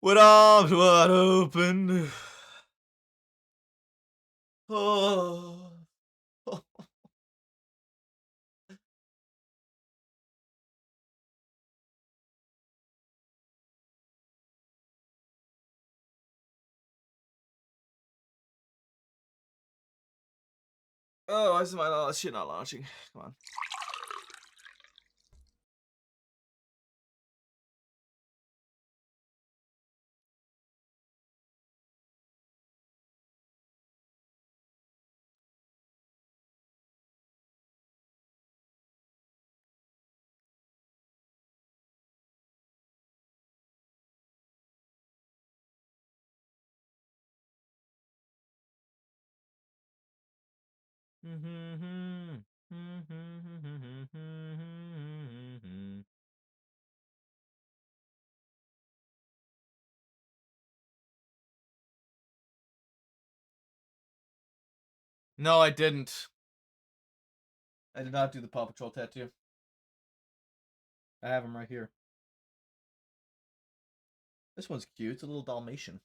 with arms wide open. Oh. Oh, why is my shit not launching? Come on. No, I didn't. I did not do the Paw Patrol tattoo. I have them right here. This one's cute. It's a little Dalmatian.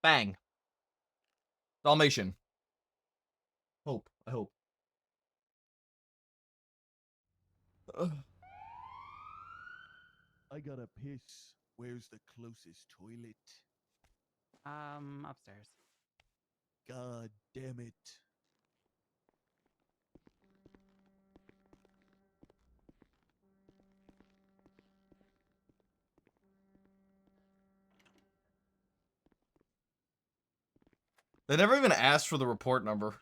Bang. Dalmatian. Hope. I hope. I gotta piss. Where's the closest toilet? Upstairs. God damn it. They never even asked for the report number.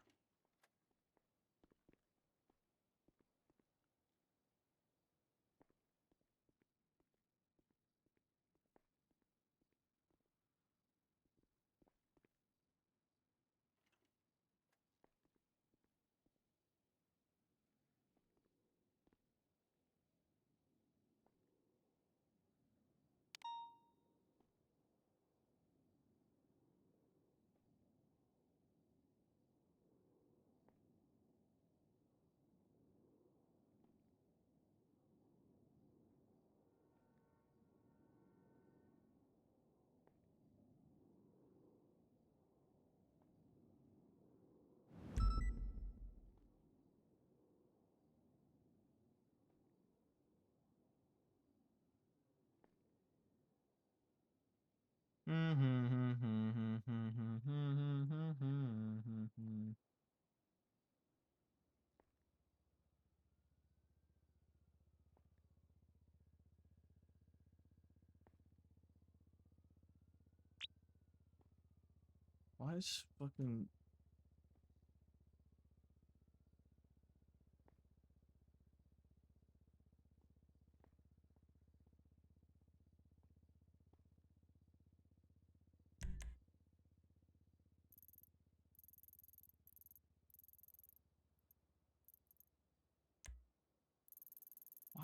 Why is fucking...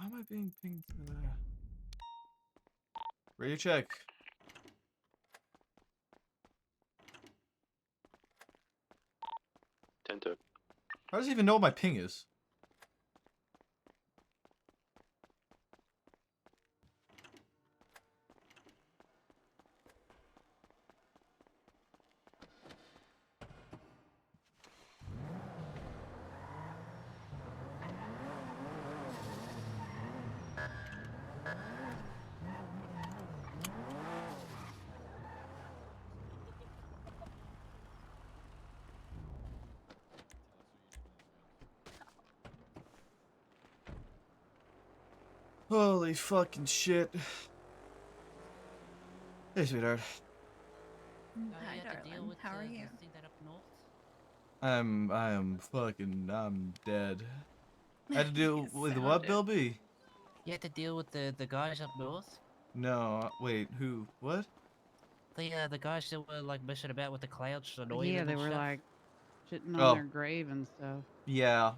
Why am I being pinged? Radio check. Tento. How does he even know what my ping is? Holy fucking shit. Hey, sweetheart. Hi, darling. How are you? thing that up north? I'm dead. I had to deal You with sound what, it. Bill B? You had to deal with the guys up north? No, wait, who? What? The guys that were like messing about with the clouds annoying Yeah, them they and were stuff? like shitting on Oh. their grave and stuff. Yeah.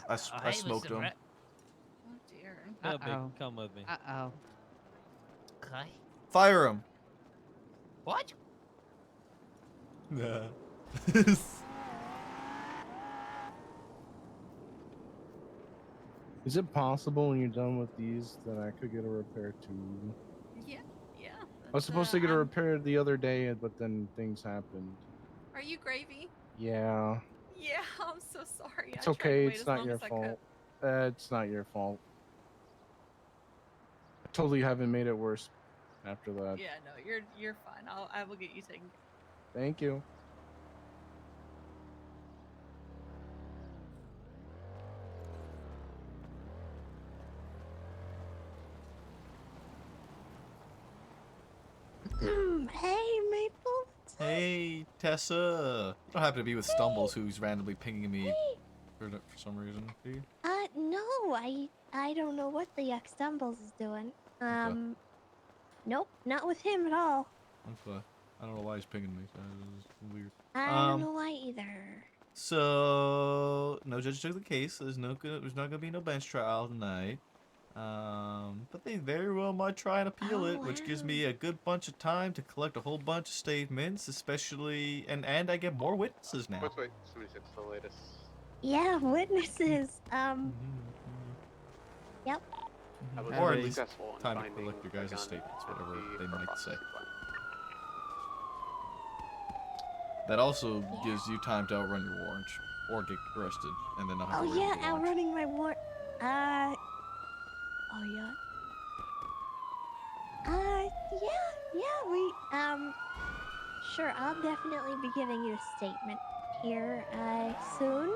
I hey, smoked listen, him. right? Oh dear. Uh-oh. Come with me. Uh-oh. Okay. Fire him. What? Nah. Is it possible when you're done with these that I could get a repair too? Yeah. I was supposed to get a I'm- repair the other day, but then things happened. Are you Gravy? Yeah. Yeah, I'm so sorry. It's I tried to okay. wait It's as not long your as I fault. It's not your fault. I totally haven't made it worse after that. could. Yeah, no, you're fine. I will get you taken care Thank you. Hey, Maple. Hey, Tessa. I don't happen to be with Stumbles, who's randomly pinging me for some reason. Do you? No, I don't know what the yuck stumbles is doing. Nope, not with him at all. Okay. I don't know why he's pinging me. It's weird. I don't know why either. So no judge took the case. There's not gonna be no bench trial tonight. But they very well might try and appeal it, which gives me a good bunch of time to collect a whole bunch of statements, especially and I get more witnesses now. Wait, somebody said it's the latest. Yeah, witnesses. Yep. I was Or at very least successful in time to finding collect your a guys' gun statements, at whatever the they might say. processing plant. That also gives you time to outrun your warrant or get arrested, and then I'll have Oh to yeah, run the warrant. outrunning my warrant. Oh yeah. We sure. I'll definitely be giving you a statement here, soon.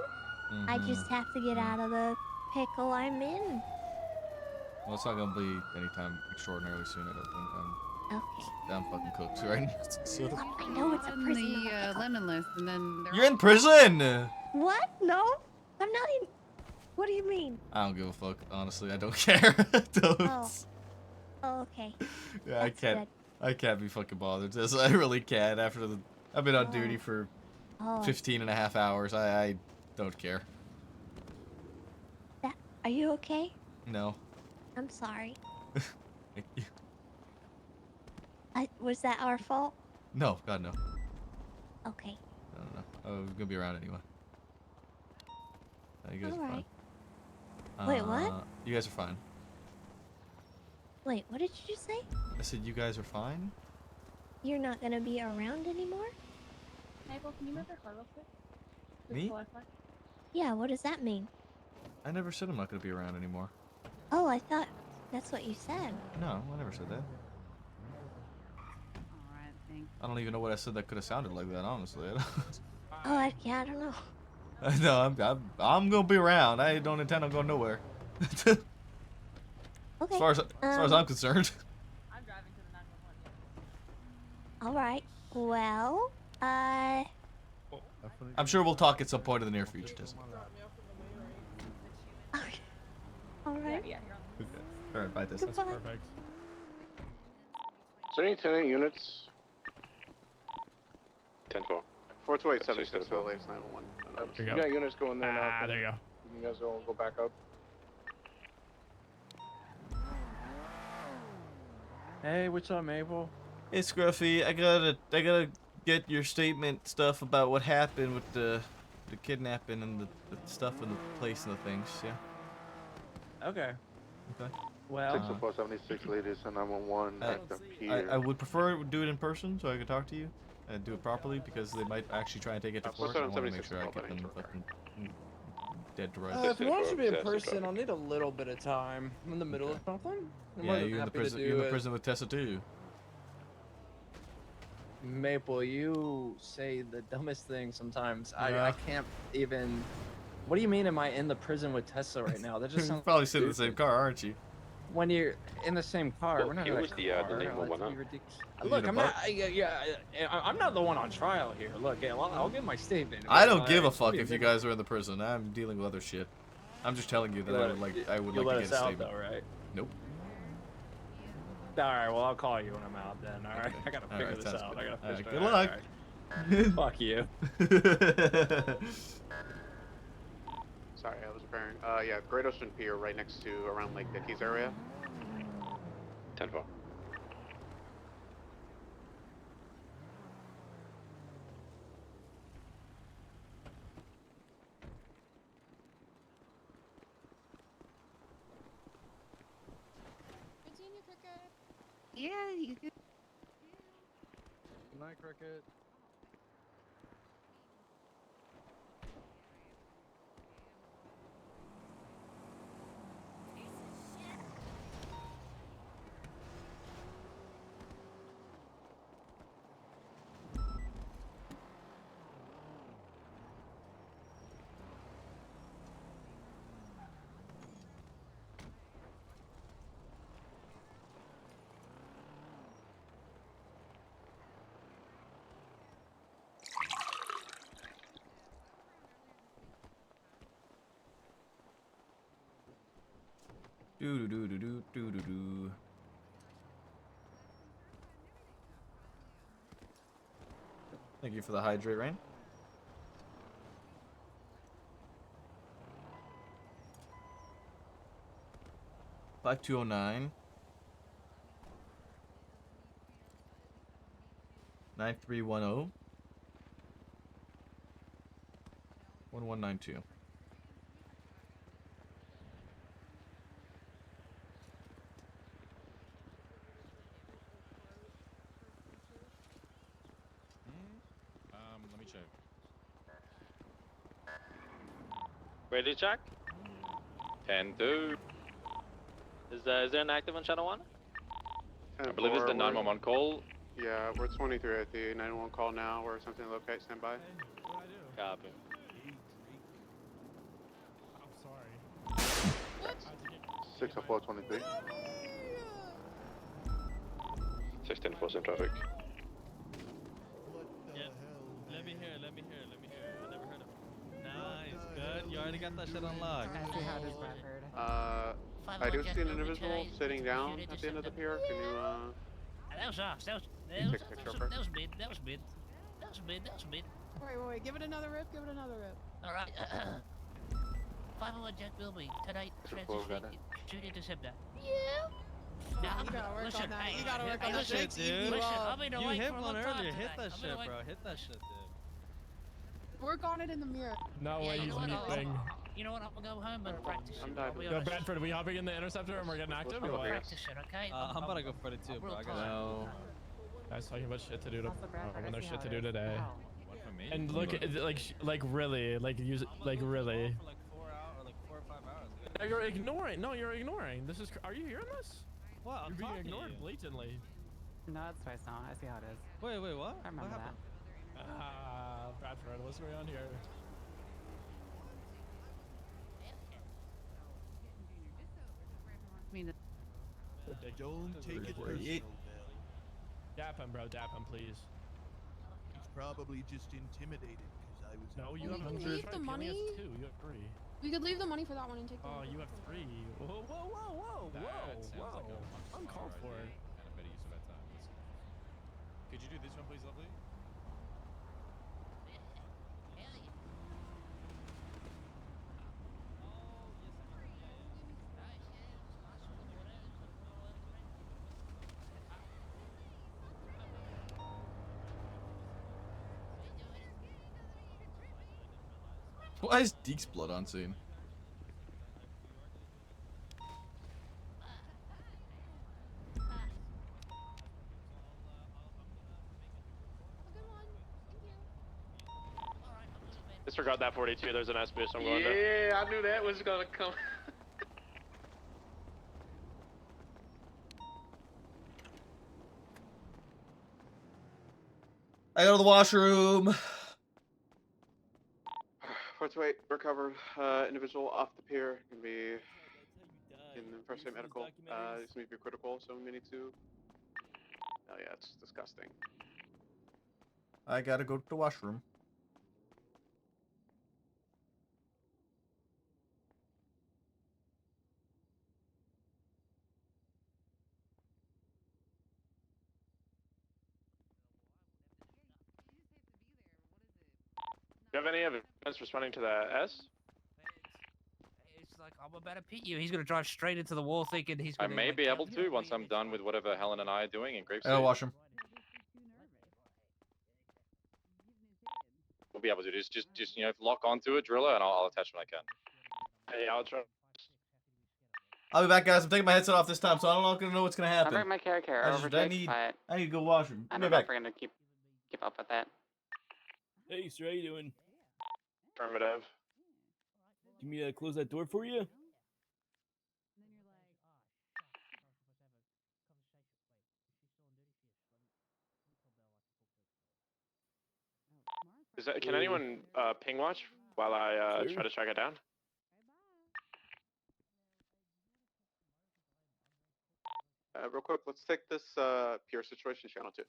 I just have to get out of the pickle I'm in. Well, it's not gonna be anytime extraordinarily soon. I don't think. Okay. I'm fucking cooked right now. So- I know it's a On prison. the not a pickle. lemon list, and then they're You're in prison. What? No, I'm not in. What do you mean? I don't give a fuck. Honestly, I don't care. Don't. Oh, okay. Yeah, I That's can't. good. I can't be fucking bothered. I really can't. I've been on duty for Oh, 15.5 hours. I don't care. are you okay? No. I'm sorry. Thank you. Was that our fault? No, God no. Okay. No. I was gonna be around anyway. You guys are Alright. fine. Wait, what? You guys are fine. Wait, what did you just say? I said you guys are fine. You're not gonna be around anymore? Mabel, can you move your car real quick? Me? Yeah, what does that mean? I never said I'm not gonna be around anymore. Oh, I thought that's what you said. No, I never said that. all right. Thanks. I don't even know what I said that could have sounded like that. Honestly, Oh, I don't know. no, I'm gonna be around. I don't intend on going nowhere. Okay. As far as I'm concerned. I'm driving to the 911. All right. Well, I'm sure we'll talk at some point in the near future, Tessa. okay. All right. Yeah, you're on. All right, bye, Tessa. Goodbye. Is there any tenant units? 10-4. 428 said it's the latest 911. You got units going there now. There you go. You guys all go back up. Hey, what's up, Maple? Hey, Scruffy, I gotta get your statement stuff about what happened with the kidnapping and the stuff and the place and the things. Yeah. Okay. Okay. Well, 60476 ladies and 911 at the pier. I would prefer to do it in person so I could talk to you and do it properly because they might actually try and take it to court. I want to make sure I get them fucking dead to rights. if you want to be in person, I'll need a little bit of time. I'm in the middle of something. I'm more Yeah, than you're in the happy prison. to You're in do the it. prison with Tessa too. Maple, you say the dumbest thing sometimes. Yeah. I can't even. What do you mean? Am I in the prison with Tessa right now? That just You're sounds probably sitting in the stupid. same car, aren't you? When you're in the same car, Well, we're not he in a was car. the name Let's one, be huh? ridiculous. You Look, need a I'm not. I'm not the one on trial here. Look, I'll give my statement. I don't but give a it's gonna fuck be if you minute. guys are in the prison. I'm dealing with other shit. I'm just telling you that You'll I let would it- like to you'll let get us a out statement. though, right? Nope. All right. Well, I'll call you when I'm out then. All right. Okay. I gotta All figure right, this sounds out. good. I gotta All right, figure good it out. luck. Fuck you. Sorry, I was preparing. Yeah, Great Ocean Pier right next to around Lake Dickies area. 10-4. Yeah, you could. Good night, Cricket. Do do do do do do do. Thank you for the hydrate, Rain. Five 209 9310 1192. Let me check. Ready to check? 10-2. Is there an active on channel 1? I believe it's the 911 call. Yeah, we're 23 at the 911 call now. We're something to locate. Stand by. Copy. I'm sorry. 60423. 610-4's in traffic. What the hell? Let me hear. I never heard of it. Nice, good. You already got that shit unlocked. I see how it is Bradford. I do see an individual sitting down at the end of the pier. Can you, That was off. That was Take a picture of her. that was mid. That was mid. That was mid. That was mid. Wait. Give it another rip. All right. 501 Jack Bilby tonight. Before we got Transition. June in December. You gotta work on that. You gotta work on listen, that. dude. Listen, I've been You awake hit for a one long time earlier. Hit tonight. that I've been shit, awake- bro. Hit that shit, dude. Work on it in the mirror. No Yeah, way you he's know what, meeting. You know what? I'm gonna go home and practice I'm it. not- I'll be Yo, honest. Bradford, are we hopping in the interceptor and we're getting active or go what? here. Practice it, okay? I'm about to go for it too, bro. I got No. guys talking about shit to do Also, Bradford, when I there's see shit how to it do is. today. Wow. What for me? And look, like really, like use, like really. For like 4 hours, or like 4 or 5 hours. No, you're ignoring. No, you're ignoring. This is. Are you hearing this? What? You're being ignored blatantly. No, it's twice now. I see how it is. Wait, what? I remember what that. happened? Bradford, what's going on here? I mean, Don't take it personal, Mel. Dap him, bro. Dap him, please. He's probably just intimidated because I was. No, you Well, have we can 100. leave the He only has money. 2. You have 3. We could leave the money for that one and take the Oh, other you one. have 3. Whoa. Uncalled for. And a better use of our time. Could you do this one, please, lovely? Why is Deke's blood on scene? Disregard that 42. There's an S boost. I'm going there. Yeah, I knew that was gonna come. I go to the washroom. Fourth weight recovered. Individual off the pier can be in the first aid medical. This may be critical, so we need to. Oh yeah, it's disgusting. I gotta go to the washroom. Do you have any evidence responding to the S? It's like, I'm about to pit you. He's gonna drive straight into the wall thinking he's I gonna. may like, be get able me to up once here. I'm done with whatever Helen and I are doing in I gotta Gravesend. wash him. We'll be able to just you know lock onto it, driller, and I'll attach when I can. Hey, I'll try. I'll be back, guys. I'm taking my headset off this time, so I'm not gonna know what's gonna I happen. bring my character I overtake, need but to go washroom. I Give me don't know back. if we're gonna keep up with that. Hey, sir, how you doing? Affirmative. Can me close that door for you? Is that, can anyone ping watch while I try to track it down? Real quick, let's take this pier situation channel 2.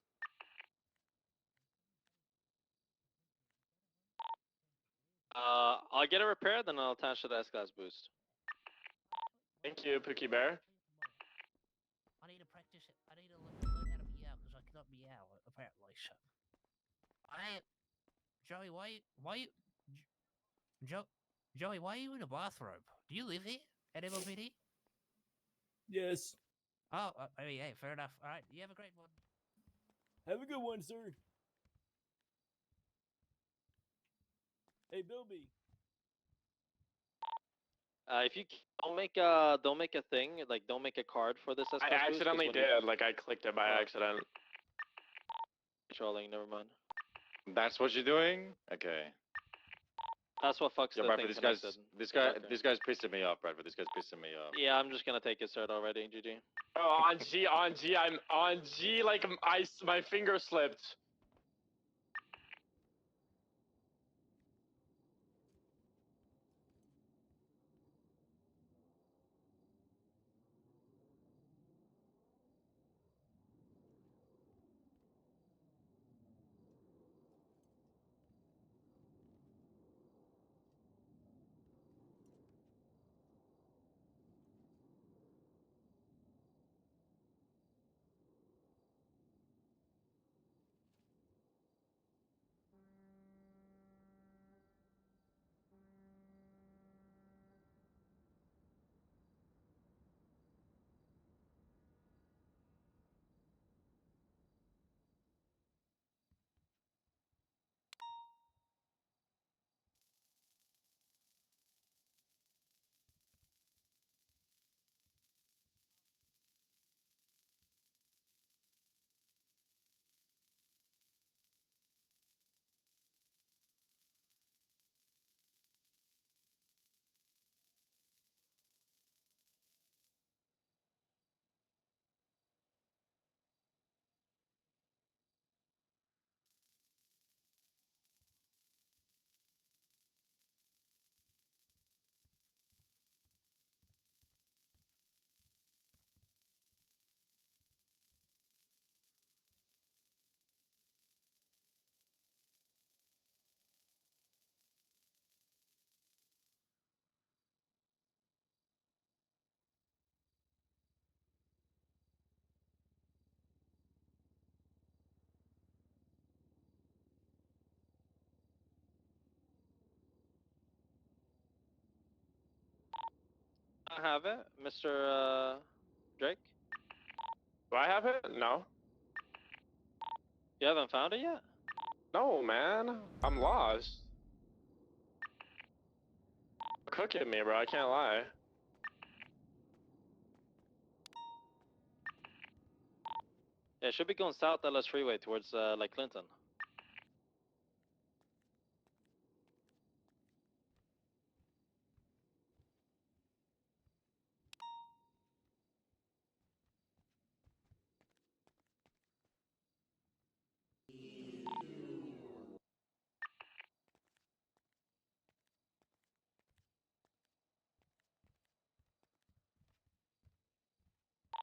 I'll get it repaired, then I'll attach to the S-Class boost. Thank you, Pookie Bear. I need to practice it. I need to learn how to be out because I cannot be out apparently. So, Joey, Joey, why are you in a bathrobe? Do you live here at MLPD? Yes. Oh, I mean, hey, fair enough. All right, you have a great one. Have a good one, sir. Hey, Bilby. If you don't make a thing, like don't make a card for this S-Class I boost, 'cause accidentally when you- did, like I clicked it by accident. Controlling, never mind. That's what you're doing? Okay. That's what fucks Yeah, the Bradford, thing this connected. this guy's pissing me off, Bradford. This guy's pissing me off. Yeah, I'm just gonna take his cert already, GG. Oh, on G, I'm on G, like my finger slipped. I have it, Mr. Drake. Do I have it? No. You haven't found it yet? No, man. I'm lost. cooking me, bro. I can't lie. Yeah, it should be going south LS Freeway towards like Clinton.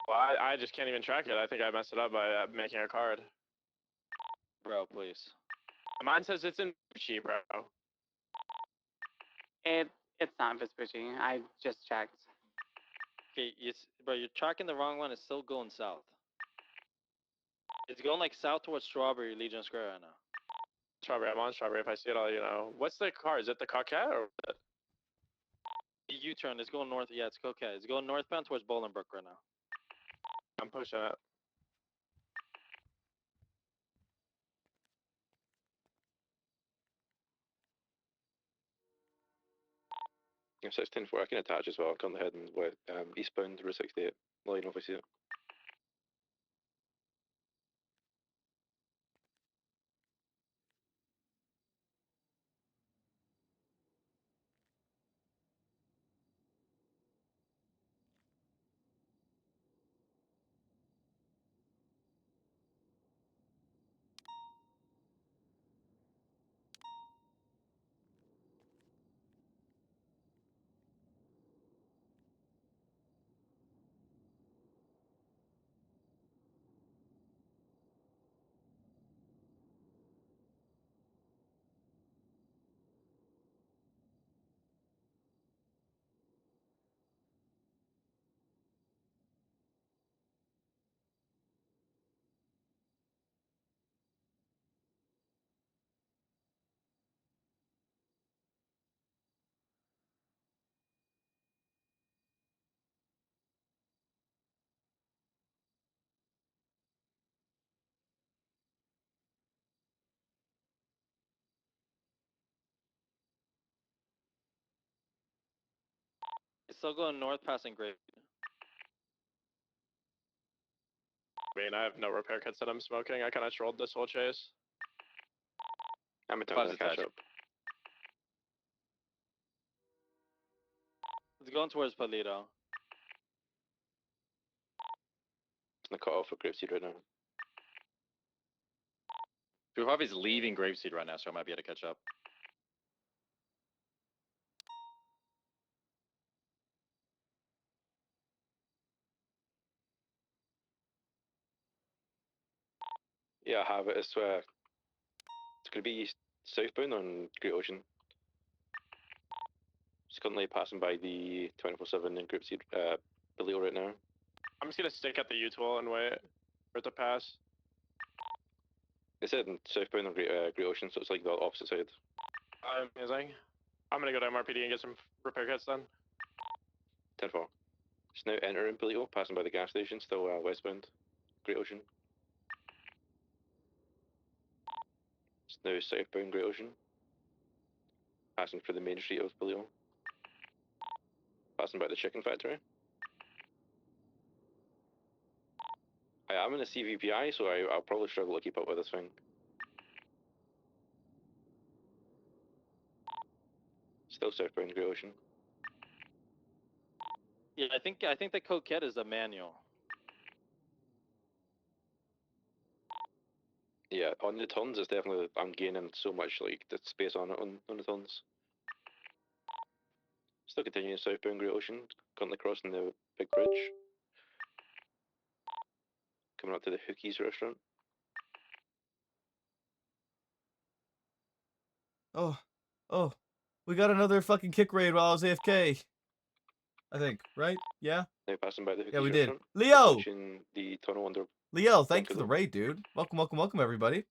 Well, I just can't even track it. I think I messed it up by making a card. Bro, please. Mine says it's in Gucci, bro. It's not Vespucci. I just checked. Okay, bro, you're tracking the wrong one. It's still going south. It's going like south towards Strawberry, Legion Square right now. Strawberry, I'm on Strawberry. If I see it, I'll, you know. What's the car? Is it the Coquette or what? The U-turn. It's going north. Yeah, it's Coquette. It's going northbound towards Bolingbrook right now. I'm pushing it. I'm 16-4, I can attach as well. I'm currently heading eastbound Route 68. Well, you know if I see it. It's still going north passing Grape. I mean, I have no repair kits that I'm smoking. I kind of trolled this whole chase. I'm Five's attempting to catch attached. up. It's going towards Palito. I'm gonna cut off for Grapeseed right now. Puhavi's leaving Grapeseed right now, so I might be able to catch up. Yeah, I have it. It's gonna be southbound on Great Ocean. It's currently passing by the 24/7 in Grapeseed Paleo right now. I'm just gonna stick at the U-tool and wait for it to pass. It's in southbound on Great Ocean, so it's like the opposite side. Amazing. I'm gonna go to MRPD and get some repair kits then. 10-4. It's now entering Paleo, passing by the gas station, still westbound. Great Ocean. It's now southbound Great Ocean. Passing through the main street of Paleo. Passing by the chicken factory. I am in a CVPI, so I'll probably struggle to keep up with this thing. Still southbound Great Ocean. Yeah, I think the Coquette is a manual. Yeah, on the turns, it's definitely, I'm gaining so much, like, the space on it on the turns. Still continuing southbound Great Ocean, currently crossing the big bridge. Coming up to the Hookies restaurant. Oh, we got another fucking kick raid while I was AFK. I think, right? Yeah? Now passing by the Hookies Yeah, we did. restaurant. Leo! Approaching the tunnel under. Leo, thank you for the raid, dude. Welcome, welcome, welcome, everybody.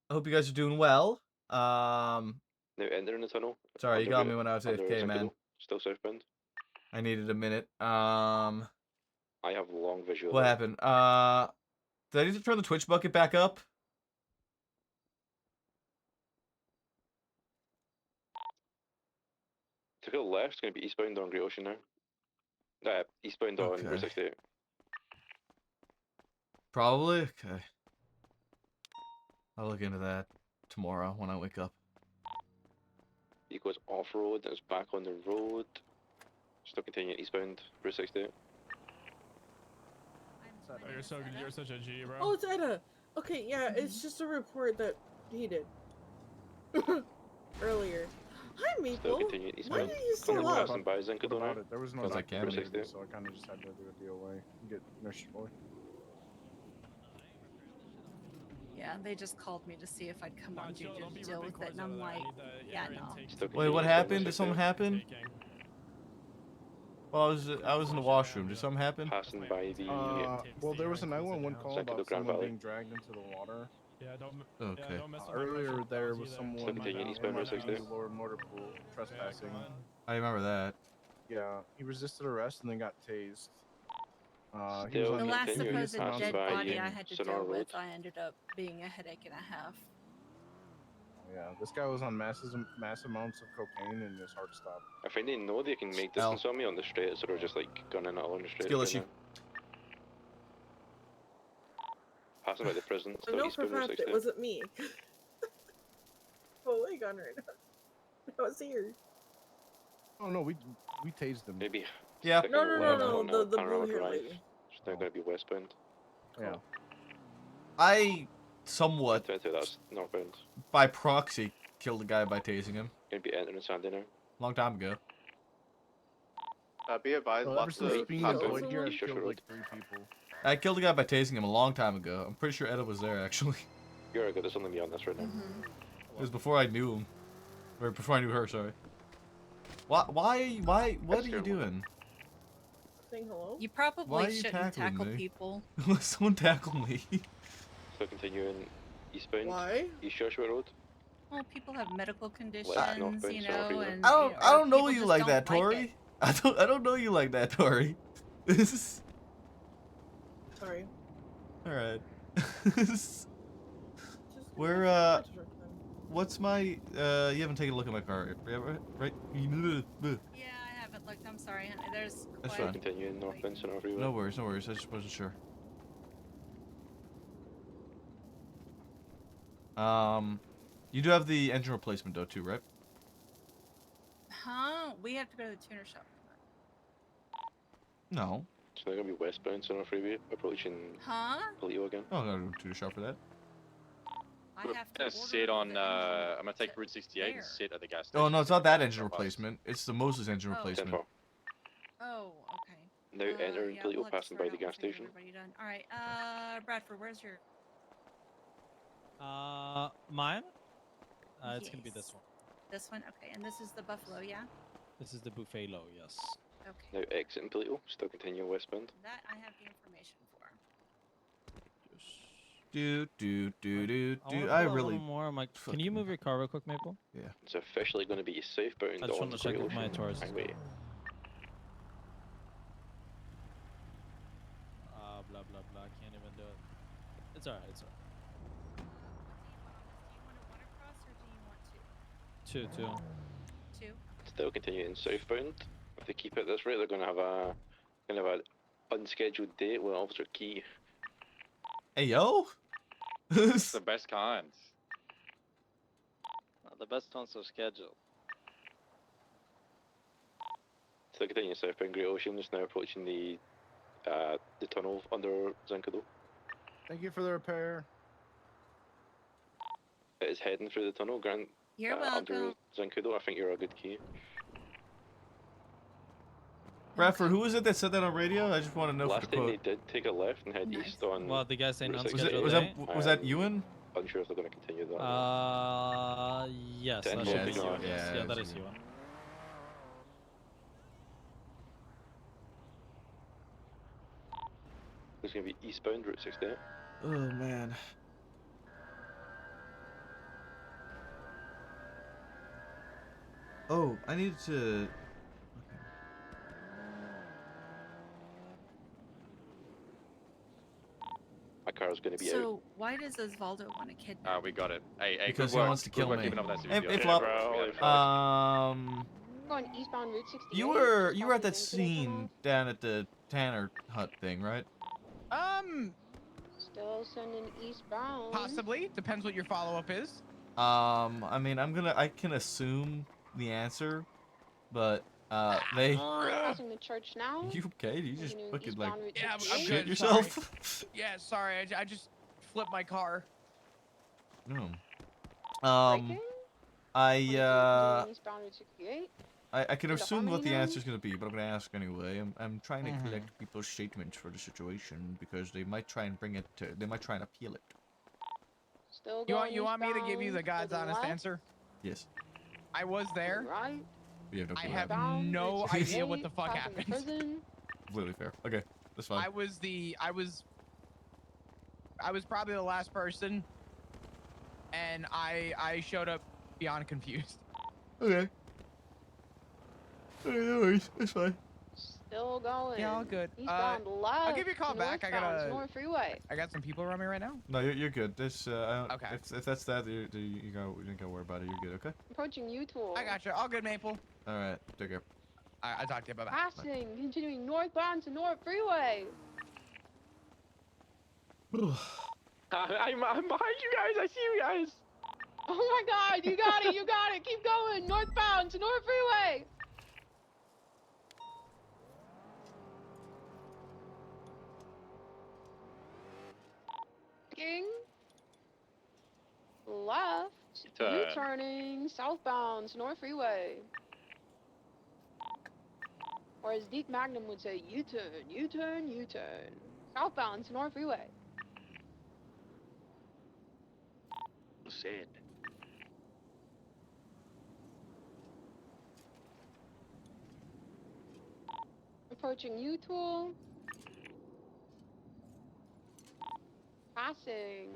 I hope you guys are doing well. Now entering the tunnel. Sorry, you got me when I was AFK, man. Still southbound. I needed a minute. I have long visual. What happened? Did I need to turn the Twitch bucket back up? To the left, it's going to be eastbound on Great Ocean now. Eastbound on Route 68. Probably? Okay. I'll look into that tomorrow when I wake up. It goes off-road, and it's back on the road. Still continuing eastbound, Route 68. You're such a G, bro. Oh, it's Ida. Okay, yeah, it's just a report that he did earlier. Hi, Still Maple. continuing Why eastbound. are you still up? Passing by Zinco What now. about it? There was no Goes like documentation, Route 68. so I kind of just had to do a DOA and get Nurse Boy. Yeah, they just called me to see if I'd come on duty to deal with it, and I'm like, yeah, no. Wait, what happened? Did something happen? Well, I was in the washroom. Did something happen? Passing by the. Well, there was a 911 call Zinco about Grand someone Valley. being dragged into the water. Yeah, don't. Okay. Earlier, there was someone continuing in eastbound Route 68. the lower motor pool trespassing. I remember that. Yeah, he resisted arrest and then got tased. He was Still on The last continuing supposed passing dead by body I had to Sonora deal with, Road. I ended up being a headache and a half. Yeah, this guy was on mass amounts of cocaine and his heart stopped. I find they know they can make distance on me on the straight, so they're just like gunning it along the straight. Skill right issue. now. Passing by the prison, I still know for a eastbound Route fact it 68. wasn't me. Pull away gun right now. I was here. Oh no, we tased him. Maybe. Yeah. No, the blue Panorama hair Drive. lady. It's now going to be westbound. Yeah. I somewhat, 22, that's northbound. by proxy, killed a guy by tasing him. Going to be entering Sandy now. Long time ago. Be advised, Well, ever lots since of being cops- employed here, I've East Church killed Road. like 3 people. I killed a guy by tasing him a long time ago. I'm pretty sure Edda was there, actually. You're good, there's only me on this right now. It was before I knew him. Or before I knew her, sorry. What are you doing? Saying hello? You probably Why are you shouldn't tackling tackle me? people. Someone tackle me. Still continuing eastbound. Why? East Joshua Road. Well, people have medical conditions, northbound, you so know, everywhere. and I don't know people you just like don't that, like Tori. it. I don't know you like that, Tori. This is Sorry. alright. Just Where what's my you haven't taken a look at my car, right? Yeah, I haven't looked. I'm sorry, honey. There's That's quite fine. Continuing northbound, Sonora Freeway. No worries. I just wasn't sure. You do have the engine replacement though too, right? Huh? We have to go to the tuner shop. No. So they're going to be westbound, Sonora Freeway, approaching Huh? Polito again. Oh, I'm gonna do the shop for that. I I'm have to gonna sit order on. the engine I'm gonna take to Route 68 and there. sit at the gas station. Oh no, it's not that engine Drop us. replacement. It's the Moses engine Oh. replacement. 10-4. Oh, okay. Now entering Yeah, Polito, we'll have to passing start by the out gas once I get station. everybody done. All right, Bradford, where's your? Mine? It's gonna be this Yes. one. This one, okay, and this is the Buffalo, yeah. This is the Buffalo, yes. Okay. Now exiting Polito, still continuing westbound. That I have the information for. I really. more. I'm like, can you move your car real quick, Maple? Yeah. It's officially going to be southbound I just on want to check Great if my Ocean Taurus is Highway. Blah blah blah. Can't even do it. It's alright. It's alright. Do you want to watercross or do you want to? Two. Still continuing southbound. If they keep it this rate, they're going to have an unscheduled date with Officer Key. Hey yo. It's the best kind. The best ones are scheduled. Still continuing southbound Great Ocean, just now approaching the tunnel under Zancudo. Thank you for the repair. It is heading through the tunnel, Grant. You're Under welcome. Zancudo, I think you're a good key. Bradford, who was it that said that on radio? I just want to know for Last the time quote. they did take a left and head Nice. east on. Well, the guy saying Route unscheduled 68. day. Was that Ewan? Unsure if they're going to continue that. Yes, Ten that four should be big you. one. Yes. Yeah, Yeah, that it's is you. you. It's going to be eastbound Route 68. Oh man. Oh, I needed to. My car's going to be out. So why does Osvaldo want to kidnap? We got it. Hey, Because good he work. wants to Good kill work me. keeping up that Hey, CVP. hey, Flop. We have it. No, going eastbound Route 68. You were just at past that the Infinite scene tunnel. down at the Tanner hut thing, right? Still sending eastbound. Possibly. Depends what your follow-up is. I mean, I can assume the answer, but they. Passing the church now. You okay? You just Continuing fucking like eastbound Route Yeah, I'm 68. shit good. yourself? Sorry. Yeah, sorry. I just flipped my car. No. Braking? I Continuing eastbound Route 68. I can Into assume what Harmony the now? answer's gonna be, but I'm gonna ask anyway. I'm trying to collect people's statements for the situation because they might try and they might try and appeal it. Still You going want me to give you the eastbound, God's honest left. answer? Yes. I was there. Right. We have no I clue. have Bound no Route idea what 68, the fuck passing the happened. prison. Completely fair. Okay, that's fine. I was probably the last person, and I showed up beyond confused. Okay. Okay, no worries. It's fine. Still going. Yeah, all good. Eastbound left. I'll give you a call back. I northbound North Freeway. got some people around me right now. No, you're good. This I don't, Okay. If that's that, you don't gotta worry about it. You're good. Okay. Approaching U-Tool. I got you. All good, Maple. All right. Take care. I talk to you. Bye bye. Passing. Continuing northbound to North Freeway. I'm behind you guys. I see you guys. Oh my God! You got it! You got it! Keep going. Northbound to North Freeway. Left. U-turning southbound to North Freeway. Or as Deke Magnum would say, U-turn, U-turn, U-turn. Southbound to North Freeway. Sad. Approaching U-Tool. Passing.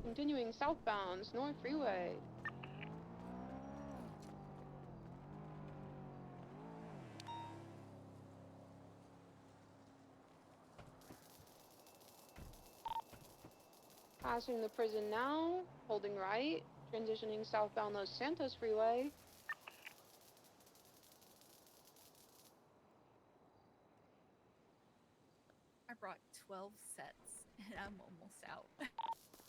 Continuing southbound, North Freeway. Passing the prison now, holding right, transitioning southbound Los Santos Freeway. I brought 12 sets and I'm almost out.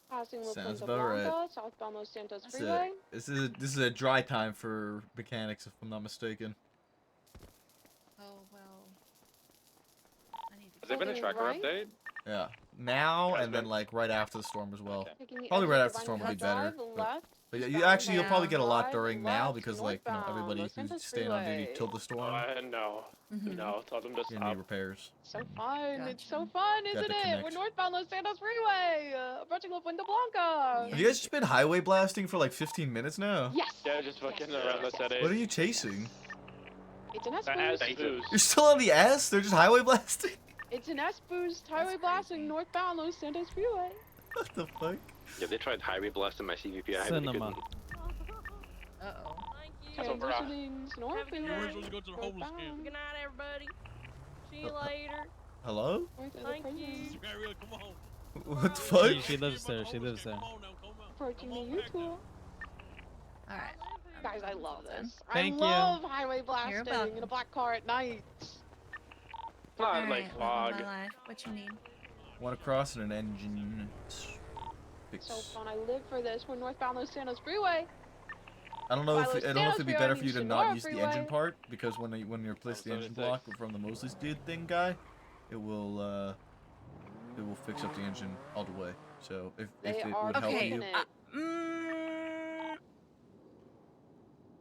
Passing La Sounds Punta about right. Blanca, southbound Los Santos This is Freeway. this is a dry time for mechanics, if I'm not mistaken. Oh well. I need to Has there been a Holding tracker right. update? Yeah. Now Has and then been? like right after the storm as well. Taking the Probably exit right of after the storm would be Vinewood better. Drive, But, left, but you eastbound you'll probably get a lot Drive, during now left, because like northbound everybody Los who's Santos staying on duty Freeway. till the storm. No. No, tell them to Any stop. repairs. So fun. It's so Gotcha. fun, Got isn't to it? connect. We're northbound Los Santos Freeway. Approaching La Punta Blanca. Have you guys just been highway blasting for like 15 minutes now? Yes. Yeah, just fucking around the city. What are you chasing? It's an As S-boost. boost. You're still on the S? They're just highway blasting? It's an S-boost highway blasting northbound Los Santos Freeway. What the fuck? Yeah, they tried highway blasting my CVP. I Cinema. Uh-oh. That's over. Transitioning north freeway. We're supposed to go to the homeless camp. Good night, everybody. See you later. Hello? North of the Thank prison. you. Gabrielle, come on. What the fuck? She lives there. She lives there. Approaching the U-Tool. Alright. Guys, I love this. Thank I you. love highway You're blasting welcome. in a black car at night. Not Alright, like living fog. my life. What you need? One across and an engine. Fix. So fun. I live for this. We're northbound Los Santos Freeway. I don't know if Los I don't know if it'd be Santos better Freeway for you to means not Sonora use the engine Freeway. part because when you replace the engine 76. block from the Moses dude thing guy, it will fix up the engine all the way. So if They it are would help Okay, you.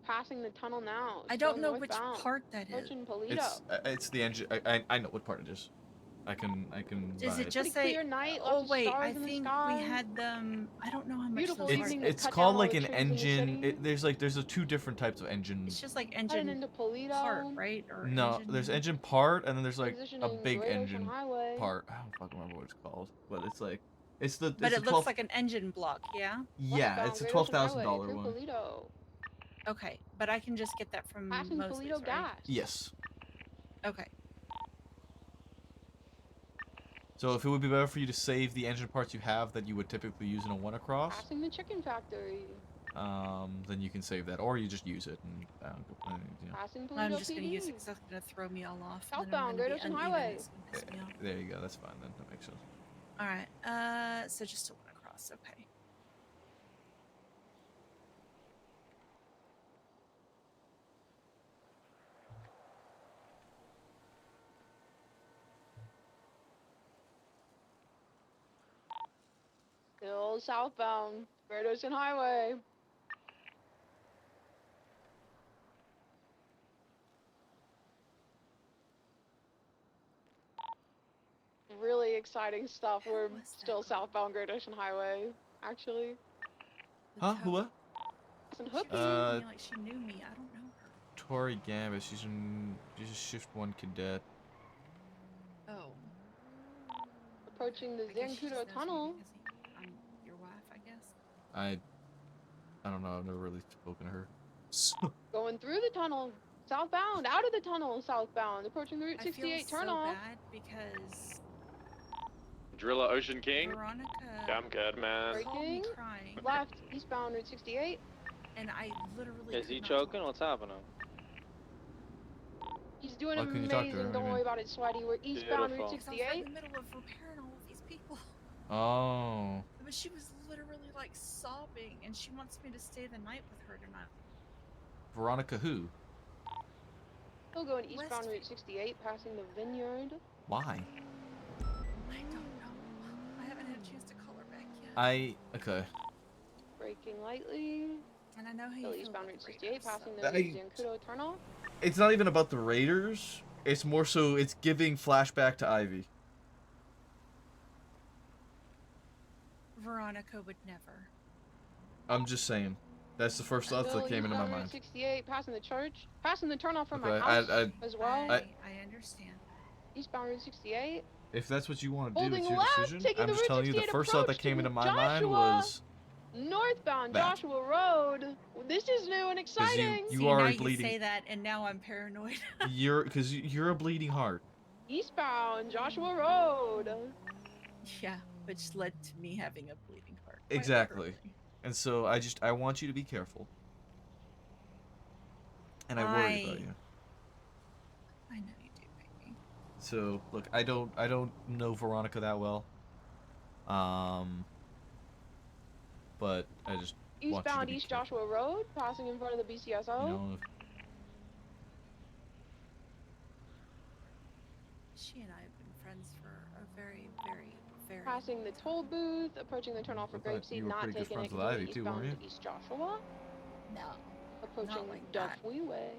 Passing the tunnel now. I still don't know which northbound. part that is. Approaching Polito. It's the engine. I know what part it is. I can. Does buy it just Pretty say? clear night, Oh lots of wait, stars I in the think sky. we had them. I don't know how much Beautiful those evening are. to It's cut called down like all an the trees in the engine. city. There's two different types of engine. It's just like Heading engine into Polito. part, right? Or No, engine... there's engine part, and then there's like a Transitioning big Great Ocean engine Highway. part. I don't fucking remember what it's called, but it's like it's the. But it's it the looks 12 like an engine block, yeah. Yeah, Westbound it's a Great Ocean Highway $12,000 through one. Polito. Okay, but I can just get that from Passing Moses, Polito right? gas. Yes. Okay. So if it would be better for you to save the engine parts you have that you would typically use in a one across. Passing the chicken factory. then you can save that, or you just use it and you know. Passing I'm Toledo just gonna use it PD. because that's gonna throw me all off. and then I'm Southbound, gonna Great be Ocean uneven, Highway. it's gonna piss me off. There you go. That's fine then. That makes sense. All right. So just a one across. Okay. Still southbound, Great Ocean Highway. Really exciting stuff. We're still southbound Great Ocean Highway, actually. Huh? What? Passing She was Hooky. talking to me like she knew me. I don't know her. Tori Gambit. She's a shift 1 cadet. Oh. Approaching the I guess she just Zancudo knows me Tunnel. because I'm your wife, I guess. I don't know. I've never really spoken to her. So, Going through the tunnel. Southbound, out of the tunnel, southbound. Approaching the Route I feel 68 so turnoff. bad because Driller Ocean King. Veronica Yeah, I'm good, man. called me Braking. crying, Left, eastbound Route 68. and I literally Is could he not choking? talk. What's happening? He's doing Why couldn't you talk to her? amazing. What do you Don't mean? worry about it, Sweaty. We're eastbound Route Beautiful. Because I was right in 68. the middle of repairing all of these people. oh. But she was literally like sobbing, and she wants me to stay the night with her tonight. Veronica who? Still going eastbound West- Route 68, passing the Vineyard. Why? I don't know. I haven't had a chance to call her back yet. Okay. Braking lightly. And I know how you Still feel eastbound about Route the 68, Raiders, passing so- the Zancudo turnoff. It's not even about the Raiders. It's more so it's giving flashback to Ivy. Veronica would never. I'm just saying. That's the first thought Still that came into my eastbound Route mind. 68, passing the church. Passing the turnoff from Okay, my house I- as well. I understand. Eastbound Route 68. If that's what you want to do, Holding it's your left, decision. taking I'm the just Route telling you the 68 first thought that approach came to into my mind Joshua. was Northbound that. Joshua Road. This is new and exciting. you See, are now a you bleeding. say that, and now I'm paranoid. you're a bleeding heart. Eastbound Joshua Road. Yeah, which led to me having a bleeding heart. quite Exactly. literally. And so I want you to be careful. And I worry about you. I know you do, baby. So look, I don't know Veronica that well. But I just want you to Eastbound be East careful. Joshua Road, passing in front of the BCSO. You know, She and I have been friends for a very, very, very Passing the toll booth, approaching the turnoff for I thought Grapeseed, you were not pretty good taking it friends with Ivy completely too, weren't eastbound you? East Joshua. No. Approaching like Duff that. Freeway.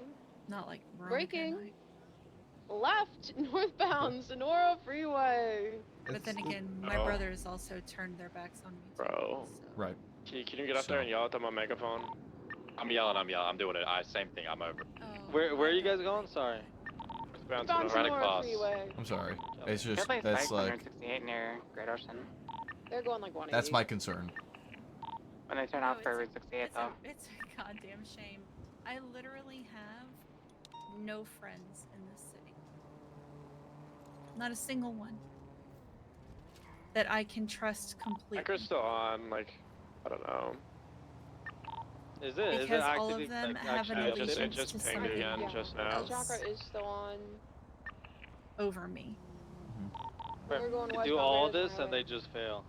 Not like Veronica and Braking. I. Left, northbound Sonora Freeway. But then again, my Oh. brothers also turned their backs on me too. Bro. So. right. Can you get up there and yell at them on megaphone? I'm yelling. I'm doing it. Same thing. I'm over. Oh, Where are I you guys don't going? like Sorry. Bounce Bound on Right Sonora across. Freeway. I'm sorry. It's just Good place that's bike on like Route 68 near Great Ocean. They're going like 180. that's my concern. When they turn No, off for it's Route a- 68 it's though. a, it's a goddamn shame. I literally have no friends in this city. Not a single one that I can trust completely. Anchor's still on, like, I don't know. Is it Because all actively, of them like, have an actually It updated? allegiance just to pinged somebody again Yeah. just The now. Chakra is still on. over me. We're going They westbound do all Great Ocean this and they Highway. just fail.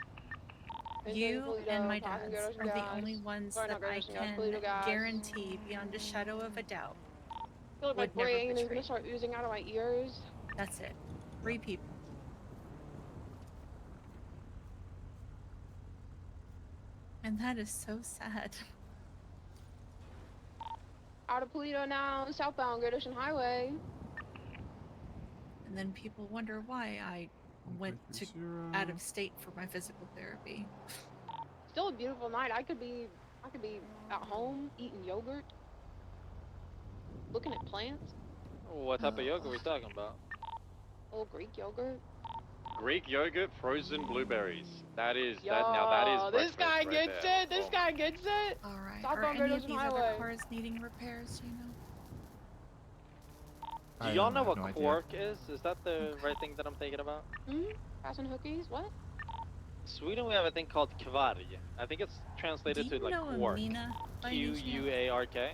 You Toledo, and my passing dads Great Ocean are the Gas. only ones Sorry, that not Great I Ocean Gas, can Toledo Gas. guarantee beyond a shadow of a doubt. I feel like my would never brain is betray gonna start oozing out of my ears. That's it. 3 people. And that is so sad. Out of Toledo now, southbound Great Ocean Highway. And then people wonder why I went to out of state for my physical therapy. Still a beautiful night. I could be at home eating yogurt, looking at plants. What type of yoga are we talking about? Little Greek yogurt. Greek yogurt, frozen blueberries. That is Yo, this breakfast guy right gets there. it. This Oh. guy gets it. All right. Southbound Are Great any of Ocean these Highway. other cars needing repairs? Do you know? Do y'all know what quark is? Is that the right thing that I'm thinking about? Passing hookies. What? Sweden, we have a thing called kvarg. I think it's Do translated you to like know a quark. Mina by any chance? Q-U-A-R-K.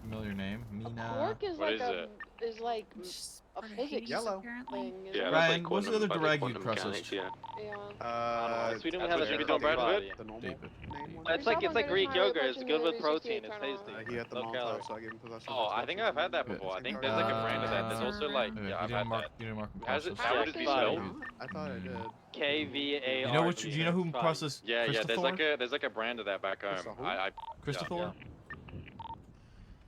Familiar name, Mina. Quark is What like is a it? is like Just a part of physics Hades, Yellow. apparently. thing. isn't Yeah, it? that's Ryan, like what's the other quantum, drag you quantum processed? mechanics, yeah. Yeah. Sweden, we That's have a what thing you called be doing, Brad? kvarg. The normal David. name one. It's like Southbound Greek Highway yogurt. It's approaching good the with new protein. 68 It's turn on. tasty. He had the Low Molotov, calorie. so I gave him possession. Oh, I think I've had that before. I think there's like a brand of that that's also like, Okay, yeah, you I've didn't had mark. that. You didn't mark and Has it? process. How would it be Kvarg. spelled? Not? I thought I did. K-V-A-R. You know what? Do you know who Kvarg. processed Yeah, yeah. Christopher? There's like a brand of that back home. Christopher? I Christopher?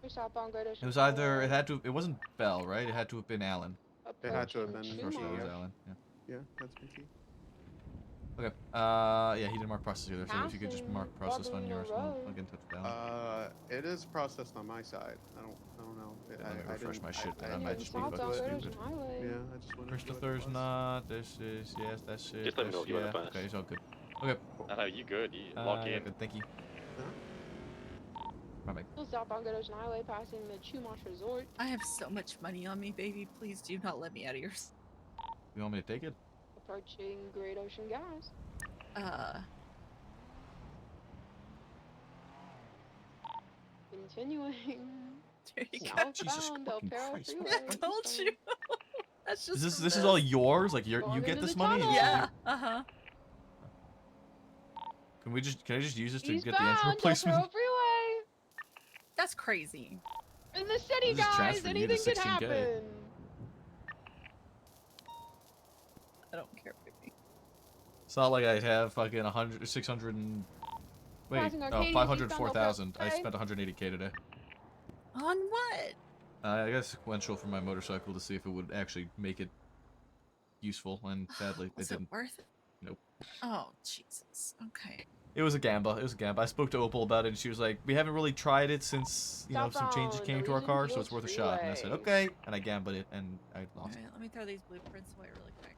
Southbound Great Ocean It was either. Highway. It had to. It wasn't Bell, right? It had to have been Alan. It had to have Approaching been First one was Chuma. Alan. Yeah. Yeah, that's my key. Okay. Yeah, he didn't mark process either. So if you could just mark process on yours, I'll get in touch with Alan. It is processed on my side. I don't know. Let me refresh didn't- my shit, then I I might just be Southbound fucking Great stupid. Ocean Highway. Yeah, I just wanted Christopher's not. This is yes. That's it. Just let me know that's- if you want to yeah, pass. okay, it's all good. Okay. know you good. You lock You're in. good. Thank you. Bye. Still southbound Great Ocean Highway, passing the Chumash Resort. I have so much money on me, baby. Please do not let me out of yours. You want me to take it? Approaching Great Ocean Gas. Continuing. There you go. Jesus Southbound Del fucking Perro Christ, Freeway. I told you. That's just. This is all yours? Like you Going get into this the money? tunnel. Yeah. Can I just use this to get the Eastbound engine Del replacement? Perro Freeway. That's crazy. In the city, I'll just guys. transfer you to Anything could 16K. happen. I don't care, baby. It's not like I have fucking 100, 600 and wait, Passing oh, Arcadian, 504,000. I eastbound spent 180K today. On what? I got sequential for my motorcycle to see if it would actually make it useful, and sadly it Was didn't. it worth it? Nope. Oh, Jesus. Okay. It was a gamble. It was a gamble. I spoke to Opal about it, and she was like, "We haven't really tried it since some changes Southbound came to our Elysian car, so it's Fields worth a shot." And I said, Freeway. "Okay," and I gambled it, and I lost. Alright, let me throw these blueprints away really quick.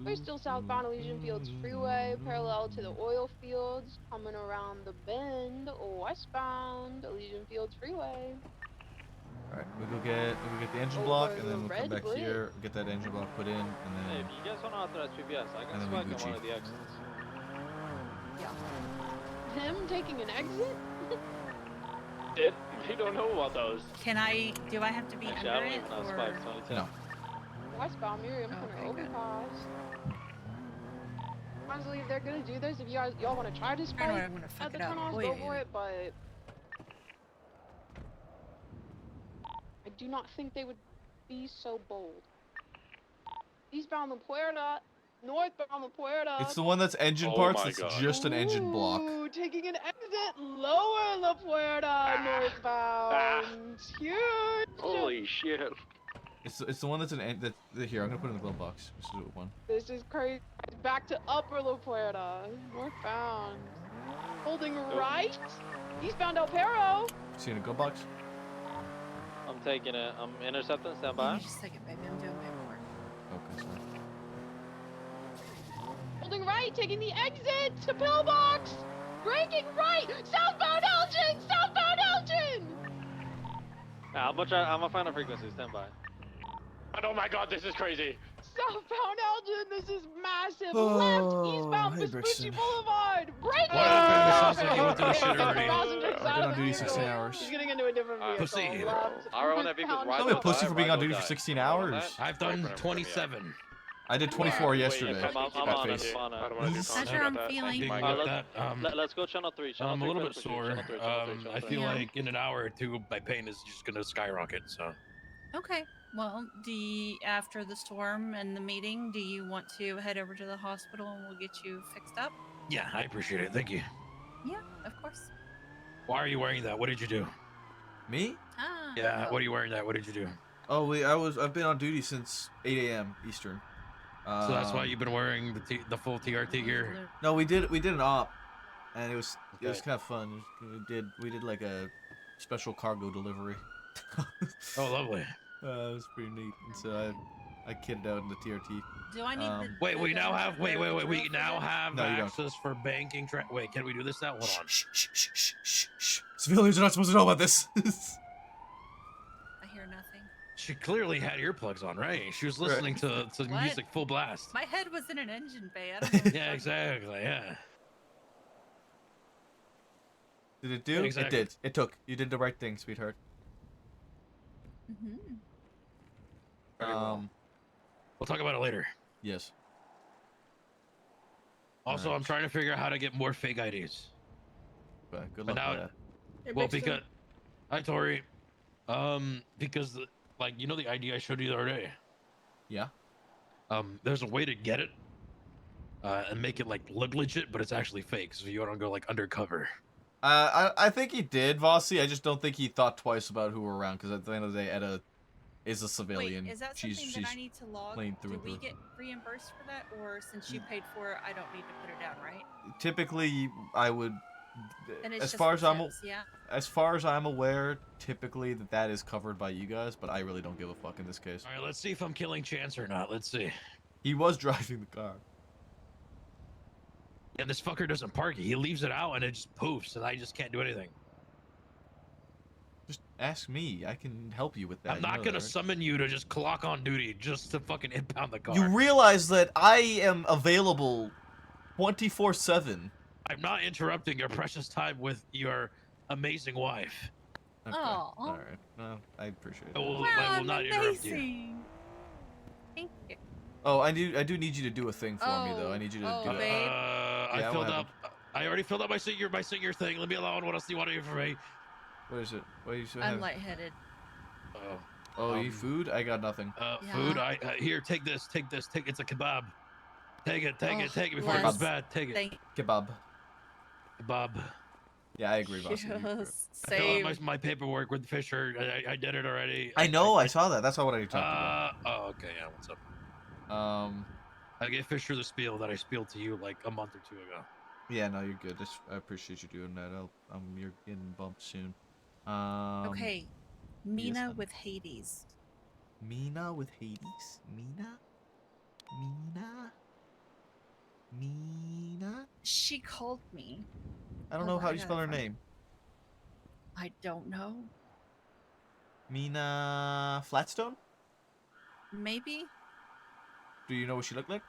We're still southbound Elysian Fields Freeway, parallel to the oil fields, coming around the bend, westbound Elysian Fields Freeway. Alright, we'll go get the engine Over block, and the then we'll come red back brick. here, get that engine block put in, and Hey, then if you guys want to authorize PBS, I And can then we swag on Gucci. one of the exits. Yeah. Him taking an exit? You don't know about those. Do I have to be Actually, I under don't it? even know Or... Spike 22. no. Westbound Miriam Center Okay, good. overpass. Honestly, if they're gonna do this, if y'all want to try to I know spike I'm gonna fuck at the it up. tunnels, Oh, go yeah, for yeah. it, but I do not think they would be so bold. Eastbound La Puerta, northbound La Puerta. It's the one that's engine Oh parts. my It's God. just an engine block. Ooh, taking an exit lower La Puerta, northbound. Huge. Holy shit. It's the one that's here. I'm gonna put it in the glove box. This is one. This is crazy. Back to Upper La Puerta, northbound. Holding right, eastbound El Perro. See in a glove box? I'm taking it. I'm intercepting. Stand Give by. me just a second, baby. I'm doing paperwork. Okay, sorry. Holding right, taking the exit to pillbox. Breaking right, southbound Elgin, southbound Elgin. I'm gonna find a frequency. Stand by. Oh my God, this is crazy. Southbound Elgin, this is massive. Oh, Left, eastbound hey, Vespucci Brixton. Boulevard. Breaking. What happened? It sounds like you went through the shit already. Passengers I've out been of on the duty 16 vehicle. hours. He's getting into a different vehicle. Pussy. Left, I run that vehicle eastbound right Don't be a on pussy time, for being right on duty on for time. 16 You know hours. that? I've done Wait for him to 27. I did 24 Wait, yesterday. if I'm Fat on face. it. I'm on I don't it. want to do Not something sure I'm about that. feeling. Digging My up God. that. Let's go channel 3. Channel I'm 3 a little bit frequency, sore. Channel 3, channel 3, channel I 3. feel Yeah. like in an hour or two, my pain is just gonna skyrocket. So Okay. Well, after the storm and the meeting, do you want to head over to the hospital and we'll get you fixed up? yeah, I appreciate it. Thank you. Yeah, of course. Why are you wearing that? What did you do? Me? Ah. Yeah, what are you wearing that? What did you do? Oh, I've been on duty since 8 a.m. Eastern. So that's why you've been wearing the full TRT gear. No, we did an op, and it was Okay. kind of fun. We did like a special cargo delivery. Oh, lovely. It was pretty neat. And so I kitted out in the TRT. Do I need the? Wait, the we now gun- have. the- Wait, the wait, wait. We drill for now this? have No, you don't. access for banking. Wait, can we do this now? Hold on. Shh. Civilians are not supposed to know about this. I hear nothing. She clearly had earplugs on, right? She was Right. listening to What? music full blast. My head was in an engine bay. I don't know. What Yeah, exactly. Yeah. Did it do? Yeah, exactly. It did. It took. You did the right thing, sweetheart. Mm-hmm. Very well. We'll talk about it later. Yes. Also, Alright. I'm trying to figure out how to get more fake IDs. Okay, good But luck now, with that. Hey, well, Baxter. because hi Tori, because like you know the ID I showed you the other day. Yeah. There's a way to get it, and make it like look legit, but it's actually fake. So you want to go like undercover. I think he did, Vossi. I just don't think he thought twice about who were around, because at the end of the day, Etta is a civilian. Wait, is that something that I need to log? plain through Do and we through. get reimbursed for that, or since you paid for it, I don't need to put it down, right? Typically, I would. Then it's As just far for as I'm, tips, yeah. as far as I'm aware, typically that is covered by you guys, but I really don't give a fuck in this case. All right, let's see if I'm killing Chance or not. Let's see. He was driving the car. And this fucker doesn't park it. He leaves it out and it just poofs, and I just can't do anything. Just ask me. I can help you with that. I'm you not know gonna that, right? summon you to just clock on duty just to fucking impound the car. You realize that I am available 24/7. I'm not interrupting your precious time with your amazing wife. Okay. Aw. All right. No, I appreciate it. I will Wow, not interrupt you. amazing. Thank you. Oh, I do need you to do a thing for me though. I need you to Oh, do it. babe. I Yeah, filled what up. I already filled up my senior thing. Let me alone. What else do you want to do for me? What is it? What do you say? I'm lightheaded. Oh, you food? I got nothing. Food. Here. Take this. It's a kebab. Take it before it bless. goes bad. Take it. Thank Kebab. Kebab. Yeah, I agree, Vossi. I filled out my paperwork with Fisher. I did it already. I know. I saw that. That's not what I talked about. Oh, okay. Yeah. What's up? I gave Fisher the spiel that I spieled to you like a month or two ago. Yeah, no, you're good. I appreciate you doing that. You're getting bumped soon. Okay, Mina yes, with Hades. Mina with Hades. Mina. She called me. I don't Hold know on, how I you gotta spell her find- name. I don't know. Mina Flatstone. Maybe. Do you know what she looked like?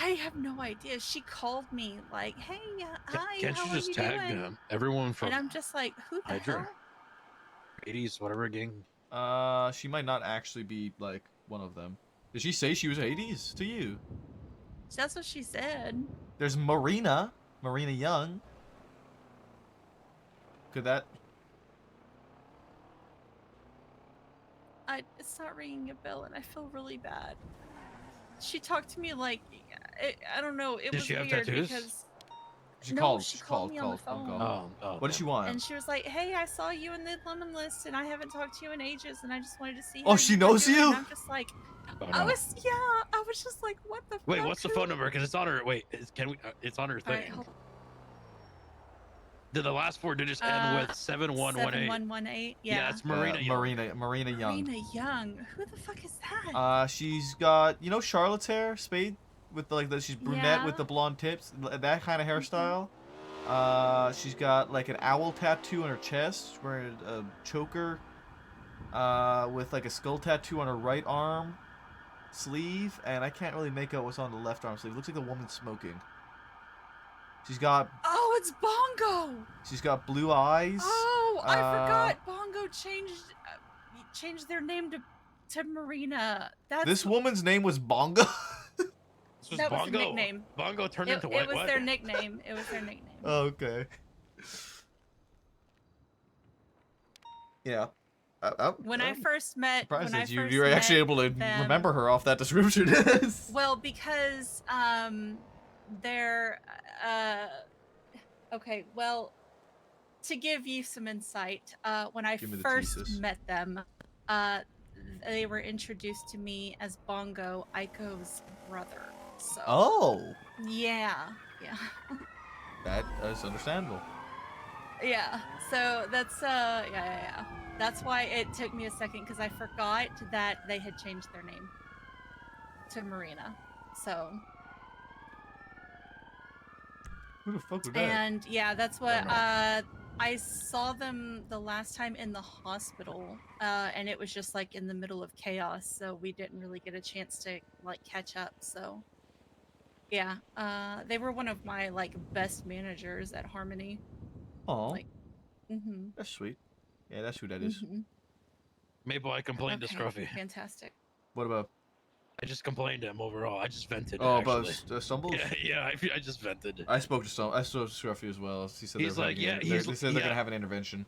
I have no idea. She called me like, "Hey, hi, Can't how you are just you tag doing?" everyone from And I'm just like, "Who the Hydra? hell?" 80s, whatever gang? She might not actually be like one of them. Did she say she was 80s to you? That's what she said. There's Marina Young. Could that? It's not ringing a bell, and I feel really bad. She talked to me like, I don't know. It Did was she have weird tattoos? because She no, called. she She called me on the phone phone. call. Oh, What did she want? And she was like, "Hey, I saw you in the lemon list, and I haven't talked to you in ages, and I just wanted to see." Oh, how she you were knows doing." you? And I'm just like, Oh, I no. was just like, "What the?" Wait, fuck? what's the phone number? Because it's on her. Wait, can we? It's on her All thing. right, hold Did the last four digits end with 7118? 7118. Yeah. it's Marina Young. Marina Young. Marina Young. Who the fuck is that? She's got, you know, Charlotte's hair, Spade, with she's brunette with Yeah. the blonde tips, that kind of hairstyle. She's got like an owl tattoo on her chest, she's wearing a choker, with like a skull tattoo on her right arm sleeve, and I can't really make out what's on the left arm sleeve. It looks like a woman smoking. She's got Oh, it's Bongo. She's got blue eyes. Oh, I forgot. Bongo changed their name to Marina. That's This woman's name was Bongo. This was that was Bongo. a nickname. Bongo turned It, into it what? was what? their nickname. It was their nickname. Oh, okay. Yeah. When I first met, surprised when I that you first were actually met able to them- remember her off that description. Well, because they're okay. Well, to give you some insight, when I Give me the first thesis. met them, they were introduced to me as Bongo, Aiko's brother. So. Oh, Yeah. Yeah. that is understandable. Yeah. So that's yeah. That's why it took me a second because I forgot that they had changed their name. to Marina. So. Who the fuck was that? And yeah, that's what I saw them the last time in the hospital, and it was just like in the middle of chaos, so we didn't really get a chance to like catch up. So yeah, they were one of my like best managers at Harmony. Oh, Like, that's sweet. Yeah, that's who that is. Maple, I complained to Scruffy. Fantastic. What about? I just complained to him overall. I just vented. Oh, actually. about Stumbles? Yeah. I just vented. I spoke to Scruffy as well. He said He's like, they said they're gonna have an intervention.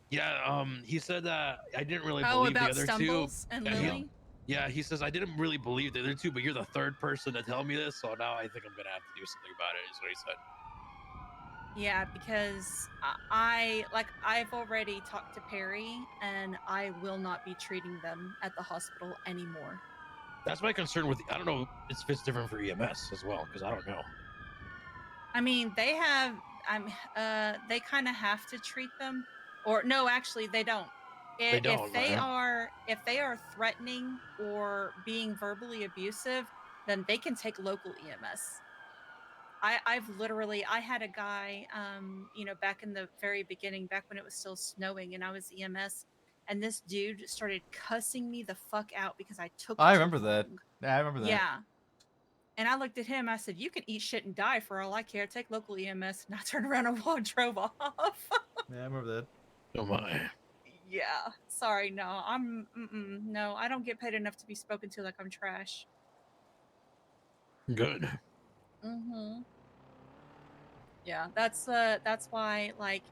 Yeah. He said that I didn't really Oh, believe the about other Stumbles two. and Yeah, Lily? Yeah, he says I didn't really believe the other two, but you're the third person to tell me this, so now I think I'm gonna have to do something about it. Is what he said. Yeah, because I've already talked to Perry, and I will not be treating them at the hospital anymore. That's my concern with. I don't know if it's different for EMS as well, because I don't know. I mean, they have. They kind of have to treat them, or no, actually, they don't. They don't, If they right? are threatening or being verbally abusive, then they can take local EMS. I've literally had a guy, back in the very beginning, back when it was still snowing, and I was EMS, and this dude started cussing me the fuck out because I took. I remember that. Yeah, I remember that. Yeah. And I looked at him. I said, "You can eat shit and die for all I care. Take local EMS." And I turned around and drove off. Yeah, I remember that. Oh my. Yeah. Sorry. No, no, I don't get paid enough to be spoken to like I'm trash. Good. Yeah, that's why, like,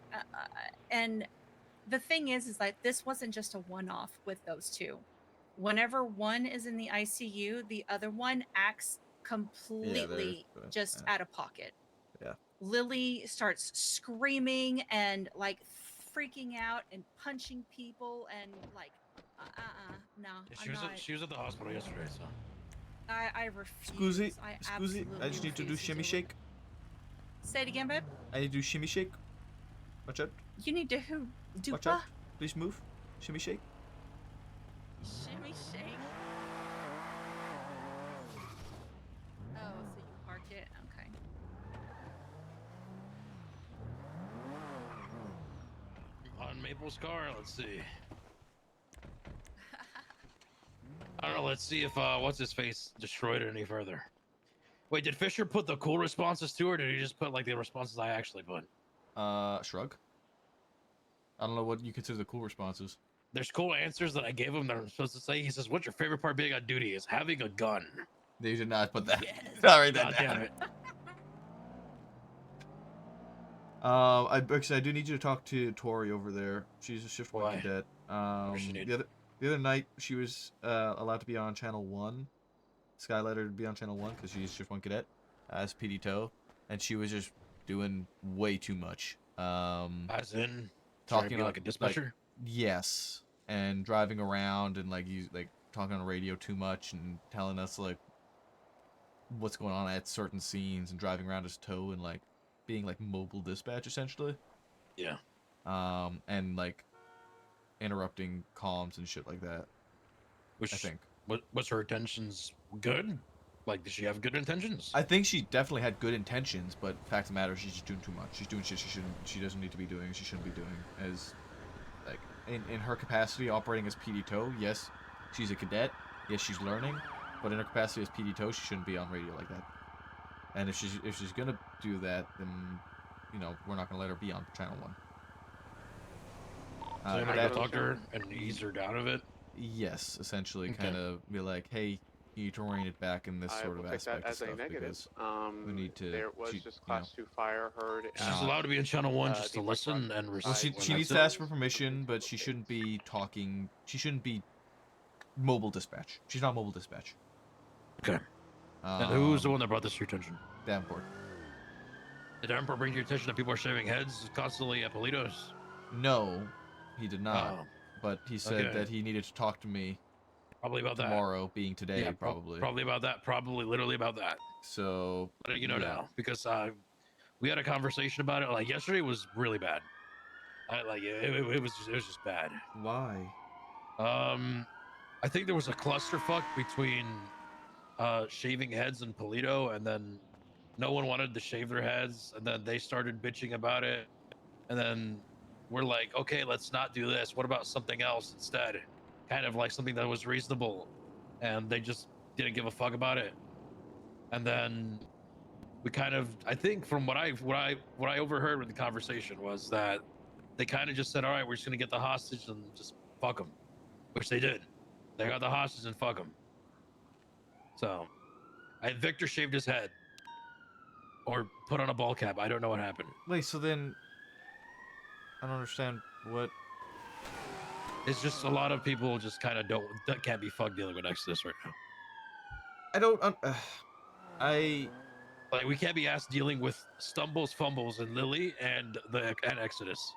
and the thing is like this wasn't just a one-off with those two. Whenever one is in the ICU, the other one acts completely just out of pocket. Yeah. Lily starts screaming and like freaking out and punching people and like, no. She was at the hospital yesterday, so. I refuse. Scusi, I just need to do shimmy shake. Say it again, babe. I need to do shimmy shake. Watch out. You need to who? Do Watch what? out. Please move. Shimmy shake. Shimmy shake. Oh, so you park it? Okay. On Maple's car, let's see. I don't know, let's see if what's his face destroyed it any further. Wait, did Fisher put the cool responses to, or did he just put like the responses I actually put? Shrug. I don't know what you consider the cool responses. There's cool answers that I gave him that I'm supposed to say. He says, "What's your favorite part being on duty?" Is having a gun. They did not put that. Yes. Sorry, God damn it. Actually, I do need you to talk to Tori over there. She's a shift one cadet. The other night she was allowed to be on channel 1. Sky let her to be on channel 1 because she's shift 1 cadet as PD tow, and she was just doing way too much. As in talking like a dispatcher. Yes, and driving around and like talking on the radio too much and telling us like what's going on at certain scenes and driving around as tow and like being like mobile dispatch essentially. Yeah. And like interrupting comms and shit like that. Which I think. Was her intentions good? Like, did she have good intentions? I think she definitely had good intentions, but fact of the matter, she's just doing too much. She's doing shit she doesn't need to be doing. She shouldn't be doing. As like in her capacity operating as PD tow, yes, she's a cadet. Yes, she's learning, but in her capacity as PD tow, she shouldn't be on radio like that. And if she's gonna do that, then we're not gonna let her be on channel 1. So you're gonna talk to her and ease her down of it. Yes, essentially, Okay. kind of be like, hey, you need to rein it back in this sort of take aspect that of as stuff a negative. because we need to. There was just class 2 fire heard. She's allowed to be in channel 1 just to listen and Well, receive. she needs to ask for permission, but she shouldn't be talking. She shouldn't be mobile dispatch. She's not mobile dispatch. Okay. And who's the one that brought this to your attention? Davenport. Did Davenport bring to your attention that people are shaving heads constantly at Politos? No, he did not. Oh. But he said that he needed to talk to me. Probably about tomorrow, being today, Yeah, probably. Probably about that. Probably literally about that. So. But you know now because we had a conversation about it. Like yesterday was really bad. It was just bad. Why? I think there was a clusterfuck between shaving heads in Polito, and then no one wanted to shave their heads, and then they started bitching about it, and then we're like, okay, let's not do this. What about something else instead? Kind of like something that was reasonable, and they just didn't give a fuck about it. And then we kind of, I think from what I overheard with the conversation was that they kind of just said, all right, we're just gonna get the hostage and just fuck them, which they did. They got the hostage and fuck them. So, Victor shaved his head or put on a ball cap. I don't know what happened. Wait, so then I don't understand what. It's just a lot of people just kind of can't be fucked dealing with Exodus right now. I don't. Like, we can't be asked dealing with stumbles, fumbles, and Lily and Exodus.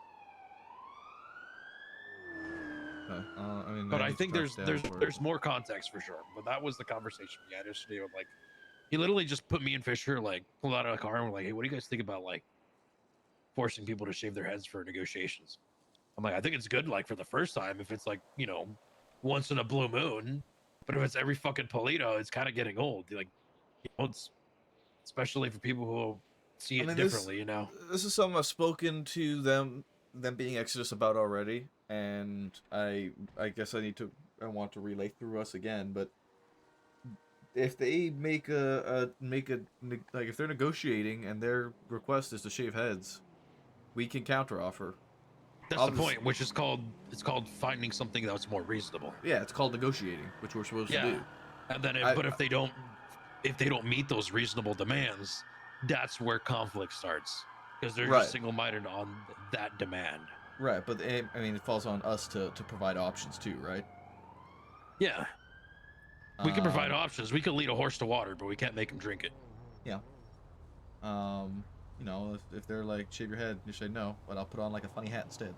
I mean, But I think there's more context for sure. But that was the conversation we had yesterday. With, like, he literally just put me and Fisher, like, pulled out of the car and we're like, hey, what do you guys think about, like, forcing people to shave their heads for negotiations? I'm like, I think it's good, like, for the first time, if it's like, you know, once in a blue moon. But if it's every fucking Polito, it's kind of getting old. Like, you know, it's especially for people who see it differently, you know. This is something I've spoken to them being Exodus about already, and I guess I want to relay through us again. But if they make like if they're negotiating and their request is to shave heads, we can counteroffer. That's the point, which is called finding something that's more reasonable. Yeah, it's called negotiating, which we're supposed to do. And then, but if they don't meet those reasonable demands, that's where conflict starts, because they're just single-minded on that demand. Right, but I mean, it falls on us to provide options too, right? Yeah. We can provide options. We could lead a horse to water, but we can't make him drink it. Yeah. You know, if they're like, shave your head, you say no, but I'll put on like a funny hat instead.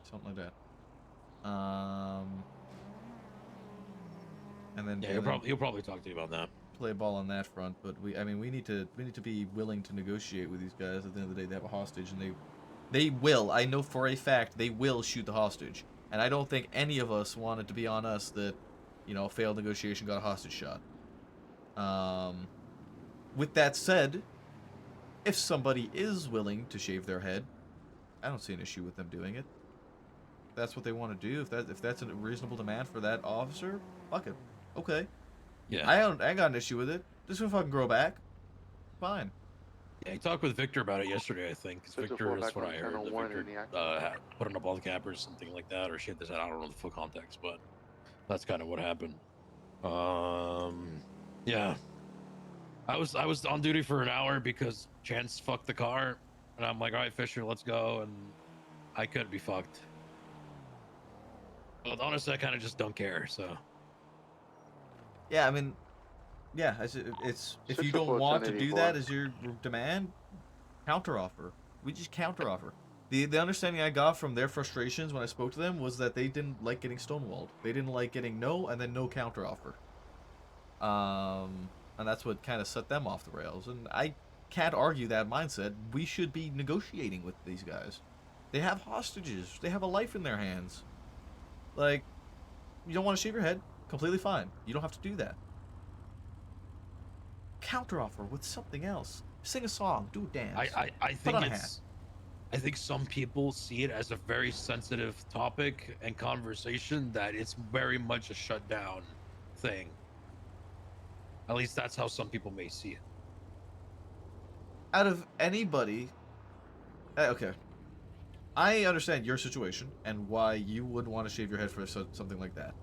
Something like that. And then he'll probably talk to you about that. Play ball on that front, but we need to be willing to negotiate with these guys. At the end of the day, they have a hostage, and they will. I know for a fact they will shoot the hostage, and I don't think any of us wanted to be on us that, you know, failed negotiation got a hostage shot. With that said, if somebody is willing to shave their head, I don't see an issue with them doing it. If that's what they want to do, if that's a reasonable demand for that officer, fuck it. Okay. Yeah. I ain't got an issue with it. Just gonna fucking grow back. Fine. Yeah, he talked with Victor about it yesterday, I think. Because Victor is what I heard. That Victor had put on a ball cap or something like that, or shaved his head. I don't know the full context, but that's kind of what happened. Yeah. I was on duty for an hour because Chance fucked the car, and I'm like, all right, Fisher, let's go, and I couldn't be fucked. But honestly, I kind of just don't care, so. Yeah, I mean, yeah, it's if you don't want to do that as your demand, counteroffer. We just counteroffer. The understanding I got from their frustrations when I spoke to them was that they didn't like getting stonewalled. They didn't like getting no and then no counteroffer. And that's what kind of set them off the rails. And I can't argue that mindset. We should be negotiating with these guys. They have hostages. They have a life in their hands. Like, you don't want to shave your head? Completely fine. You don't have to do that. Counteroffer with something else. Sing a song. Do a dance. I think some people see it as a very sensitive topic and conversation that it's very much a shutdown thing. At least that's how some people may see it. Out of anybody... Okay. I understand your situation and why you would want to shave your head for something like that.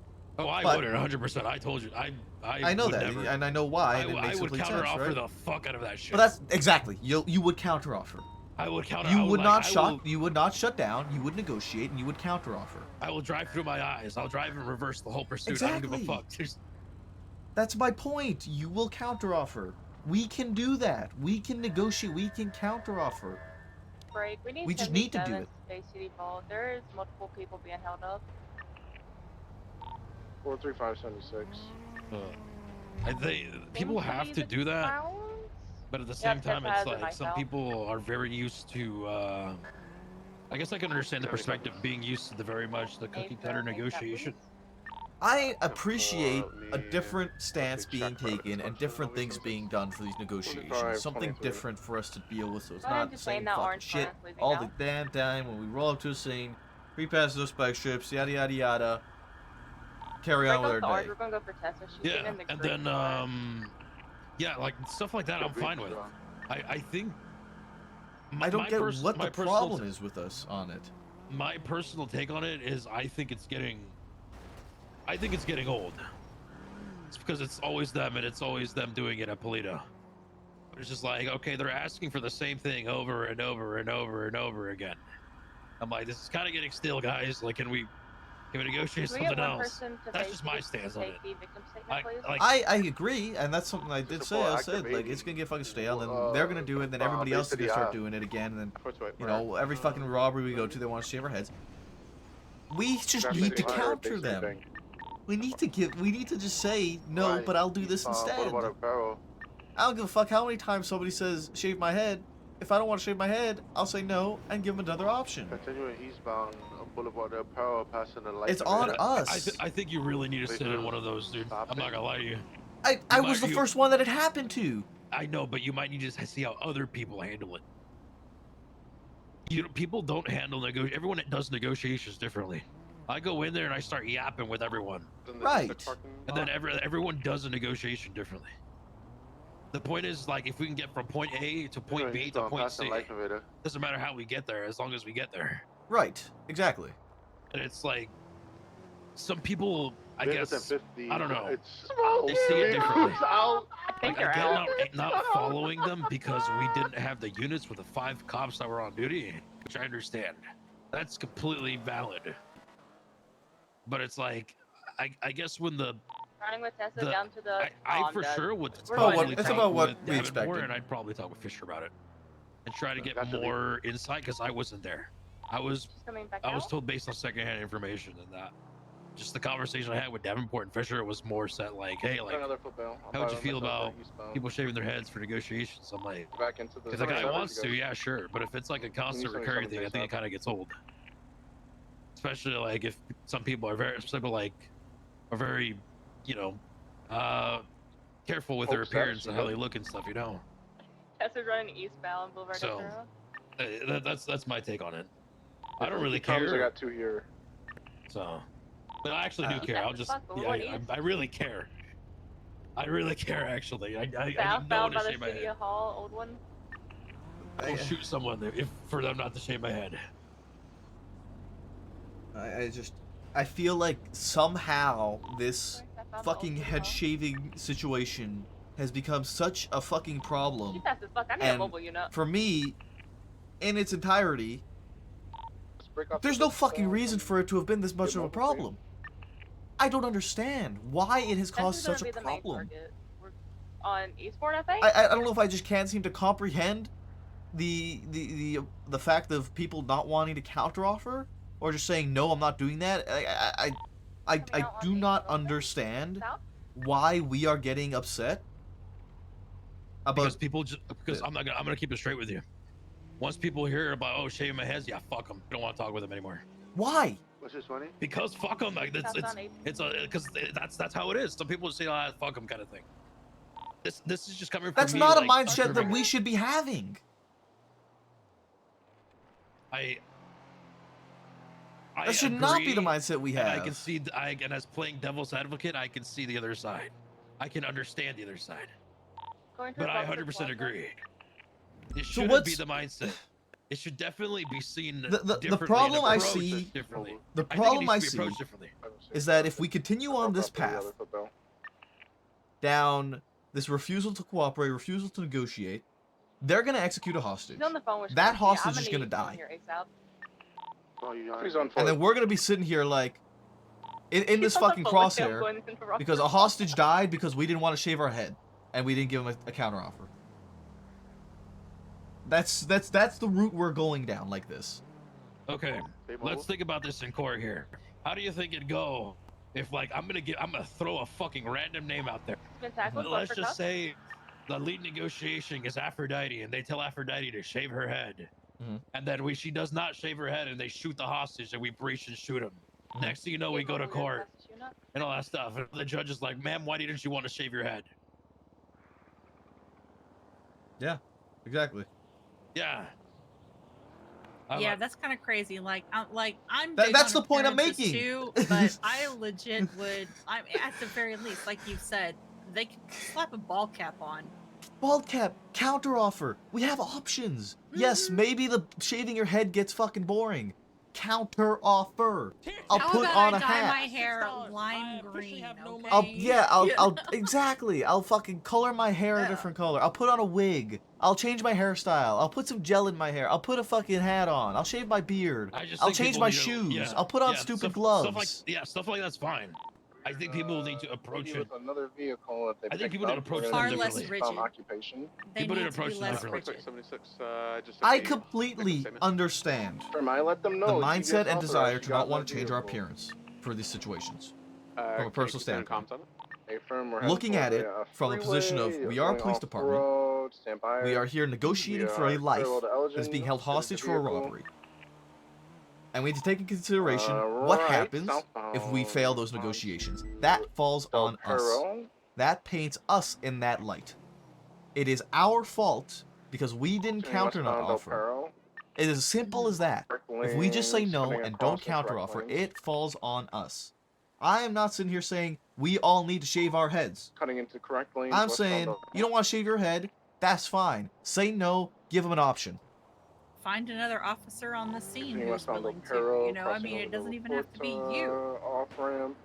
Oh, I wouldn't, 100%. I told you, I know that, never, and I know why. I would counteroffer the fuck out of that shit. But that's exactly you would counteroffer. I would counter. You would not shut. You would not shut down. You would negotiate, and you would counteroffer. I will drive through my eyes. I'll drive and reverse the whole pursuit. Exactly. I don't give a fuck. That's my point. You will counteroffer. We can do that. We can negotiate. We can counteroffer. Break. We just need to do it. Space City Mall. There is multiple people being held up. 43576. People have to do that, but at the same time, it's like some people are very used to. I guess I can understand the perspective being used to the very much the cookie cutter negotiation. I appreciate a different stance being taken and different things being done for these negotiations. Something different for us to deal with, so it's Go ahead not and the just lane same that fucking orange shit fence, leaving all now. the damn time when we roll up to a scene, pre-pass those spike strips, yada yada yada. Carry Break on with off our the orange. day. We're gonna go for Tessa. She's Yeah, in the and green then one. yeah, like stuff like that I'm fine with. I think I don't get what the my problem is with us on it. My personal take on it is I think it's getting old. It's because it's always them and it's always them doing it at Polito. It's just like, okay, they're asking for the same thing over and over and over and over again. I'm like, this is kind of getting stale, guys. Like, can we negotiate Can we get something one else? person to That's face just my the- stance to on take it. the victim statement, please? I agree, and that's something I did say. I said, like, it's gonna get fucking stale, and then they're gonna do it, and then everybody else is gonna start doing it again, and then, you know, every fucking robbery we go to, they want to shave our heads. We just need to counter them. We need to just say, no, but I'll do this instead. I don't give a fuck how many times somebody says, shave my head. If I don't want to shave my head, I'll say no and give them another option. Continuing eastbound on Boulevard Del Perro, passing the light. It's on us. I think you really need to sit in one of those, dude. I'm not gonna lie to you. I was the first one that it happened to. I know, but you might need to see how other people handle it. People don't handle everyone does negotiations differently. I go in there and I start yapping with everyone. Right. And then everyone does a negotiation differently. The point is, like, if we can get from point A to point B to point C, doesn't matter how we get there, as long as we get there. Right. Exactly. And it's like, some people, I guess, I don't know, It's they see it differently. I think Like, you're I out. get not following them because we didn't have the units with the 5 cops that were on duty, which I understand. That's completely valid. But it's like, I guess when Running with Tessa down to the. I for sure would It's probably about talk what with we Davenport, expected. and I'd probably talk with Fisher about it and try to get more insight because I wasn't there. I was told based on secondhand information and that. Just the conversation I had with Davenport and Fisher was more set like, hey, like, how would you feel about people shaving their heads for negotiations? I'm like, if the guy wants to, yeah, sure. But if it's like a constant recurring thing, I think it kind of gets old. Especially like if some people are very, you know, careful with their appearance and how they look and stuff, you know. Tessa's running eastbound Boulevard Del Perro. That's my take on it. I don't really care. I got 2 here. So, but I actually do care. I'll just, I really care. I really care, actually. I need no Southbound one by to the shave my City head. Hall, old one. I'll shoot someone for them not to shave my head. I feel like somehow this fucking head shaving situation has become such a fucking problem. She fast as fuck. I need a And mobile unit. for me, in its entirety, there's no fucking reason for it to have been this much of a problem. I don't understand why it has caused Tessa's such a gonna be the main problem. target. We're on Eastbourne, I think. I don't know if I just can't seem to comprehend the fact of people not wanting to counteroffer or just saying no, I'm not doing that. I do not understand why we are getting upset about because I'm gonna keep it straight with you. Once people hear about shaving my heads, yeah, fuck them. Don't want to talk with them anymore. Why? What's this funny? Because fuck them. Like because that's how it is. Some people just say, fuck them kind of thing. This is just coming from That's me, not a like, mindset that we should be having. That should not be the mindset we and I have. can see, and as playing devil's advocate, I can see the other side. I can understand the other side. But I 100% agree. It shouldn't be the mindset. It should definitely be seen differently. The problem I approached see, differently. the I think it problem needs I to be see approached differently. is that if we continue on this path, down this refusal to cooperate, refusal to negotiate, they're gonna execute a hostage. She's on the phone with That Tracy. I'm hostage is need gonna you to come die. here ASAP. And then we're gonna be sitting here like in this She's on the fucking phone with him crosshair going into the because a hostage died because we didn't want to shave our head and we didn't give him a counteroffer. That's the route we're going down like this. Okay, let's think about this in court here. How do you think it'd go if, like, I'm gonna throw a fucking random name out there. Been tackled, Let's for just cuffs? say the lead negotiation is Aphrodite, and they tell Aphrodite to shave her head, and then she does not shave her head, and they shoot the hostage, and we breach and shoot him. Next thing you know, we go to court, and all that stuff. And the judge is like, "Ma'am, why didn't you want to shave your head?" Yeah, exactly. Yeah. Yeah, that's kind of crazy. Like, I'm That- big that's on the point I'm appearances making. too, but I legit would. I'm at the very least, like you said, they could slap a ball cap on. Bald cap, counteroffer. We have options. Yes, maybe the shaving your head gets fucking boring. Counteroffer. I'll How put about on I a dye hat. my hair lime green? Okay? I'll exactly. I'll fucking color my hair a different color. I'll put on a wig. I'll change my hairstyle. I'll put some gel in my hair. I'll put a fucking hat on. I'll shave my beard. I'll I'll change my shoes. I'll put on stupid gloves. Stuff like that's fine. I think people need to approach it. Another vehicle that they I think picked people need to up, approach we're them gonna Far less differently. found rigid. occupation. People need to approach them differently. 76, just I a fee. completely understand Firm, I let them know. the you mindset get and desire authorized, to you not got want to another change our vehicle. appearance for these situations. Can From a you personal keep sending standpoint. comms on it? Hey, firm, we're heading Looking for at it a from a position of freeway, we are a going police off department. road, stand by. We are here negotiating We for a are life parallel to that is Elgin, being held sit in the hostage for a vehicle. robbery. And we need to take into consideration what right, happens if we fail those negotiations. That falls on us. That paints us in that light. It is our fault because we didn't counter an offer. It is as simple as that. If we just say no and don't counter offer, it falls on us. I am not sitting here saying we all need to shave our heads. Cutting into correct lanes. I'm westbound saying of- you don't want to shave your head, that's fine. Say no, give them an option. Find another officer on the scene Continuing who's westbound willing of to. Perro, You know, I crossing mean, over it the doesn't even have to be LaPorta you. Off ramp.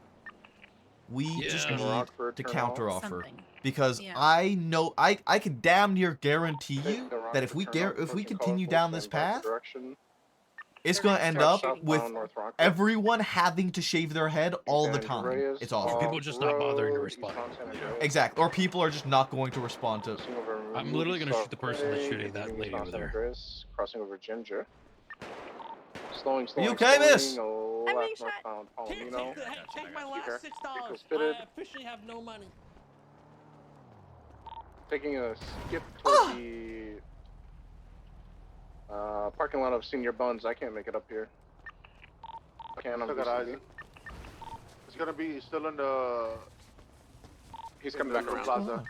We just Yeah. need Rockford to turn counter off. offer Something. because Yeah. I know I can damn near guarantee you the that if we Rockford turn off, if we approaching continue Colorful, down this stand by for path, direction. it's They're gonna gonna end start up shooting with Southbound North Rockford. everyone having to shave their head all the San time. Andreas It's awful. People just not bothering to Off-road, respond. eastbound San Andreas. Exactly. Or people are just not going to respond to. Crossing over I'm literally gonna Moody shoot the person that's South shooting that Way, lady eastbound over San there. Andreas, crossing over Ginger. Slowing, you slowing, okay, miss? slowing, I'm left being shot. northbound Here, Palomino. take my Here. last $6. Vehicle's fitted. I officially have no money. Taking a skip toward the parking lot of Senior Buns. I can't make it up here. I can't on Still got VCB. eyes. It's gonna be still in the. He's coming back around. Plaza.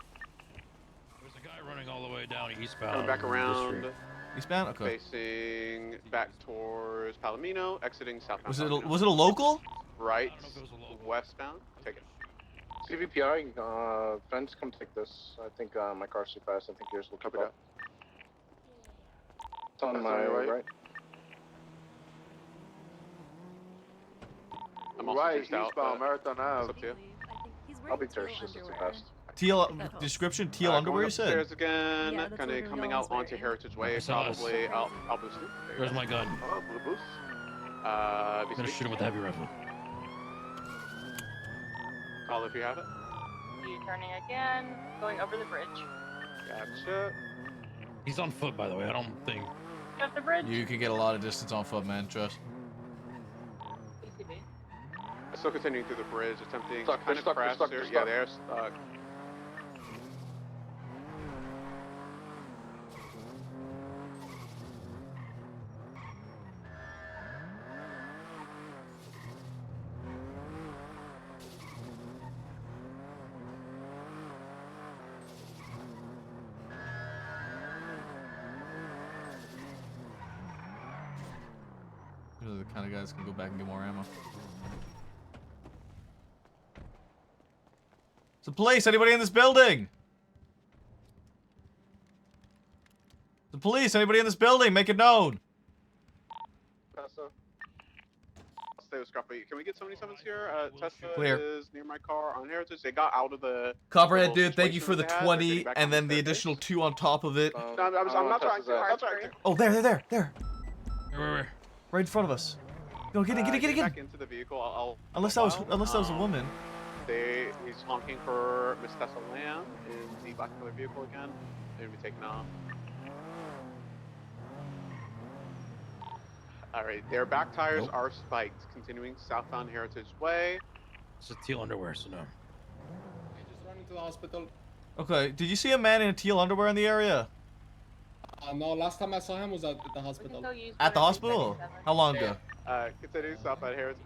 There's a guy running all the way down eastbound. Coming back this around, street. Eastbound? Okay. facing back towards Palomino, exiting southbound. Was it a, Palomino. was it a local? Right, I don't know if it was a local. westbound. Take it. CVPI, Fence, come take this. I think my car's too fast. I think yours will keep Copy up. It's on That's my on your right. right. I'm also Right, juiced out, eastbound but Marathon it's Ave. up to you. I'll be Tersh, just too fast. Teal description. Teal underwear. Going You said. upstairs again, Yeah, that's kind of literally coming all out he's onto wearing. Heritage Way, I saw us. probably I'll boost you. There you Where's go. my gun? Oh, blue boost. I'm gonna BCB. shoot him with a heavy rifle. Call if you have it. U-turning again, going over the bridge. Gotcha. He's on foot, by the way. I don't think. Got the bridge. You can get a lot of distance on foot, man. Trust. BCB. Still continuing through the bridge, attempting Stuck, to kind they're of stuck, they're crash stuck, there. they're Yeah, stuck. they're stuck. These are the kind of guys that can go back and get more ammo. It's the police. Anybody in this building? The police. Anybody in this building? Make it known. Tessa. I'll stay with Scruffy. Can we get 77s here? Tessa Clear. is near my car on Heritage. They got out of the. Copperhead, little dude. Thank you situation for the that they had. They're 20 getting back on and then the staircase. additional 2 on top of it. No, I'm not trying to. I'm not trying to. Oh, there. Where? Right in front of us. Go, get in. Get back into the vehicle. I'll Unless that was a woman. He's honking for Miss Tessa Lamb in the black color vehicle again. They're gonna be taking off. Alright, their back tires are spiked, continuing southbound Heritage Way. It's a teal underwear, so no. Just running to the hospital. Okay, did you see a man in a teal underwear in the area? No, last time I saw him was at the hospital. At the hospital? How long ago? Continuing southbound Heritage.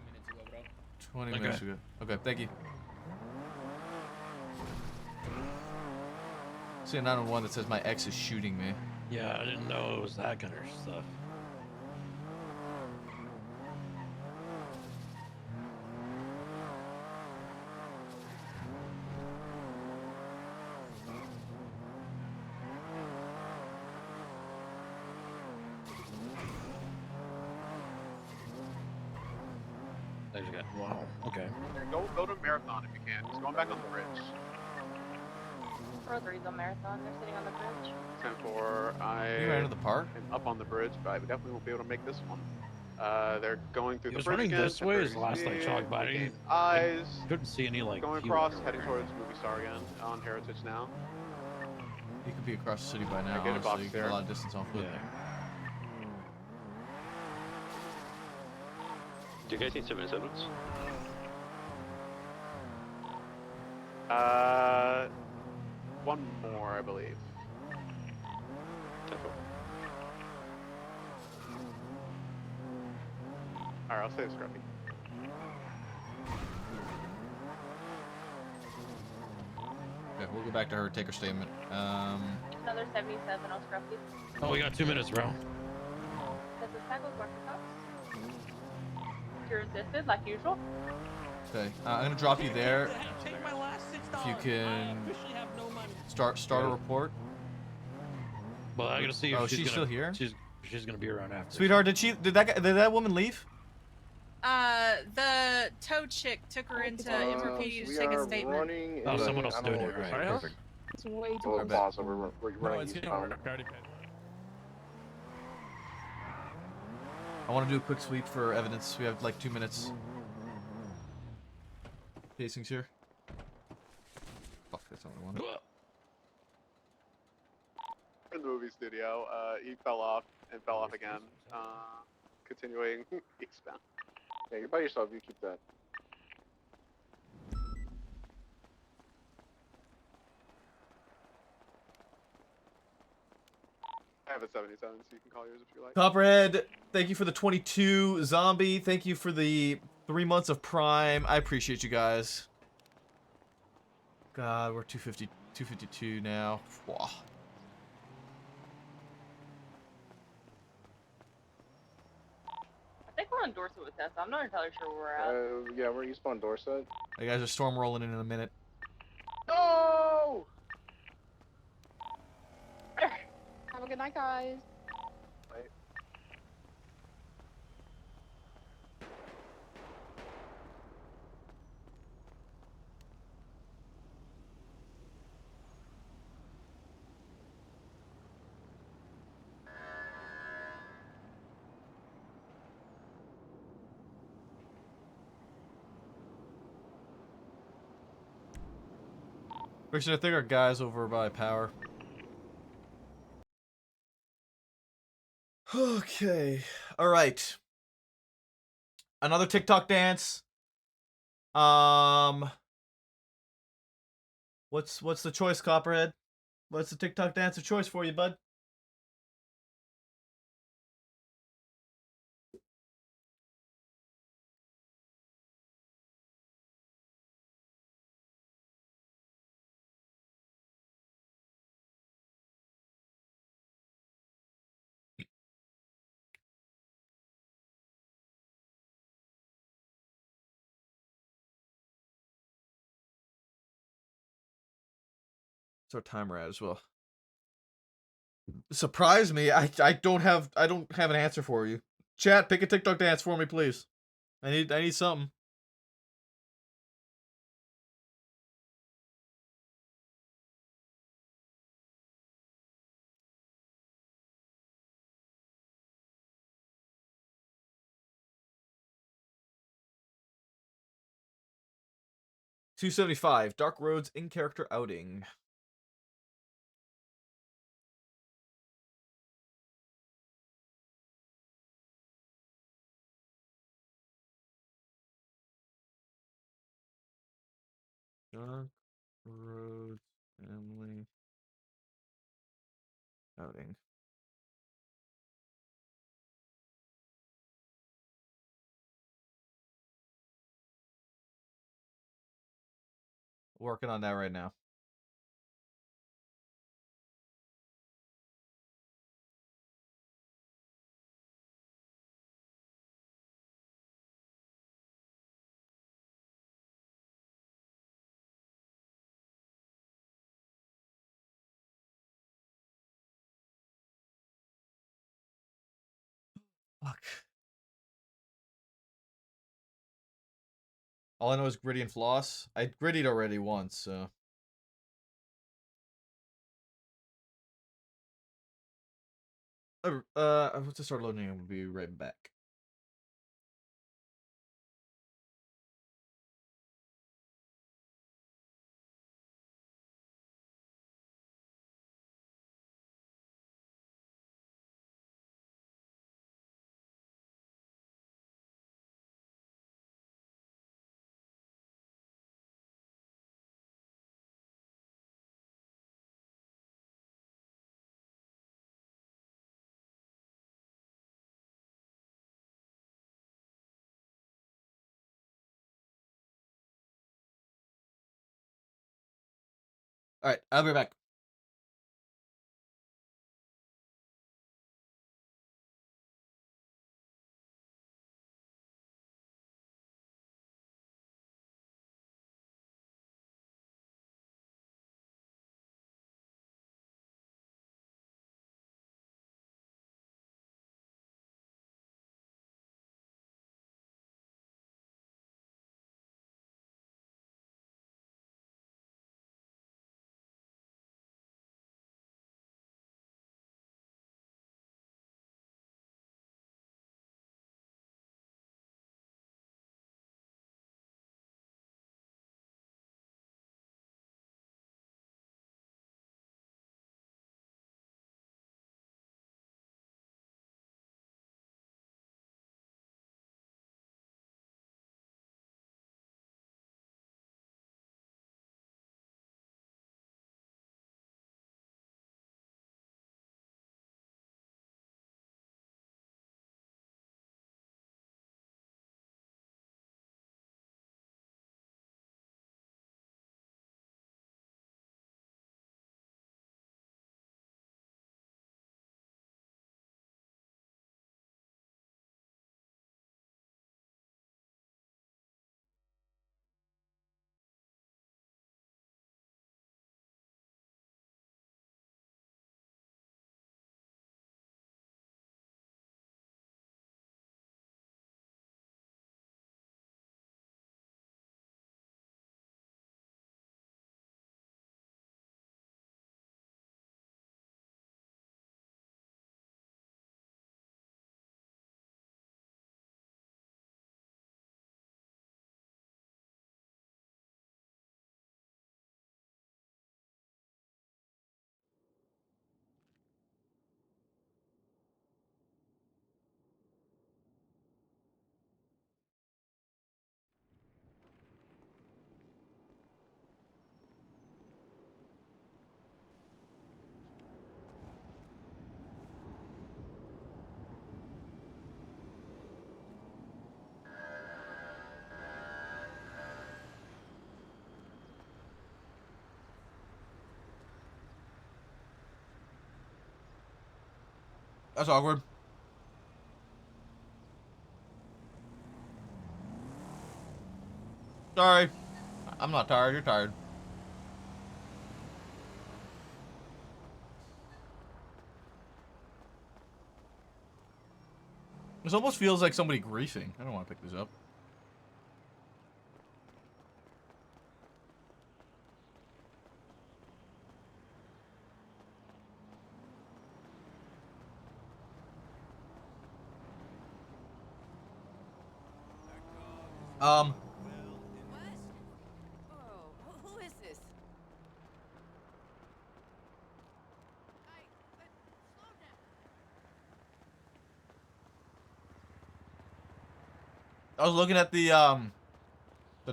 20 minutes ago. Okay, thank you. See a 911 that says my ex is shooting me. Yeah, I didn't know it was that kind of stuff. Wow. Okay. Go to Marathon if you can. He's going back on the bridge. Further, he's on Marathon. They're sitting on the bridge. 10-4. I You ran to the park? am up on the bridge, but I definitely won't be able to make this one. They're going through He the was bridge running again. this way as 10:30 the last I chalked, but I speed, didn't. Eyes. Couldn't see any like. Going fuel across, or heading whatever. towards Movie Star again on Heritage now. He could be across the city by now, I get a box honestly. You get there. a lot of distance on foot. Do you guys need 7-7s? One more, I believe. 10-4. Alright, I'll save Scruffy. Okay, we'll go back to her, take her statement. Another 77 on Scruffy. Oh, we got 2 minutes, bro. Does this tag with worker cops? You're resisted like usual. Okay, I'm gonna drop you there. Take my last $6. If you can officially have no money. start a report. Well, I gotta see if Oh, she's she's gonna, still here? She's gonna be around after. Sweetheart, did that woman leave? The tow chick took her into MRPD to take a statement. Oh, someone else doing it. Right, perfect. It's way too Oh, close. Plaza, we're running it's getting eastbound. work. I already paid. I want to do a quick sweep for evidence. We have like 2 minutes. Casings here. Fuck, that's not what I wanted. In the movie studio, he fell off and fell off again. Continuing eastbound. Yeah, you're by yourself. You keep that. I have a 77, so you can call yours if you like. Copperhead, thank you for the 22. Zombie, thank you for the 3 months of Prime. I appreciate you guys. God, we're 252 now. Wow. I think we're on Dorset with Tessa. I'm not entirely sure where we're at. Yeah, we're eastbound Dorset. You guys are storm rolling in a minute. No! Have a good night, guys. Actually, I think our guy's over by power. Okay. Alright. Another TikTok dance. What's the choice, Copperhead? What's the TikTok dance of choice for you, bud? What's our timer at as well? Surprise me. I don't have an answer for you. Chat, pick a TikTok dance for me, please. I need something. $275. Dark Roads in character outing. Dark Roads family outing. Working on that right now. Fuck. All I know is gritty and floss. I grittied already once, so. I have to start loading. I'm gonna be right back. All right, I'll be back. That's awkward. Sorry. I'm not tired. You're tired. This almost feels like somebody griefing. I don't want to pick this up. What? Oh, who is this? Hey, slow down. I was looking at the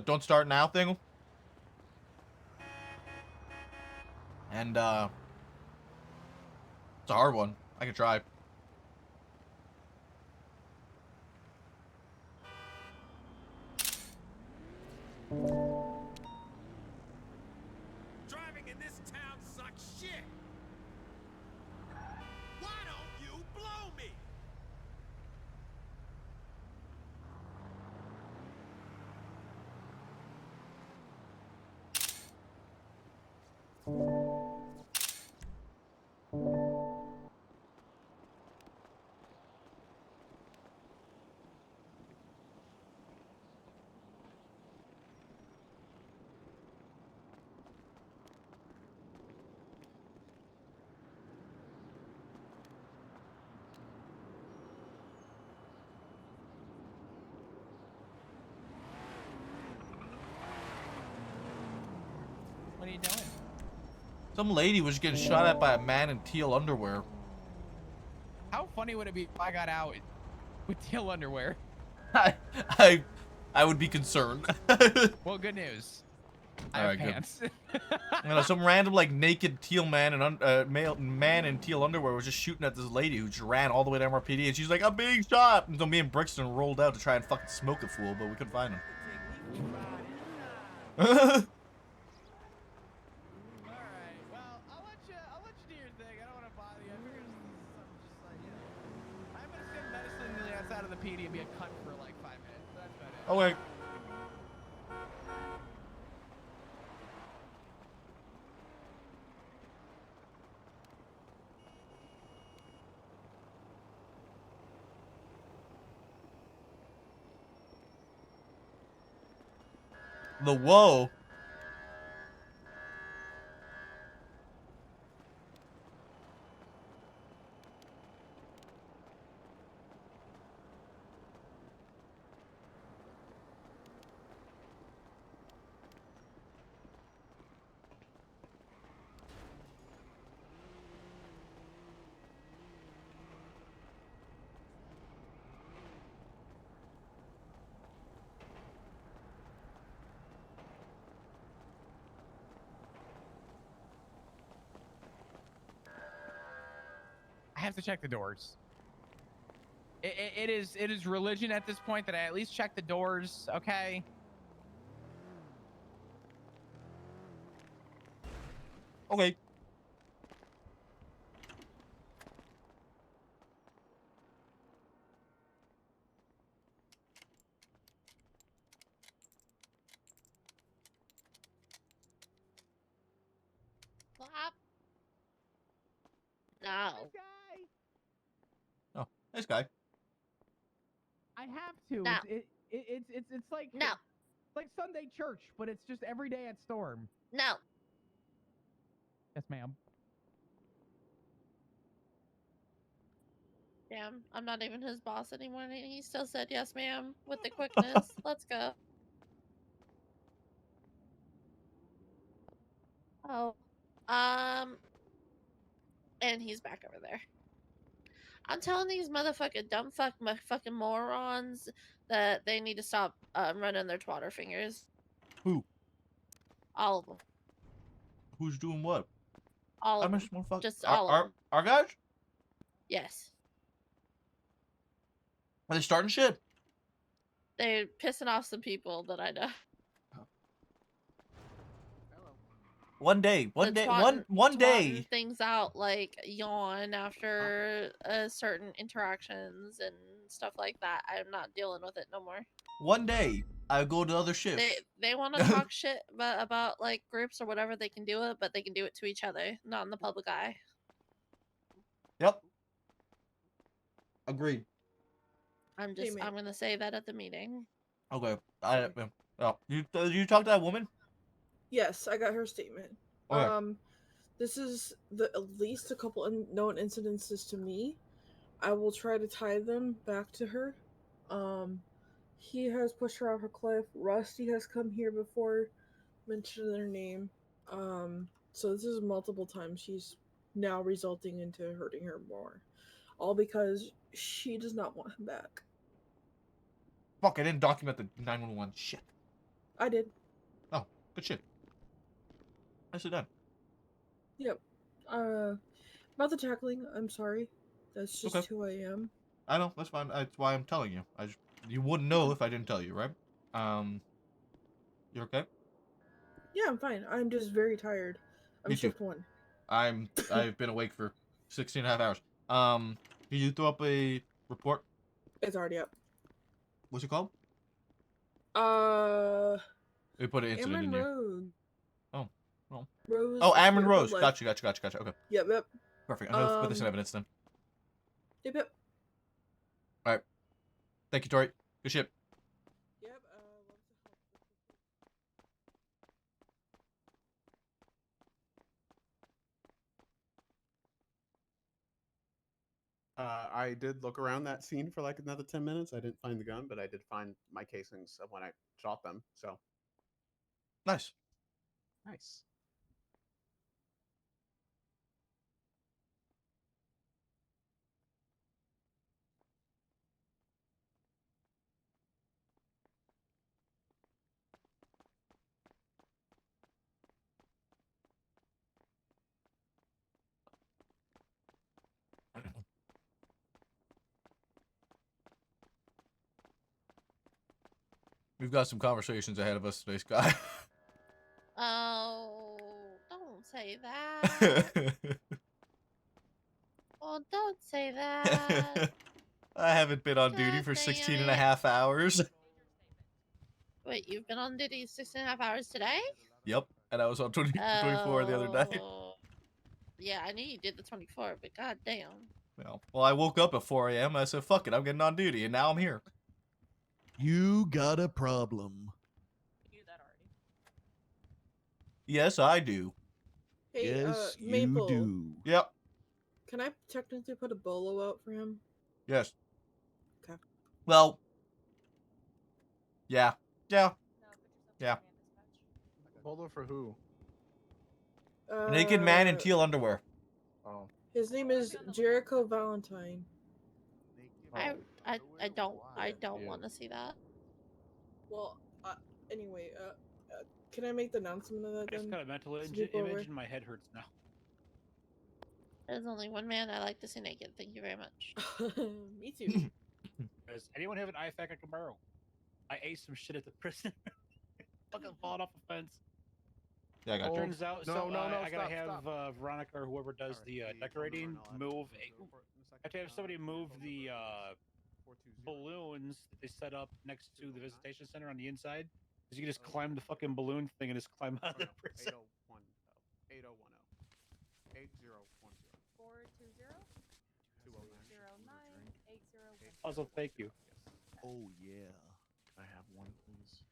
don't start now thing. And it's a hard one. I can try. Some lady was getting shot at by a man in teal underwear. How funny would it be if I got out with teal underwear? I would be concerned. Well, good news. I All have right, good. pants. You know, some random like naked teal man and man in teal underwear was just shooting at this lady who just ran all the way to MRPD, and she's like, "I'm being shot." And so me and Brixton rolled out to try and fucking smoke the fool, but we couldn't find him. Alright, well, I'll let you do your thing. I don't want to bother you. I figured this is something just like, you know. I'm gonna sit menacingly outside of the PD and be a cunt for like 5 minutes. That's about it. Oh wait. The whoa. I have to check the doors. It is religion at this point that I at least check the doors, okay? Okay. Flop. No. Oh, this guy. I have to. No. It's like No. It's like Sunday church, but it's just every day at Storm. No. Yes, ma'am. Damn, I'm not even his boss anymore. And he still said yes, ma'am, with the quickness. Let's go. Oh. And he's back over there. I'm telling these motherfucking dumb fucking morons that they need to stop running their twatter fingers. Who? All of them. Who's doing what? All of them. Just all of them. Our guys? Yes. Are they starting shit? They're pissing off some people that I know. One day, one day. Things out like yawn after certain interactions and stuff like that. I'm not dealing with it no more. One day, I go to other shifts. They want to talk shit about like groups or whatever. They can do it, but they can do it to each other, not in the public eye. Yep. Agreed. I'm gonna say that at the meeting. Okay. You talked to that woman? Yes, I got her statement. Okay. This is at least a couple known incidences to me. I will try to tie them back to her. He has pushed her off a cliff. Rusty has come here before, mentioned their name. So this is multiple times. She's now resulting into hurting her more, all because she does not want him back. Fuck! I didn't document the 911 shit. I did. Oh, good shit. Nicely done. Yep. About the tackling, I'm sorry. That's just Okay. who I am. I know, that's fine. That's why I'm telling you. You wouldn't know if I didn't tell you, right? You okay? Yeah, I'm fine. I'm just very tired. I'm Me too. shift 1. I've been awake for 16 and a half hours. Can you throw up a report? It's already up. What's it called? We put an incident in Amron here. Road. Oh. Oh. Rose. Oh, Amron Rose. Gotcha. Okay. Yep. Perfect. I'm gonna put this in evidence then. Yep. Alright. Thank you, Tori. Good shit. Yep, I did look around that scene for like another 10 minutes. I didn't find the gun, but I did find my casings of when I shot them. So nice. Nice. We've got some conversations ahead of us today, Sky. Oh, don't say that. Oh, don't say that. I haven't been on duty God for damn 16 and it. a half hours. Wait, you've been on duty 6.5 hours today? Yep, and I was on 24 the other night. Oh. Yeah, I knew you did the 24, but god damn. Well, I woke up at 4 a.m. and I said, fuck it, I'm getting on duty, and now I'm here. You got a problem. You do that already. Yes, I do. Hey, Yes, Maple. you do. Yep. Can I technically put a bolo out for him? Yes. Okay. Well. Yeah. Yeah. Yeah. Bolo for who? Naked man in teal underwear. Oh. His name is Jericho Valentine. I don't want to see that. Well, anyway, can I make the announcement of that I just then? got a mental So people are aware? image and my head hurts now. There's only one man I like to see naked. Thank you very much. Me too. Does anyone have an IFAC I can borrow? I ate some shit at the prison. Fucking falling off a fence. Yeah, I got you. Turns out, I gotta have Veronica or whoever does the decorating move. I have to have somebody move the balloons that they set up next to the visitation center on the inside. Because you can just climb the fucking balloon thing and just climb out of the prison. 8010. 8010. 420 209 801. Also, thank you. Oh yeah. I have one, please.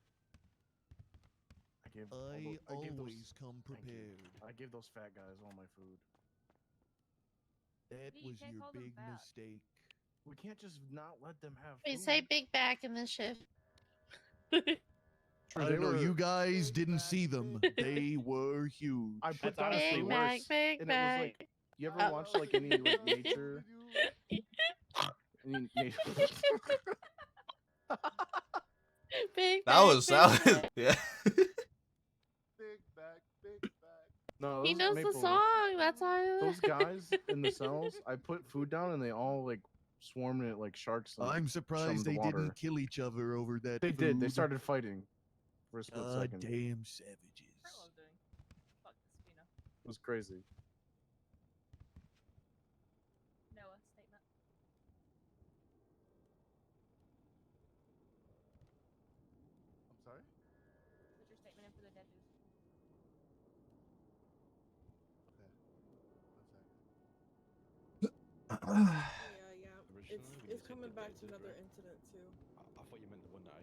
I always come prepared. I gave those fat guys all my food. That was your big mistake. We can't just not let them have We food. say big back in this shift. I know you guys didn't see them. They were huge. I put down Big food back, big and it was back. like, you ever watch like any like nature? Big That was yeah. Big back, big back. No, He those knows Maple, the song. That's why. Those guys in the cells, I put food down and they all like swarmed it like sharks. And, I'm like, surprised chummed they water. didn't kill each other over that. They did. They food. started fighting for a split second. Damn savages. It was crazy. Noah, statement. I'm sorry? Put your statement in for the dead dude. Okay. 1 second. Yeah. It's coming back to another incident too. I thought you meant the one that I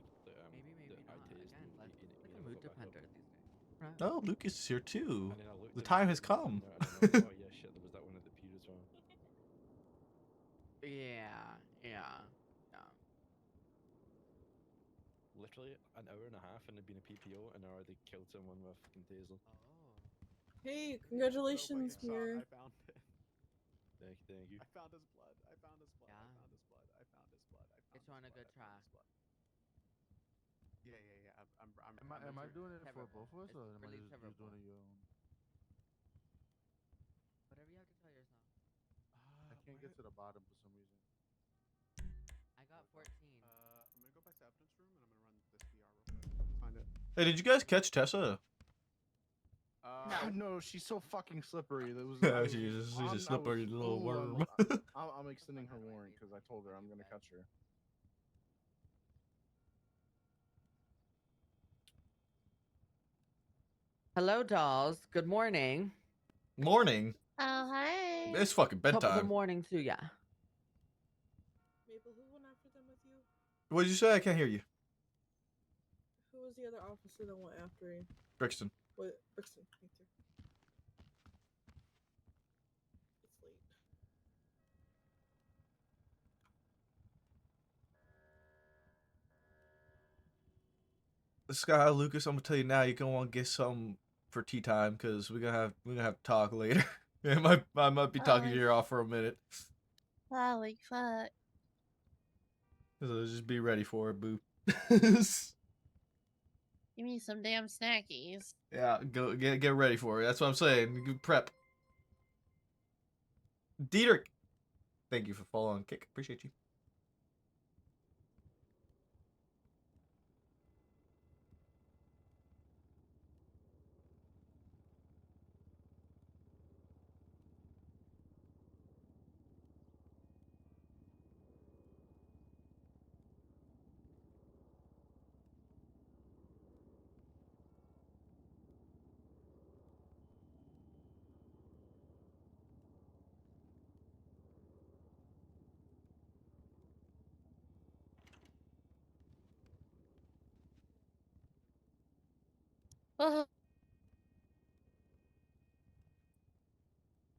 mood dependent these days. Oh, Lucas is here too. And then I looked The at time it has come. and I was like, oh yeah, shit, there was that one at the pier as well. Yeah. Literally an hour and a half and there'd been a PPO and I already killed someone with a fucking taser. Hey, congratulations, Mirror. I found it. Thank you. I found his blood. I found his blood. Yeah. I found his blood. I found his blood. I found It's on a good track. Yeah. Am I doing it for both of us, or am I just you doing it your own? Whatever you have to tell yourself. I can't get to the bottom for some reason. I got 14. I'm gonna go back to evidence room and I'm gonna run this VR real quick. Find it. Hey, did you guys catch Tessa? No, she's so fucking slippery. That was. Yeah, she's a slippery little worm. I'm extending her warrant because I told her I'm gonna catch her. Hello, dolls. Good morning. Morning. Oh, hi. It's fucking Top of the bedtime. morning too, yeah. Maple, who went after them with you? What did you say? I can't hear you. Who was the other officer that went after you? Brixton. What? Brixton. Right there. It's late. Sky, Lucas, I'm gonna tell you now. You're gonna want to get some for tea time because we're gonna have to talk later. I might be talking your ear off for a minute. Holy fuck. So just be ready for it, boo. Give me some damn snackies. Yeah, go get ready for it. That's what I'm saying. You prep. Dietrich, thank you for following Kick. Appreciate you.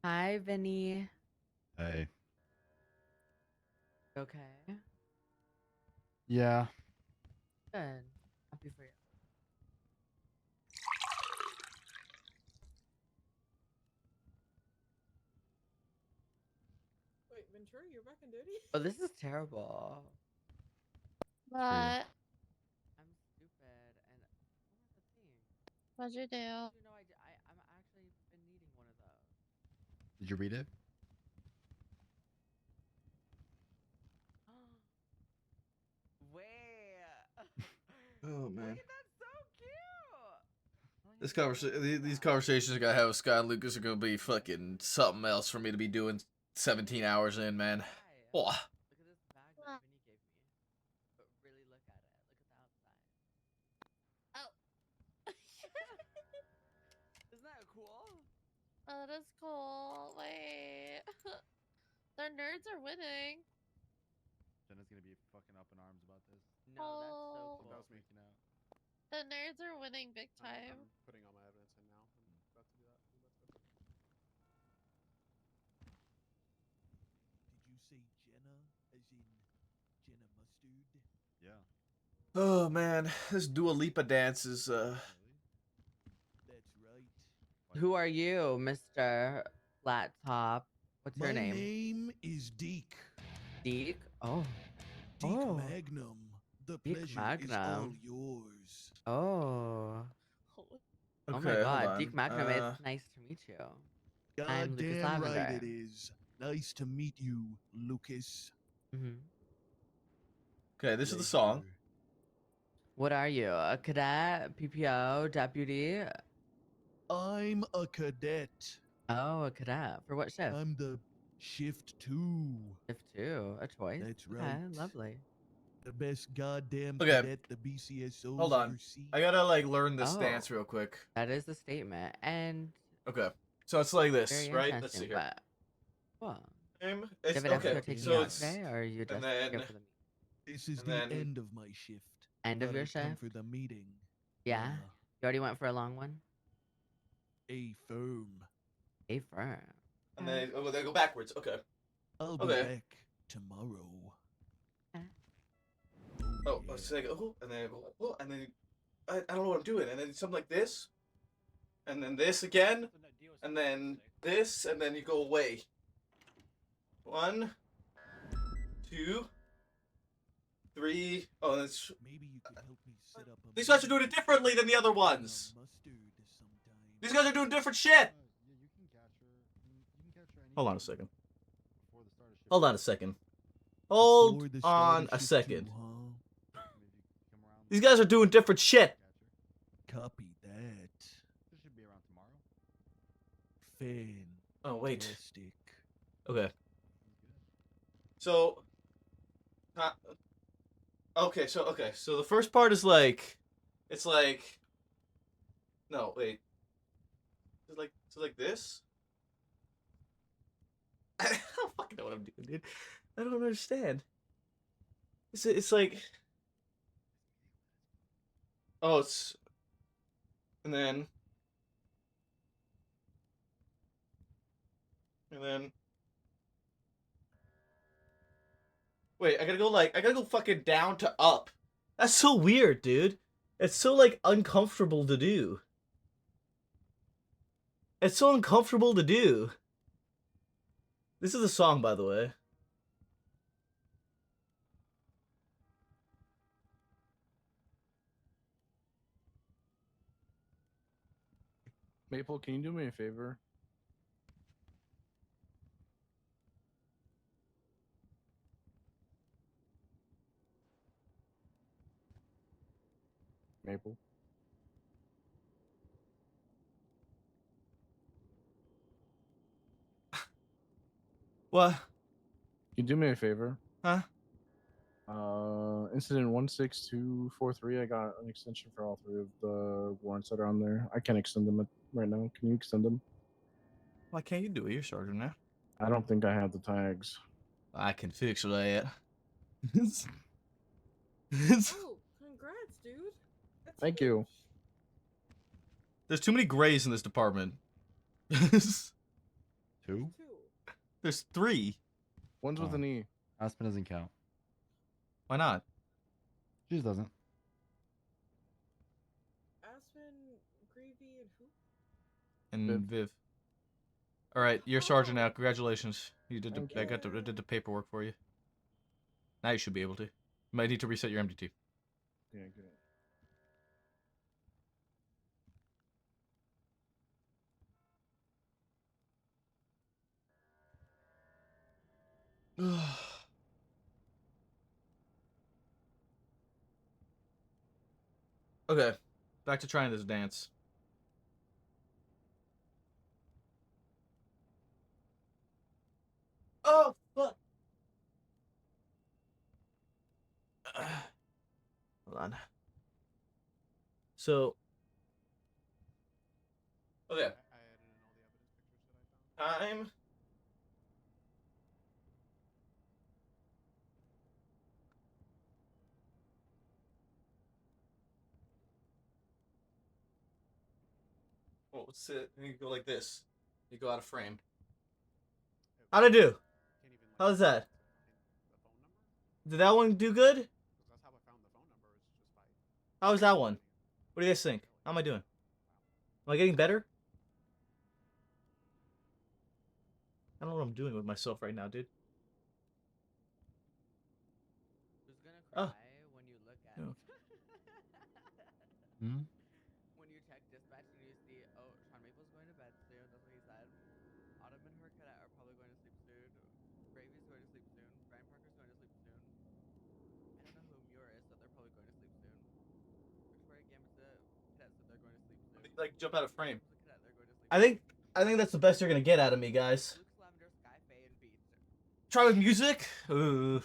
Hi, Vinny. Hey. Okay. Yeah. Good. Happy for you. Wait, Ventura, you're back on duty? Oh, this is terrible. What? I'm stupid and What'd you do? you know I'm actually been needing one of those. Did you read it? Wait. Oh man. Look at that, so cute. These conversations I gotta have with Scott and Lucas are gonna be fucking something else for me to be doing 17 hours in, man. Oh. Look at this bag that Vinny gave me. But really look at it. Look at the outside. Oh. Isn't that cool? Oh, that is cool. Wait. The nerds are winning. Jenna's gonna be fucking up in arms about this. No, that's so cool. That was me. Freaking out. The nerds are winning big time. I'm putting all my evidence in now. I'm about to do that. Did you say Jenna, as in Jenna Mustard? Yeah. Oh man, this Dua Lipa dance is That's right. Who are you, Mr. Flat Top? What's your My name? name is Deke. Deke? Oh. Deke Oh. Magnum. The Deke pleasure is all Magnum. yours. Oh. Oh my Okay, hold god, on. Deke Magnum, it's nice to meet you. I'm Lucas Goddamn right Lavender. it is. Nice to meet you, Lucas. Okay, this is the song. What are you? A cadet? PPO? Deputy? I'm a cadet. Oh, a cadet. For what shift? I'm the shift 2. Shift 2. A choice. That's Okay, right. lovely. The best goddamn Okay. cadet the BCSO's Hold on. ever seen. I gotta like learn this Oh. dance real quick. That is a statement. And Okay. So it's like this, very right? Let's see interesting, here. but what? It's David okay. taking So you out it's today, or are you just and then here for the This is and the then- end of my shift. end of Thought your I'd come shift? for the meeting. Yeah? You already went for a long one? A firm. A firm. and then they go backwards. Okay. I'll be Okay. back tomorrow. Oh, it's like oh, and then I go oh, and then I don't know what I'm doing, and then something like this, and then this again, and then this, and then you go away. 1, 2, 3. Oh, that's. Maybe you could help me set up a These guys are doing it differently than the other ones. These guys are doing different shit. Hold on a second. Hold on a second. Hold on a second. These guys are doing different shit. Copy that. This should be around tomorrow. Fan. Oh wait. Fantastic. Okay. So. Okay. So the first part is like, it's like. No wait. It's like this. I don't fucking know what I'm doing, dude. I don't understand. It's like. Oh, it's. And then. Wait, I gotta go fucking down to up. That's so weird, dude. It's so, like, uncomfortable to do. It's so uncomfortable to do. This is a song, by the way. Maple, can you do me a favor? Maple. What? Can you do me a favor? Huh? Incident 16243. I got an extension for all 3 of the warrants that are on there. I can't extend them right now. Can you extend them? Why can't you do it? You're sergeant now. I don't think I have the tags. I can fix that. Oh, congrats, dude. That's Thank you. There's too many grays in this department. 2? There's 3. One's with an E. Aspen doesn't count. Why not? She just doesn't. Aspen, Gravy, and who? And Viv. All right, you're sergeant now. Congratulations. You did. I did the paperwork for you. Now you should be able to. You might need to reset your MDT. Yeah, good. Okay, back to trying this dance. Oh fuck! Hold on. So. Okay. Time. Oh, sit. You go like this. You go out of frame. How'd I do? How's that? Did that one do good? How was that one? What do you guys think? How am I doing? Am I getting better? I don't know what I'm doing with myself right now, dude. Who's gonna cry when you look at Hmm? when you check dispatch and you see, oh, Sean Maple's going to bed soon. That's what he said. Autumn and her cadet are probably going to sleep soon. Gravy's going to sleep soon. Brian Parker's going to sleep soon. I don't know who Muir is, so they're probably going to sleep soon. Victoria Gambit's cadet said they're going to sleep soon. Like jump out of frame. Cadet, they're going to sleep I think that's the best you're gonna get out of me, guys. Luke's Lavender, Sky, Faye, and Beach. Try with music. Ooh.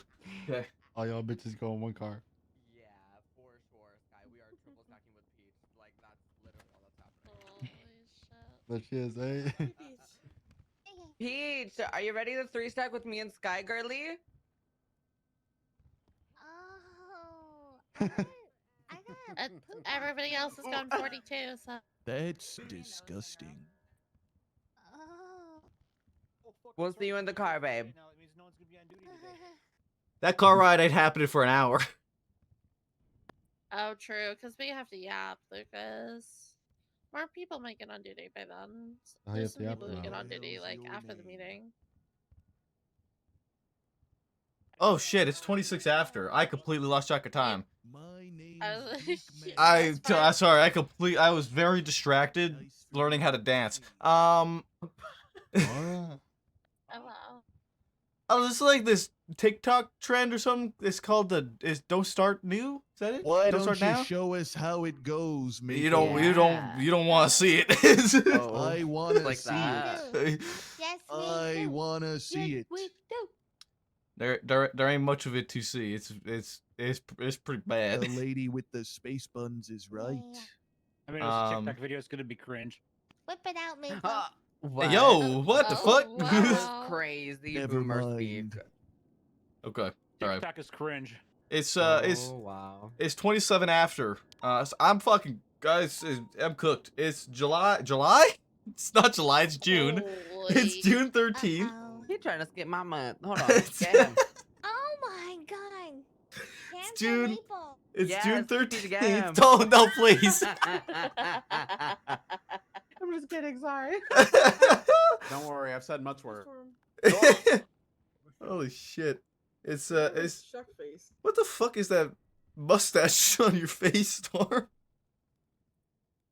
Okay. All y'all bitches go in one car. Yeah, for sure, Sky. We are triple stacking with Peach. Like, that's literally all that's happening. There she is, eh? Peach, are you ready to 3-stack with me and Sky, girly? Everybody else has gone 42, so. That's disgusting. We'll see you in the car, babe. That car ride ain't happening for an hour. Oh, true, because we have to yap, Lucas. More people might get on duty by then. Oh, you There's have some to yap people who now. get on duty, like, after the meeting. Oh shit! It's 26 after. I completely lost track of time. Sorry. I was very distracted learning how to dance. Oh, wow. Oh, this is like this TikTok trend or something. It's called Don't Start New. Is that it? Why Don't don't Start you Now? show us how it goes, mate? You don't want to see it. I want to Like see that. it. Yes, I want to see it. we do. There ain't much of it to see. It's pretty bad. The lady with the space buns is right. I mean, it's a TikTok video. It's gonna be cringe. Whip it out, Maple. Hey, yo, what the fuck? That's crazy. Never Boomer mind. speak. Okay, all right. TikTok is cringe. It's wow. It's 27 after. So I'm fucking guys. I'm cooked. It's July. July? It's not July. It's June. It's June 13th. He trying to skip my month. Hold on. Get him. Oh my god. It's June. Maple. It's Yes, June you need to get 13th. him. No, please. I'm just kidding. Sorry. Don't worry, I've said much worse. Holy shit! It's Shuck face. what the fuck is that mustache on your face, Storm?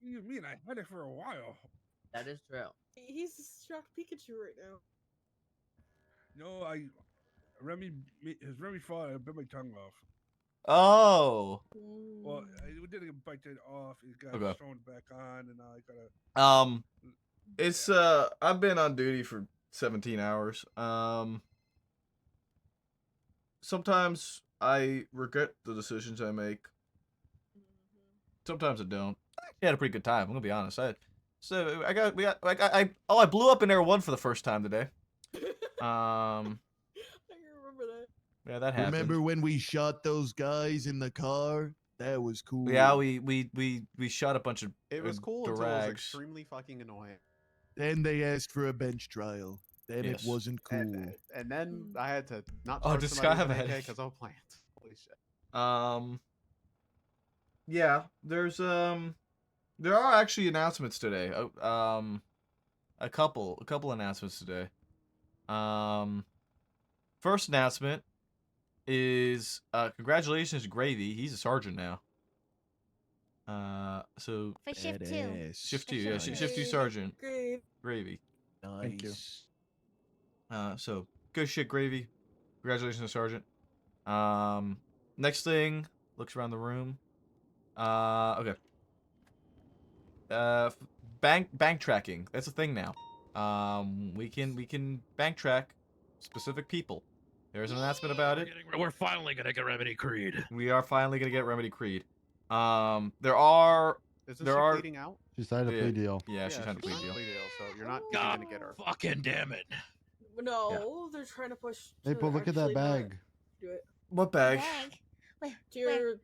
You mean I had it for a while? That is true. He's shocked Pikachu right now. No, his Remy fought. I bit my tongue off. Oh. Well, we didn't bite it off. It got Okay. sewn back on, and now I gotta. It's I've been on duty for 17 hours. Sometimes I regret the decisions I make. Sometimes I don't. I had a pretty good time. I'm gonna be honest. I blew up in Air 1 for the first time today. I can remember that. Yeah, that happened. Remember when we shot those guys in the car? That was cool. Yeah, we shot a bunch of It was cool until it was drags. extremely fucking annoying. Then they asked for a bench trial. Then Yes. it wasn't cool. And then I had to not Oh, charge does somebody Scott with have an a AK headache? because I'll plant. Holy shit. Yeah, there are actually announcements today. A couple announcements today. First announcement is congratulations to Gravy. He's a sergeant now. So For shift 2. Badass. shift 2, For yeah, shift shift 2 two. sergeant. Gravy. Nice. Thank you. So good shit, Gravy. Congratulations, sergeant. Next thing, looks around the room. Okay. Bank tracking. That's a thing now. We can bank track specific people. There's an announcement about it. We're finally gonna get Remedy Creed. We are finally gonna get Remedy Creed. There are. Isn't there she are. pleading out? She signed a Yeah, plea deal. Yeah, she signed a plea deal. So you're not God gonna get her. fucking damn it. No, they're trying to push. Maple, look at that actually not bag. Do it. What bag? Wait, To your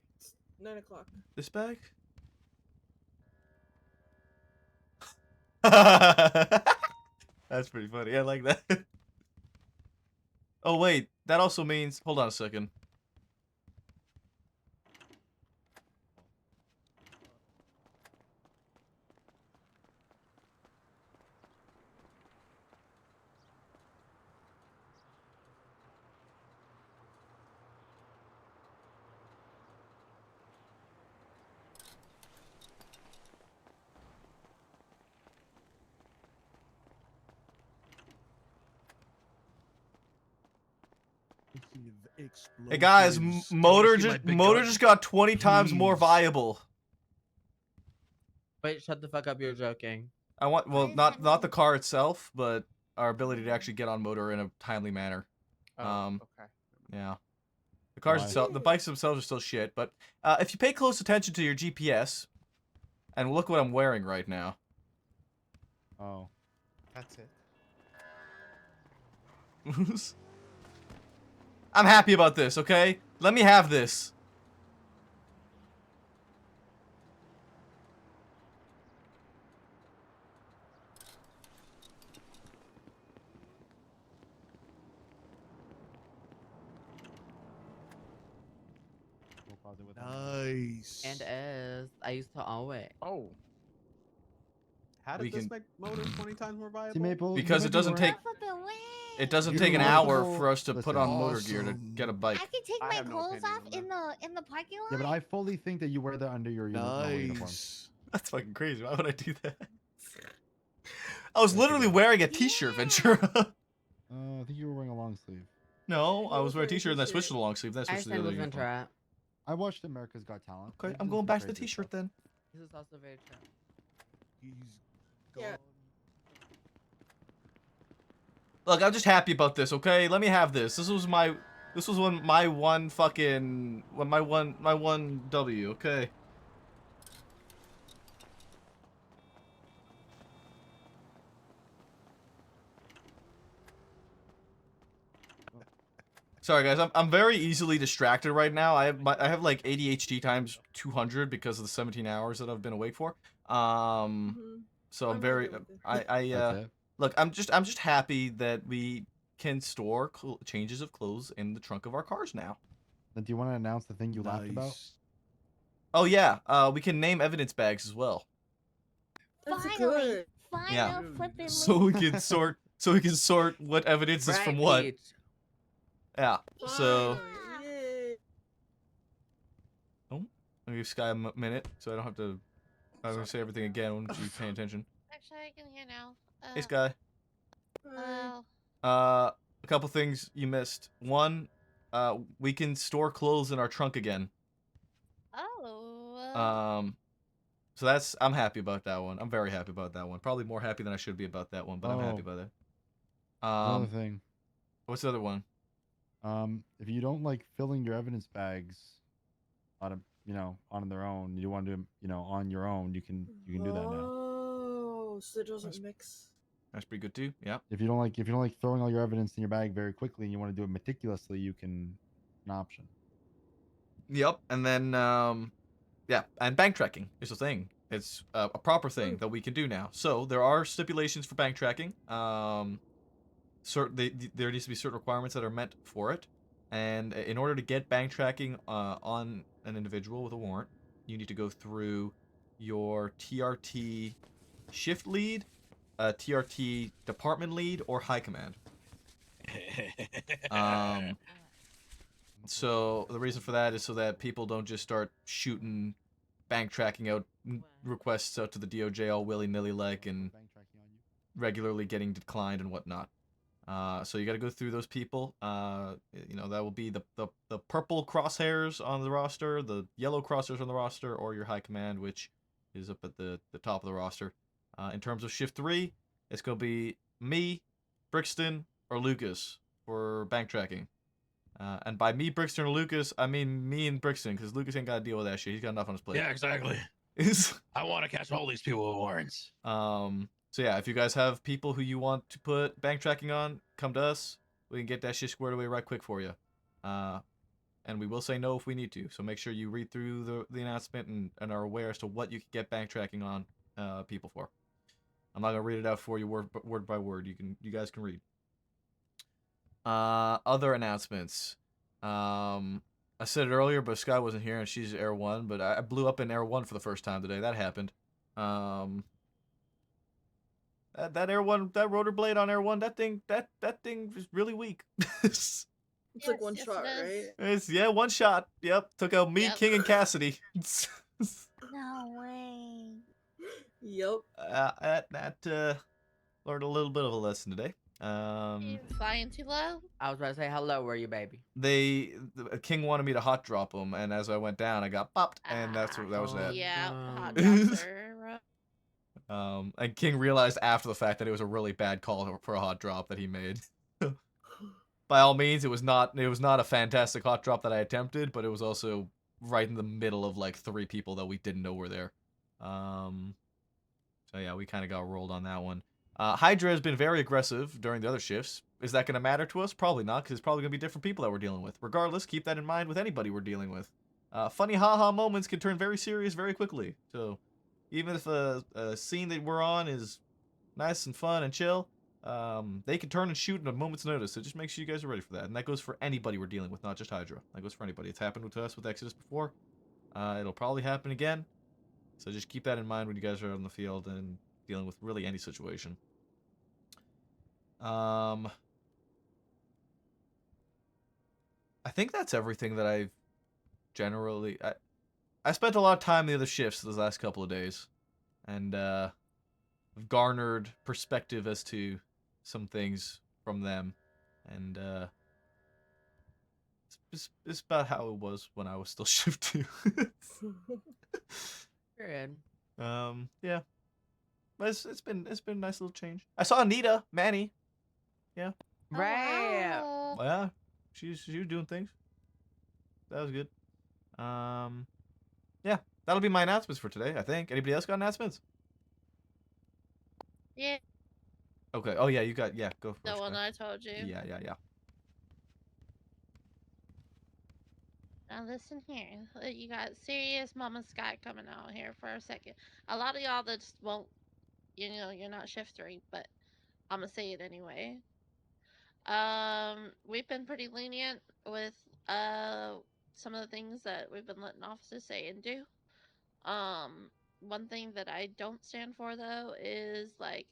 9 o'clock. This bag? That's pretty funny. I like that. Oh wait, that also means. Hold on a second. Hey guys, motor just got 20 times more viable. Wait, shut the fuck up, you're joking. I want not the car itself, but our ability to actually get on motor in a timely manner. Okay. Yeah. The cars Why? itself, the bikes themselves are still shit, but if you pay close attention to your GPS, and look what I'm wearing right now. Oh. That's it. I'm happy about this, okay? Let me have this. Nice. And as I used to always. Oh. How We did this can- make motor 20 times more viable? See, Maple, Because you it might be doesn't take right. it doesn't You take an might hour be- for us to put Listen. on motor gear to get a bike. I can take I my have no clothes opinion off on in the parking lot. Yeah, but I fully think that you wear that under your normal uniform. Nice. That's fucking crazy. Why would I do that? I was literally wearing a t-shirt, Ventura. I think you were wearing a long sleeve. No, I was wearing a t-shirt and then I switched to the long sleeve. Then I I switched to the stand other with uniform. Ventura. I watched America's Got Talent. Okay, They I'm do going some back to the crazy t-shirt stuff. then. This is also very true. He's Yeah. gone. Look, I'm just happy about this, okay? Let me have this. This was my one W, okay? Sorry guys, I'm very easily distracted right now. I have like ADHD times 200 because of the 17 hours that I've been awake for. So I'm very That's it. look, I'm just happy that we can store changes of clothes in the trunk of our cars now. Now, do you want to announce the thing you laughed about? Nice. Oh yeah, we can name evidence bags as well. That's Finally, good. Yeah. flipping. So we can sort what evidence is from Right, what. Peach. Yeah. So Finally, yay. I'll give Sky a minute so I don't have to say everything again when she's paying attention. Actually, I can hear now. Hey Sky. Hello. A couple things you missed. One, we can store clothes in our trunk again. Oh. So I'm happy about that one. I'm very happy about that one. Probably more happy than I should be about that one, but I'm happy about that. Another thing. What's the other one? If you don't like filling your evidence bags on their own, you want to do on your own, you can do that now. Oh, so it doesn't mix. That's pretty good too. Yeah. If you don't like throwing all your evidence in your bag very quickly and you want to do it meticulously, you can an option. Yep. And then Yeah, and bank tracking is a thing. It's a proper thing that we can do now. So there are stipulations for bank tracking. There needs to be certain requirements that are met for it, and in order to get bank tracking on an individual with a warrant, you need to go through your TRT shift lead, TRT department lead, or high command. So the reason for that is so that people don't just start shooting bank tracking out requests out to the DOJ all willy-nilly like and regularly getting declined and whatnot. So you got to go through those people. You know, that will be the purple crosshairs on the roster, the yellow crosshairs on the roster, or your high command, which is up at the top of the roster. In terms of shift 3, it's going to be me, Brixton, or Lucas for bank tracking. And by me, Brixton, or Lucas, I mean me and Brixton, because Lucas ain't got to deal with that shit. He's got enough on his plate. Yeah, exactly. I want to catch all these people with warrants. So yeah, if you guys have people who you want to put bank tracking on, come to us. We can get that shit squared away right quick for you. And we will say no if we need to. So make sure you read through the announcement and are aware as to what you can get bank tracking on people for. I'm not gonna read it out for you word by word. You guys can read. Other announcements. I said it earlier, but Sky wasn't here and she's Air 1, but I blew up in Air 1 for the first time today. That happened. That Air 1, that rotor blade on Air 1, that thing is really weak. It's like one shot, right? It's, yeah, one shot. Yep. Took out me, King, and Cassidy. No way. Yep. That learned a little bit of a lesson today. You flying too low? I was about to say, how low were you, baby? King wanted me to hot drop him, and as I went down, I got popped, and that was that. Yeah, hot drops are rough. And King realized after the fact that it was a really bad call for a hot drop that he made. By all means, it was not a fantastic hot drop that I attempted, but it was also right in the middle of like 3 people that we didn't know were there. So yeah, we kind of got rolled on that one. Hydra has been very aggressive during the other shifts. Is that going to matter to us? Probably not, because it's probably going to be different people that we're dealing with. Regardless, keep that in mind with anybody we're dealing with. Funny haha moments can turn very serious very quickly. So even if a scene that we're on is nice and fun and chill, they can turn and shoot in a moment's notice. So just make sure you guys are ready for that. And that goes for anybody we're dealing with, not just Hydra. That goes for anybody. It's happened to us with Exodus before. It'll probably happen again. So just keep that in mind when you guys are out in the field and dealing with really any situation. I think that's everything that I've generally... I spent a lot of time in the other shifts those last couple of days. And I've garnered perspective as to some things from them. And it's about how it was when I was still shift 2. Good. Yeah. But it's been a nice little change. I saw Anita, Manny. Yeah. Right. Oh, Well, yeah. She was doing things. That was good. Yeah. That'll be my announcements for today, I think. Anybody else got announcements? yeah, Okay. Oh yeah, you got go for the it. one Sky. I told you. Yeah. Now listen here, you got serious Mama Sky coming out here for a second. A lot of y'all that just won't, you're not shift 3, but I'm gonna say it anyway. We've been pretty lenient with some of the things that we've been letting officers say and do. One thing that I don't stand for though is like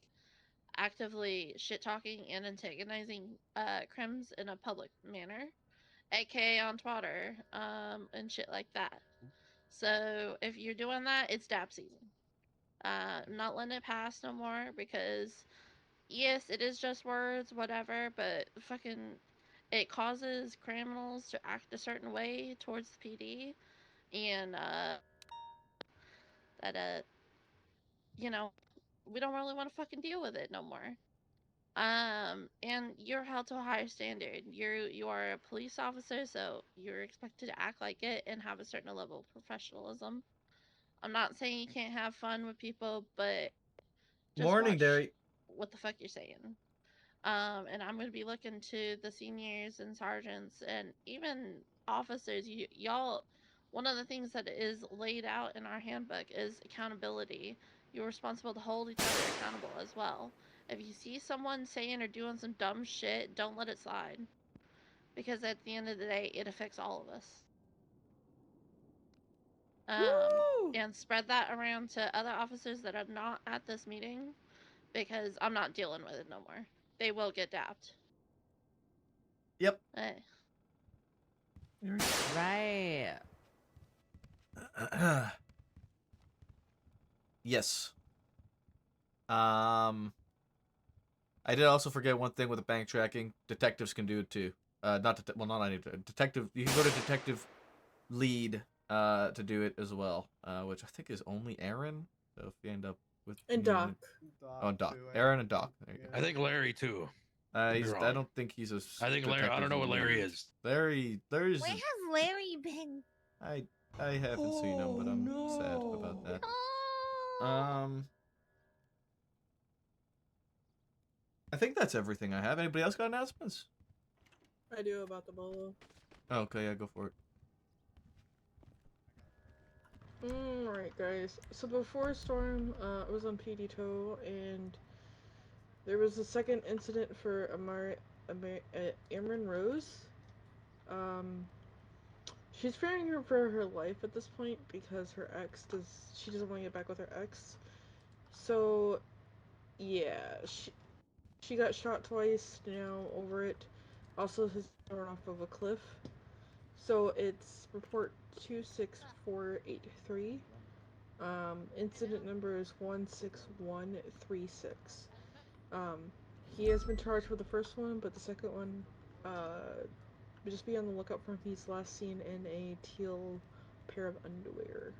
actively shit talking and antagonizing crims in a public manner, aka on Twitter, and shit like that. So if you're doing that, it's dab season. I'm not letting it pass no more because yes, it is just words, whatever, but fucking it causes criminals to act a certain way towards the PD and that you know, we don't really want to fucking deal with it no more. And you're held to a higher standard. You are a police officer, so you're expected to act like it and have a certain level of professionalism. I'm not saying you can't have fun with people, but just Morning, watch Derry. what the fuck you're saying. And I'm gonna be looking to the seniors and sergeants and even officers. Y'all, one of the things that is laid out in our handbook is accountability. You're responsible to hold each other accountable as well. If you see someone saying or doing some dumb shit, don't let it slide. Because at the end of the day, it affects all of us. And spread that around to other officers that are not at this meeting, because I'm not dealing with it no more. They will get dapped. Yep. Right. Yes. I did also forget one thing with the bank tracking. Detectives can do it too. Not any detective. You can go to detective lead to do it as well, which I think is only Aaron. So if you end up with And Doc. Oh, Doc. Aaron and Doc. There you go. I think Larry too. I don't think he's a. I think Larry. I don't know what Larry is. Larry's. Where has Larry been? I haven't seen him, but I'm sad about that. I think that's everything I have. Anybody else got announcements? I do about the bolo. Oh, okay, yeah, go for it. Alright, guys. So before Storm, it was on PD Tow, and there was a second incident for Amron Rose. She's fearing for her life at this point because she doesn't want to get back with her ex. So, yeah, she got shot twice now over it. Also has thrown off of a cliff. So it's report 26483. Incident number is 16136. He has been charged with the first one, but the second one, just be on the lookout for him. He's last seen in a teal pair of underwear.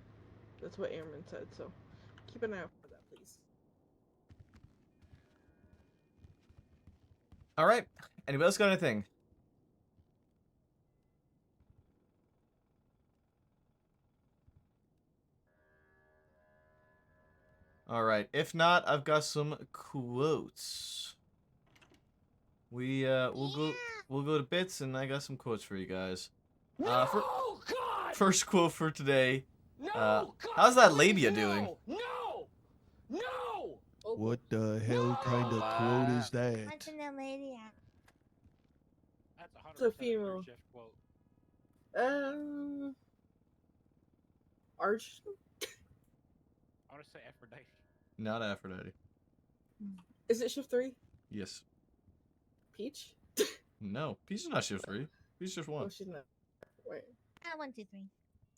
That's what Airman said, so keep an eye out for that, please. Alright. Anybody else got anything? Alright. If not, I've got some quotes. We'll go to bits, and I got some quotes for you guys. God! First quote for today. No, God, how's that please, labia no, doing? No! No! What the hell kind of quote is that? What's in the lady at? That's 100% It's a female. shift quote. Arch? I want to say Aphrodite. Not Aphrodite. Is it shift 3? Yes. Peach? No. Peach is not shift 3. Peach is shift 1. Oh, she's not. Wait. 1, 2, 3.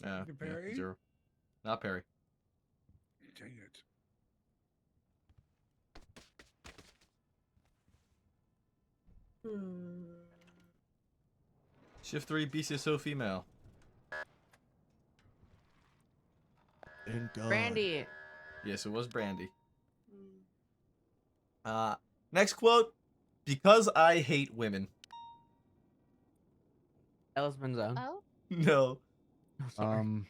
Yeah, Perry? 0. Not Perry. Dang it. Shift 3, BCSO female. Thank God. Brandy. Yes, it was Brandy. Next quote. Because I hate women. Ellis Benzone. Oh? No. Carmine.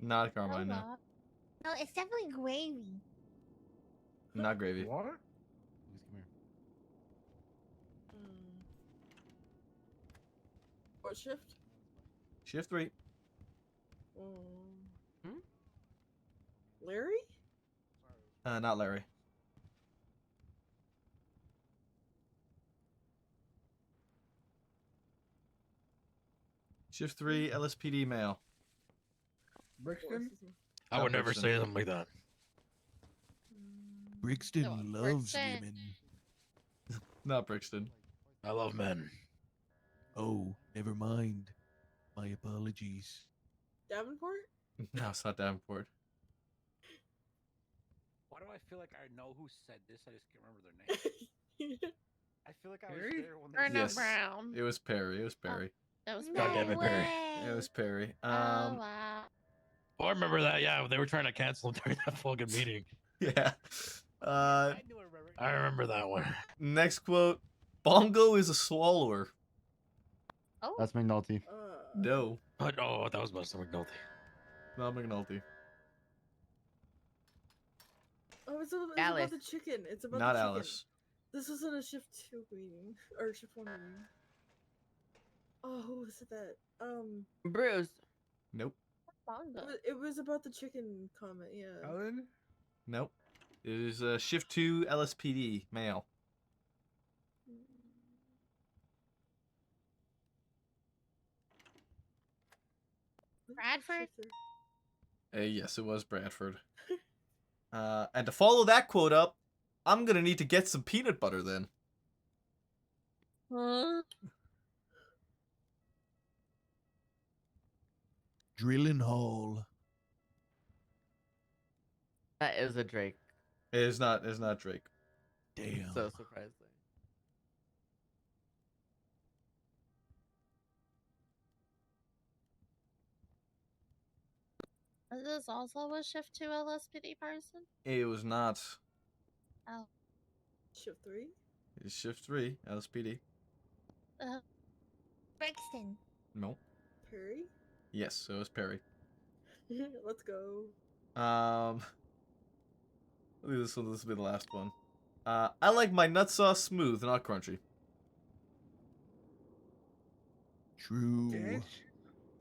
Not Carmine, no. No, it's definitely Gravy. Not Gravy. What? What shift? Shift 3. Larry? Not Larry. Shift 3, LSPD male. Brixton? I would never say something like that. Brixton loves Brixton. women. Not Brixton. I love men. Oh, never mind. My apologies. Davenport? No, it's not Davenport. Why do I feel like I know who said this? I just can't remember their name. I feel like I was there when they Erno Yes. Brown. It was Perry. It was Perry. That was God damn it, Perry. It was Perry. Oh, wow. Oh, I remember that. Yeah, they were trying to cancel him during that fucking meeting. Yeah. I remember that one. Next quote. Bongo is a swallower. Oh. That's McNulty. No. Oh, no, that was Mr. McNulty. Not McNulty. Oh, it's about Alice. the chicken. It's about Not the chicken. Alice. This wasn't a shift 2 meeting. Or shift 1 meeting. Oh, who was that? Bruce. Nope. It was about the chicken comment. Yeah. Ellen? Nope. It was shift 2 LSPD male. Bradford? Yes, it was Bradford. And to follow that quote up, I'm gonna need to get some peanut butter then. Drilling hole. That is a Drake. It is not. It's not Drake. Damn. So surprising. Is this also a shift 2 LSPD person? It was not. Oh. Shift 3? It's shift 3 LSPD. Brixton. Nope. Perry? Yes, it was Perry. Let's go. I think this will be the last one. I like my nut sauce smooth, not crunchy. True.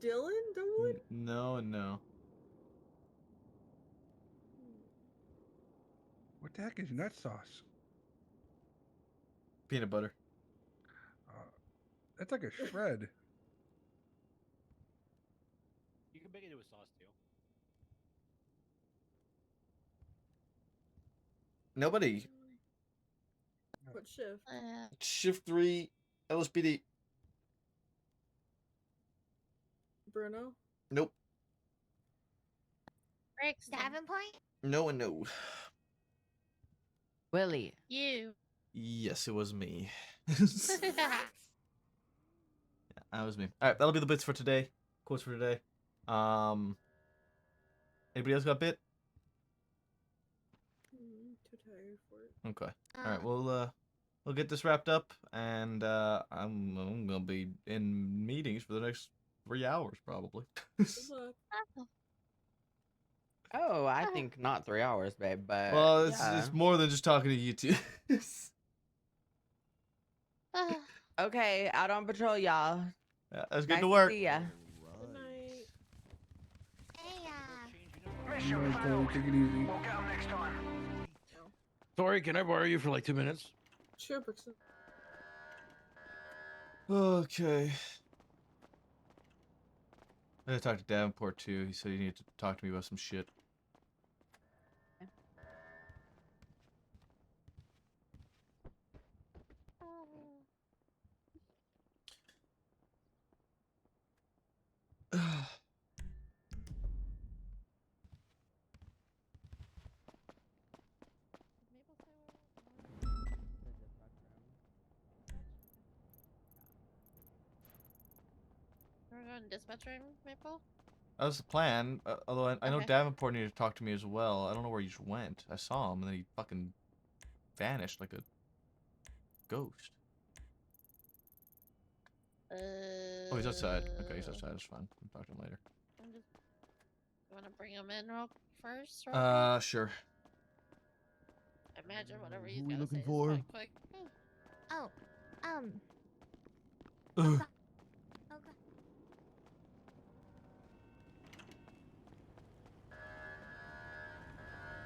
Dylan? Dolan? No and no. What the heck is nut sauce? Peanut butter. That's like a shred. You can make it into a sauce too. Nobody. What shift? Shift 3 LSPD. Bruno? Nope. Davenport? No and no. Willie. You. Yes, it was me. Yeah, that was me. Alright, that'll be the bits for today. Quotes for today. Anybody else got a bit? Too tired for it. Okay. Alright, we'll get this wrapped up, and I'm gonna be in meetings for the next 3 hours probably. Oh, I think not 3 hours, babe. But Well, yeah. it's more than just talking to you two. Okay, out on patrol, y'all. Yeah, let's get Nice to work. See ya. Good night. Take it easy. Tori, can I borrow you for like 2 minutes? Sure, Brixton. Okay. I gotta talk to Davenport too. He said he needed to talk to me about some shit. We're going to dispatch room, Maple? That was the plan. Although I know Okay. Davenport needed to talk to me as well. I don't know where he just went. I saw him and then he fucking vanished like a ghost. Oh, he's outside. Okay, he's outside. It's fine. I'll talk to him later. I'm just... You want to bring him in first? Real quick? Sure. Imagine whatever he's Who we got to say looking is for? quite quick. Oh, Ugh. okay.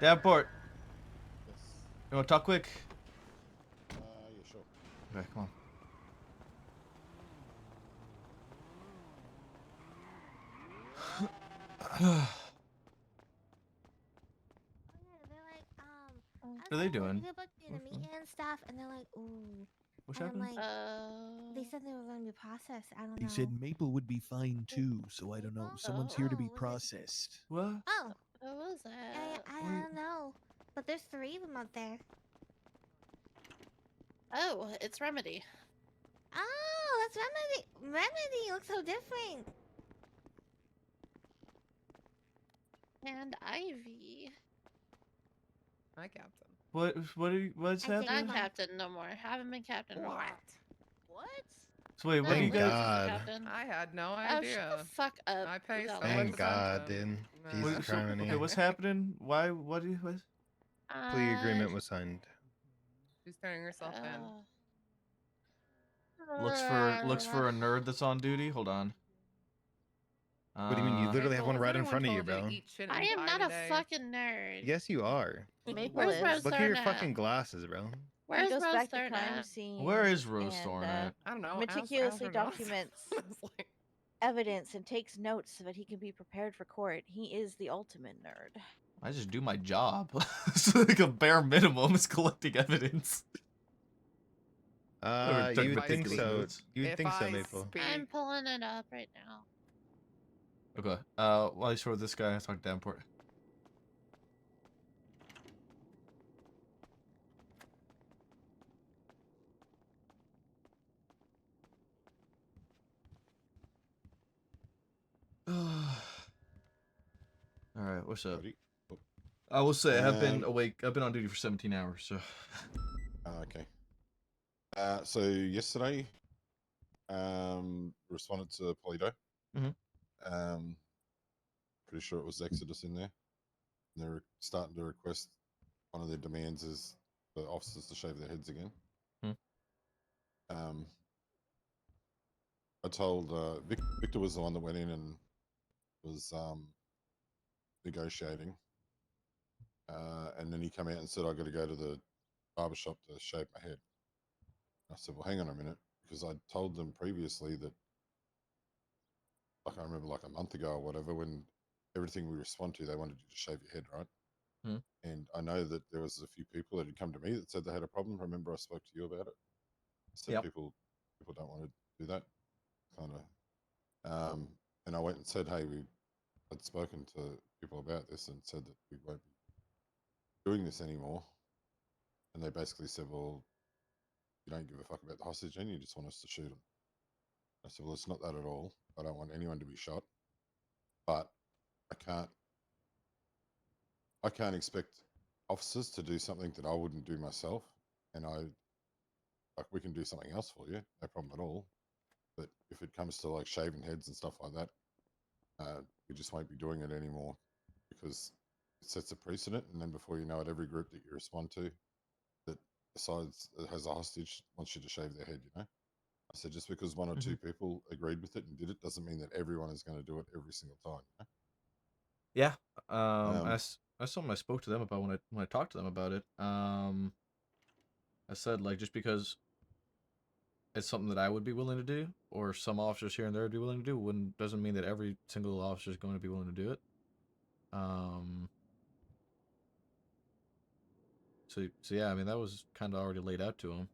Davenport. You want to talk quick? Yeah, sure. Okay, come on. What are they doing? They booked me to meet and stuff, and they're like, ooh. What's and I'm happening? like, they said they were going to be processed. I don't know. They said Maple would be fine too, so I don't know. Someone's here to be processed. What? Oh. What was that? I don't know. But there's 3 of them out there. Oh, it's Remedy. Oh, that's Remedy. Remedy looks so different. And Ivy. Hi, Captain. What's happening? Not Captain no more. Haven't been Captain no more. What? So wait, what do you Thank guys? God. Captain. I had no Oh, idea. shut the fuck up. I pay without Thank listening. God, dude. Jesus Christ. Okay, what's happening? Why? What? What? Plea agreement was signed. She's turning herself in. Looks for a nerd that's on duty. Hold on. What do you mean? You literally have one right in front of you, bro. I am not a fucking nerd. Yes, you are. Maple Where's is. Rose Look at your Thorn fucking at? glasses, bro. Where's He goes Rose back to Thorn crime at? scene. Where is Rose and, Thorn at? I don't know. Meticulously I don't know. documents It's like- evidence and takes notes so that he can be prepared for court. He is the ultimate nerd. I just do my job. It's like a bare minimum is collecting evidence. Never took You would think meticulous so. notes. You would think so, Maple. I'm pulling it up right now. Okay. While you sort this guy, I talk to Davenport. All right, what's up? I will say I've been awake. I've been on duty for 17 hours. So. Okay. So yesterday, responded to Polito. Pretty sure it was Exodus in there. And they're starting to request. One of their demands is the officers to shave their heads again. I told Victor was the one that went in and was negotiating, and then he came out and said, "I got to go to the barber shop to shave my head." I said, "Well, hang on a minute," because I told them previously that, like, I remember like a month ago or whatever, when everything we respond to, they wanted you to shave your head, right? And I know that there was a few people that had come to me that said they had a problem. Remember, I spoke to you about it. I said people don't want to do that, kind of. And I went and said, "Hey, we had spoken to people about this and said that we won't be doing this anymore." And they basically said, "Well, you don't give a fuck about the hostage, and you just want us to shoot them." I said, "Well, it's not that at all. I don't want anyone to be shot, but I can't expect officers to do something that I wouldn't do myself. And we can do something else for you, no problem at all. But if it comes to like shaving heads and stuff like that, we just won't be doing it anymore, because it sets a precedent. And then before you know it, every group that you respond to that decides it has a hostage wants you to shave their head, you know?" I said, just because one or two people agreed with it and did it doesn't mean that everyone is going to do it every single time, you know? Yeah. That's something I spoke to them about when I talked to them about it. I said, like, just because it's something that I would be willing to do, or some officers here and there would be willing to do, doesn't mean that every single officer is going to be willing to do it. So yeah, I mean, that was kind of already laid out to him.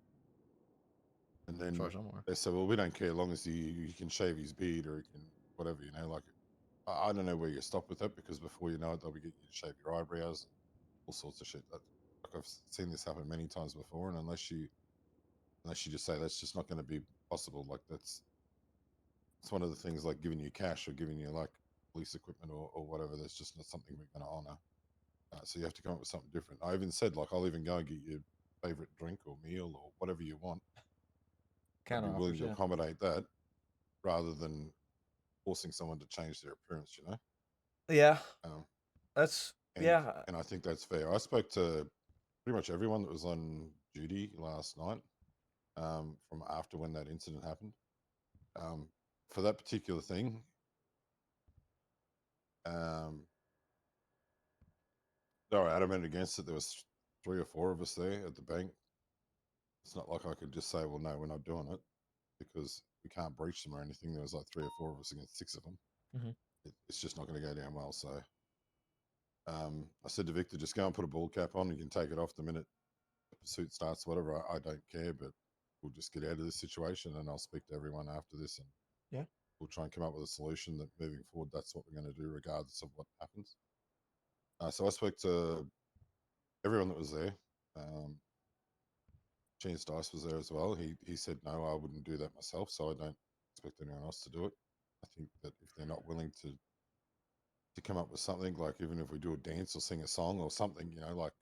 And then as far as I'm aware. they said, "Well, we don't care, as long as he can shave his beard or he can whatever, you know." Like, I don't know where you stop with that, because before you know it, they'll be getting you to shave your eyebrows, and all sorts of shit. Like, I've seen this happen many times before, and unless you just say that's just not going to be possible, like it's one of the things, like giving you cash or giving you like police equipment or whatever. That's just not something we're going to honor. So you have to come up with something different. I even said, like, I'll even go and get your favorite drink or meal or whatever you want. I'd be willing to accommodate that, rather than forcing someone to change their appearance, you know? Yeah. And, yeah. And I think that's fair. I spoke to pretty much everyone that was on duty last night, from after when that incident happened. For that particular thing, they were adamant against it. There was 3 or 4 of us there at the bank. It's not like I could just say, "Well, no, we're not doing it," because we can't breach them or anything. There was like 3 or 4 of us against 6 of them. It's just not going to go down well. So I said to Victor, "Just go and put a ball cap on. You can take it off the minute the pursuit starts, whatever. I don't care, but we'll just get out of this situation, and I'll speak to everyone after this, and we'll try and come up with a solution that moving forward, that's what we're going to do regardless of what happens." So I spoke to everyone that was there. Chance Dice was there as well. He said, "No, I wouldn't do that myself, so I don't expect anyone else to do it." I think that if they're not willing to come up with something, like even if we do a dance or sing a song or something, you know, like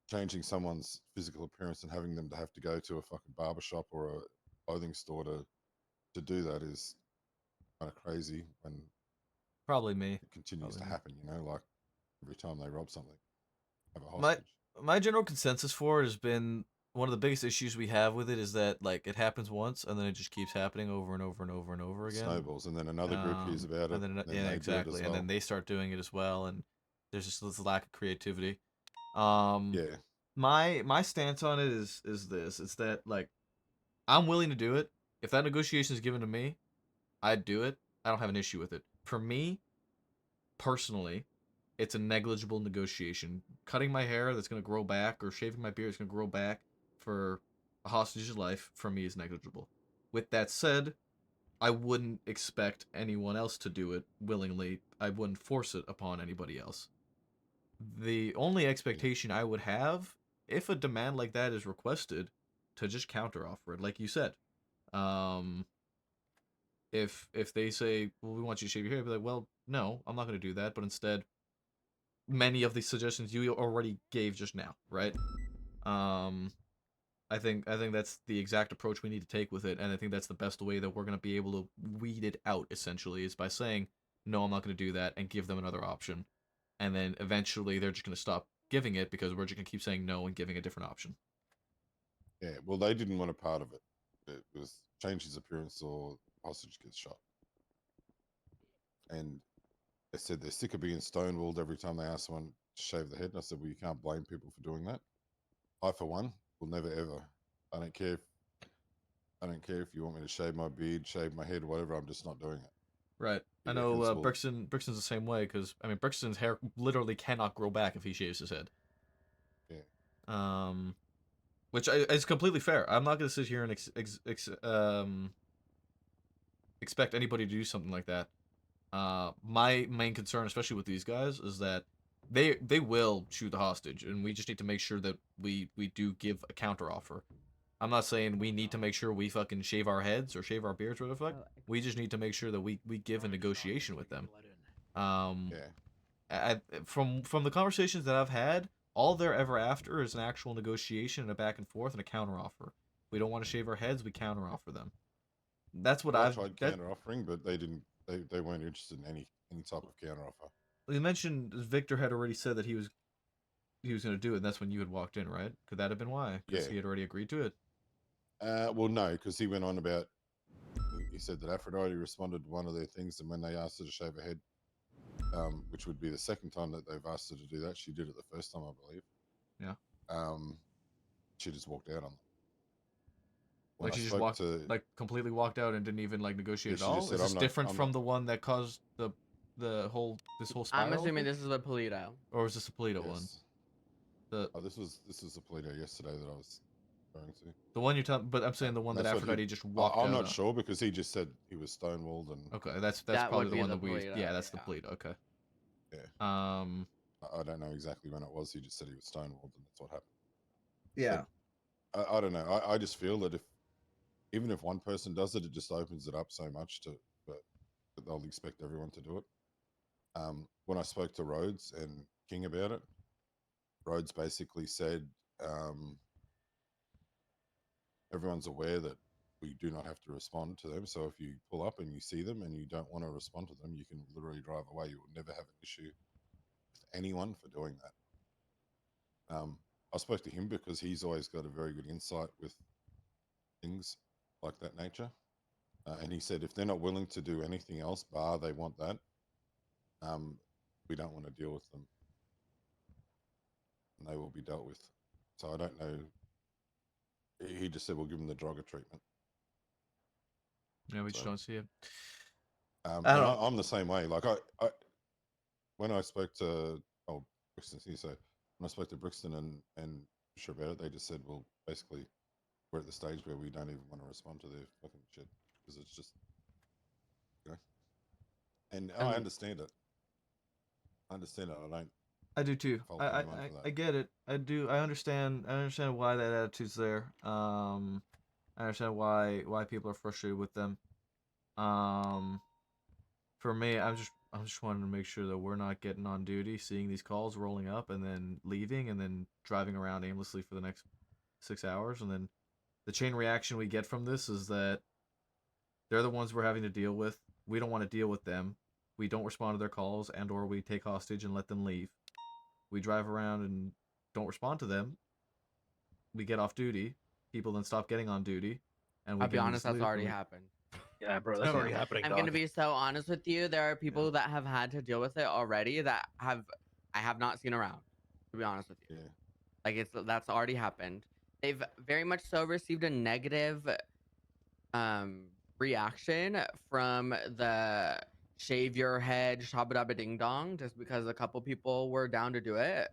changing someone's physical appearance and having them to have to go to a fucking barbershop or a clothing store to do that is kind of crazy when Probably me. it continues to happen, you know, like every time they rob something, have a My hostage. my general consensus for it has been one of the biggest issues we have with it is that like it happens once and then it just keeps happening over and over and over and over again. Snowballs, and then another group hears about it, and then then yeah, they exactly, do it as and well. then they start doing it as well, and there's just this lack of creativity. Yeah. My stance on it is this: it's that like I'm willing to do it if that negotiation is given to me, I'd do it. I don't have an issue with it. For me, personally, it's a negligible negotiation. Cutting my hair that's gonna grow back or shaving my beard that's gonna grow back for a hostage's life for me is negligible. With that said, I wouldn't expect anyone else to do it willingly. I wouldn't force it upon anybody else. The only expectation I would have, if a demand like that is requested, to just counteroffer it, like you said. If they say, well, we want you to shave your hair, I'd be like, well, no, I'm not going to do that. But instead, many of the suggestions you already gave just now, right? I think that's the exact approach we need to take with it, and I think that's the best way that we're going to be able to weed it out, essentially, is by saying, no, I'm not going to do that, and give them another option. And then eventually they're just going to stop giving it because we're just going to keep saying no and giving a different option. Yeah, well, they didn't want a part of it. It was change his appearance or hostage gets shot. And they said they're sick of being stonewalled every time they ask someone to shave their head. And I said, well, you can't blame people for doing that. I, for one, will never ever. I don't care if you want me to shave my beard, shave my head, whatever. I'm just not doing it. Right. I know Brixton's the same way because I mean Brixton's hair literally cannot grow back if he shaves his head. Yeah. Which is completely fair. I'm not gonna sit here and expect anybody to do something like that. My main concern, especially with these guys, is that they will shoot the hostage, and we just need to make sure that we do give a counteroffer. I'm not saying we need to make sure we fucking shave our heads or shave our beards or whatever the fuck. We just need to make sure that we give a negotiation with them. From the conversations that I've had, all they're ever after is an actual negotiation and a back and forth and a counteroffer. We don't want to shave our heads, we counteroffer them. That's what I tried counteroffering, but they didn't. They weren't interested in any type of counteroffer. You mentioned Victor had already said that he was going to do it, and that's when you had walked in, right? Could that have been why? Because he had already agreed to it. Well, no, because he went on about. He said that Aphrodite responded to one of their things, and when they asked her to shave her head, which would be the second time that they've asked her to do that, she did it the first time, I believe. Yeah. She just walked out on them. Like she just completely walked out and didn't even like negotiate at all. Said, is this different from the one that caused this whole spiral? I'm assuming this is a Polito. Or is this a Polito one? This was a Polito yesterday that I was referring to. The one you're talking, but I'm saying the one that Aphrodite just walked out. I'm not sure because he just said he was stonewalled and. Okay, that's probably the one that we. Yeah, that's the Polito. Okay. Yeah. I don't know exactly when it was. He just said he was stonewalled, and that's what happened. Yeah. I don't know. I just feel that even if one person does it, it just opens it up so much that they'll expect everyone to do it. When I spoke to Rhodes and King about it, Rhodes basically said everyone's aware that we do not have to respond to them. So if you pull up and you see them and you don't want to respond to them, you can literally drive away. You will never have an issue with anyone for doing that. I spoke to him because he's always got a very good insight with things like that nature. And he said if they're not willing to do anything else, bar they want that, we don't want to deal with them. And they will be dealt with. So I don't know. He just said we'll give them the drugger treatment. Yeah, we just don't see it. I'm the same way. Like I when I spoke to Brixton, when I spoke to Brixton and Fisher about it, they just said, well, basically, we're at the stage where we don't even want to respond to their fucking shit because it's just, And I understand it. I understand it. I do too. I get it. I do. I understand why that attitude's there. I understand why people are frustrated with them. For me, I'm just wanting to make sure that we're not getting on duty, seeing these calls rolling up, and then leaving, and then driving around aimlessly for the next 6 hours, and then the chain reaction we get from this is that they're the ones we're having to deal with. We don't want to deal with them. We don't respond to their calls, and/or we take hostage and let them leave. We drive around and don't respond to them. we get off duty, people then stop getting on duty, and we I'll be can honest, just that's already literally- happened. Yeah, bro, that's already happening. I'm dog. gonna be so honest with you. There are people that have had to deal with it already that I have not seen around. To be honest with you, like that's already happened. They've very much so received a negative reaction from the shave your head shabba dabba ding dong, just because a couple people were down to do it,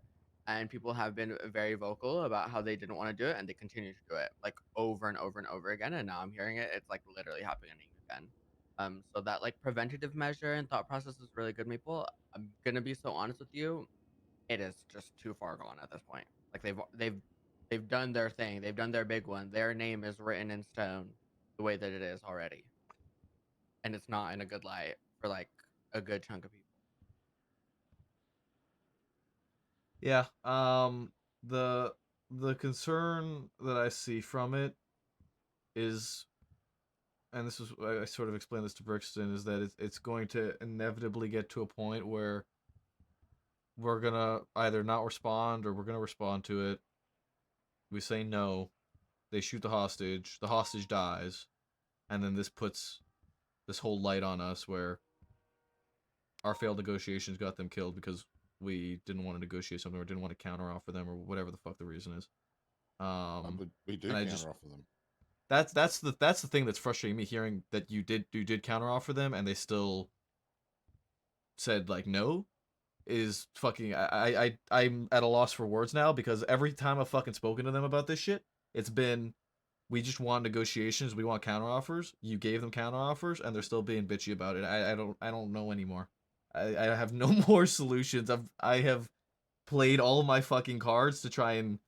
and people have been very vocal about how they didn't want to do it, and they continue to do it like over and over and over again. And now I'm hearing it; it's like literally happening again. So that like preventative measure and thought process is really good, Maple. I'm gonna be so honest with you, it is just too far gone at this point. Like they've done their thing, they've done their big one. Their name is written in stone the way that it is already, and it's not in a good light for like a good chunk of people. Yeah. The concern that I see from it is, and this is I sort of explained this to Brixton, is that it's going to inevitably get to a point where we're gonna either not respond or we're gonna respond to it. We say no, they shoot the hostage dies, and then this puts this whole light on us where our failed negotiations got them killed because we didn't want to negotiate something or didn't want to counteroffer them or whatever the fuck the reason is. But we do and I counteroffer them. That's the thing that's frustrating me, hearing that you did counteroffer them and they still said like no, is fucking I'm at a loss for words now, because every time I've fucking spoken to them about this shit, it's been, we just want negotiations, we want counteroffers. You gave them counteroffers and they're still being bitchy about it. I don't know anymore. I have no more solutions. I have played all my fucking cards to try and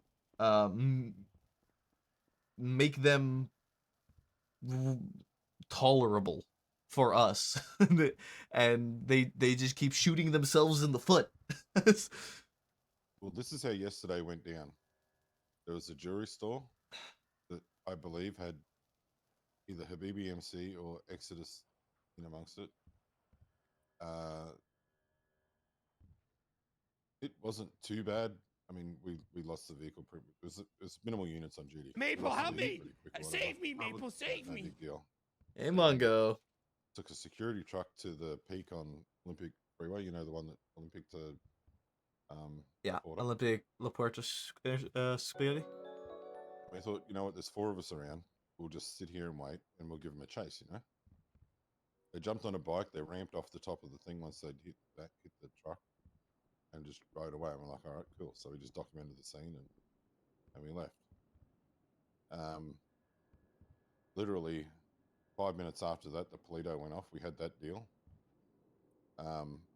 make them tolerable for us. And they just keep shooting themselves in the foot. Well, this is how yesterday went down. There was a jewelry store that I believe had either Habibi MC or Exodus in amongst it. It wasn't too bad. I mean, we lost the vehicle. It was minimal units on duty. We Maple, lost the help vehicle me! pretty quick or Save whatever. me, Maple, save No me! big deal. Hey, Mungo. Took a security truck to the peak on Olympic Freeway. You know, the one that Olympic to Yeah, Porter. Olympic La Puerta Spiri. We thought, you know what, there's 4 of us around. We'll just sit here and wait, and we'll give them a chase, you know? They jumped on a bike. They ramped off the top of the thing once they'd hit the truck, and just rode away. And we're like, all right, cool. So we just documented the scene, and we left. Literally 5 minutes after that, the Polito went off. We had that deal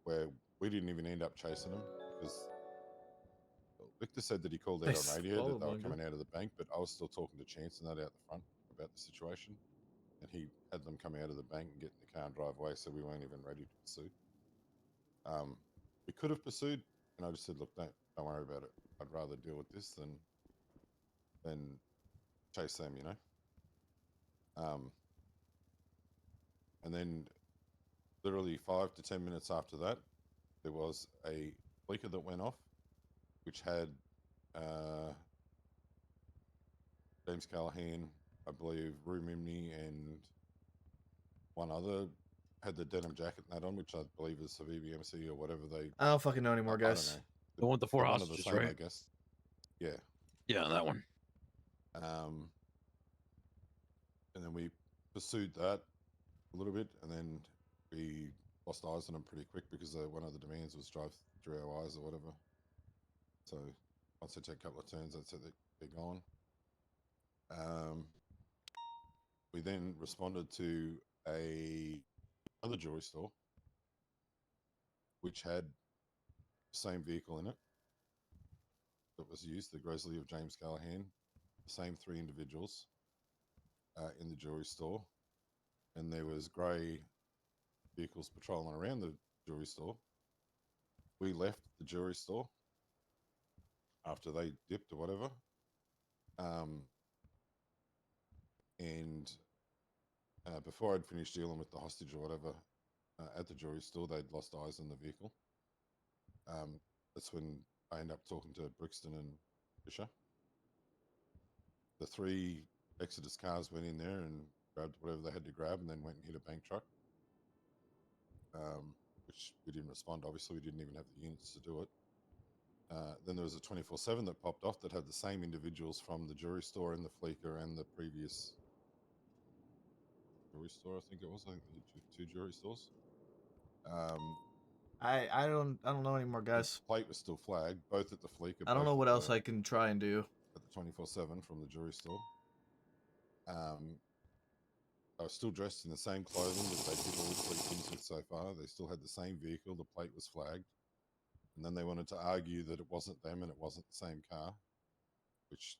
where we didn't even end up chasing them, because Victor said that he called out on radio that they were coming out of the bank, but I was still talking to Chance and that out the front about the situation, and he had them come out of the bank and get in the car and drive away, so we weren't even ready to pursue. We could have pursued, and I just said, look, don't worry about it. I'd rather deal with this than chase them, you know. And then literally 5 to 10 minutes after that, there was a leaker that went off, which had James Callahan, I believe, Rue Mimney, and one other had the denim jacket and that on, which I believe is Habibi MC or whatever they. I don't fucking know anymore, guys. I don't know. The one with the 4 One of hostages, same, right? I guess. Yeah. Yeah, that one. And then we pursued that a little bit, and then we lost eyes on them pretty quick, because one of the demands was drive through our eyes or whatever. So once they take a couple of turns, that's it, they're gone. We then responded to another jewelry store, which had the same vehicle in it that was used, the Grizzly of James Callahan, the same 3 individuals in the jewelry store, and there was grey vehicles patrolling around the jewelry store. We left the jewelry store after they dipped or whatever, and before I'd finished dealing with the hostage or whatever at the jewelry store, they'd lost eyes on the vehicle. That's when I ended up talking to Brixton and Fisher. the 3 Exodus cars went in there and grabbed whatever they had to grab, and then went and hit a bank truck. Which we didn't respond. Obviously, we didn't even have the units to do it. Then there was a 24/7 that popped off that had the same individuals from the jewelry store and the Fleeker and the previous jewelry store. I think it was. I think the 2 jewelry stores. I don't know anymore, The guys. plate was still flagged, both at the Fleeker. I don't both know at what else the- I can try and do. At the 24/7 from the jewelry store. I was still dressed in the same clothing that they did all 3 things with so far. They still had the same vehicle. The plate was flagged. And then they wanted to argue that it wasn't them and it wasn't the same car, which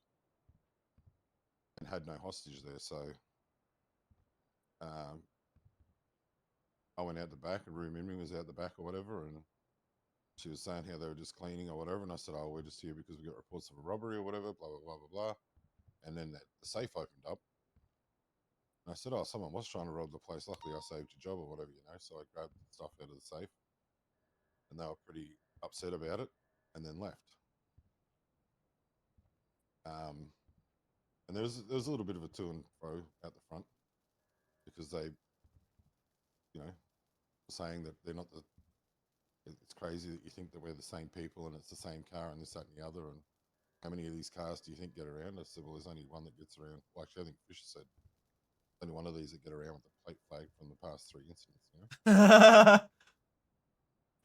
and had no hostage there. So I went out the back, and Rue Mimmy was out the back or whatever, and she was saying how they were just cleaning or whatever. And I said, oh, we're just here because we got reports of a robbery or whatever, blah, blah, blah, blah, blah. And then the safe opened up. And I said, oh, someone was trying to rob the place. Luckily, I saved your job or whatever, you know. So I grabbed stuff out of the safe. And they were pretty upset about it and then left. And there was a little bit of a to and fro out the front because they, you know, saying that they're not the. It's crazy that you think that we're the same people and it's the same car and this, that, and the other. And how many of these cars do you think get around? I said, well, there's only one that gets around. Well, actually, I think Fisher said only one of these that get around with the plate flag from the past 3 incidents. You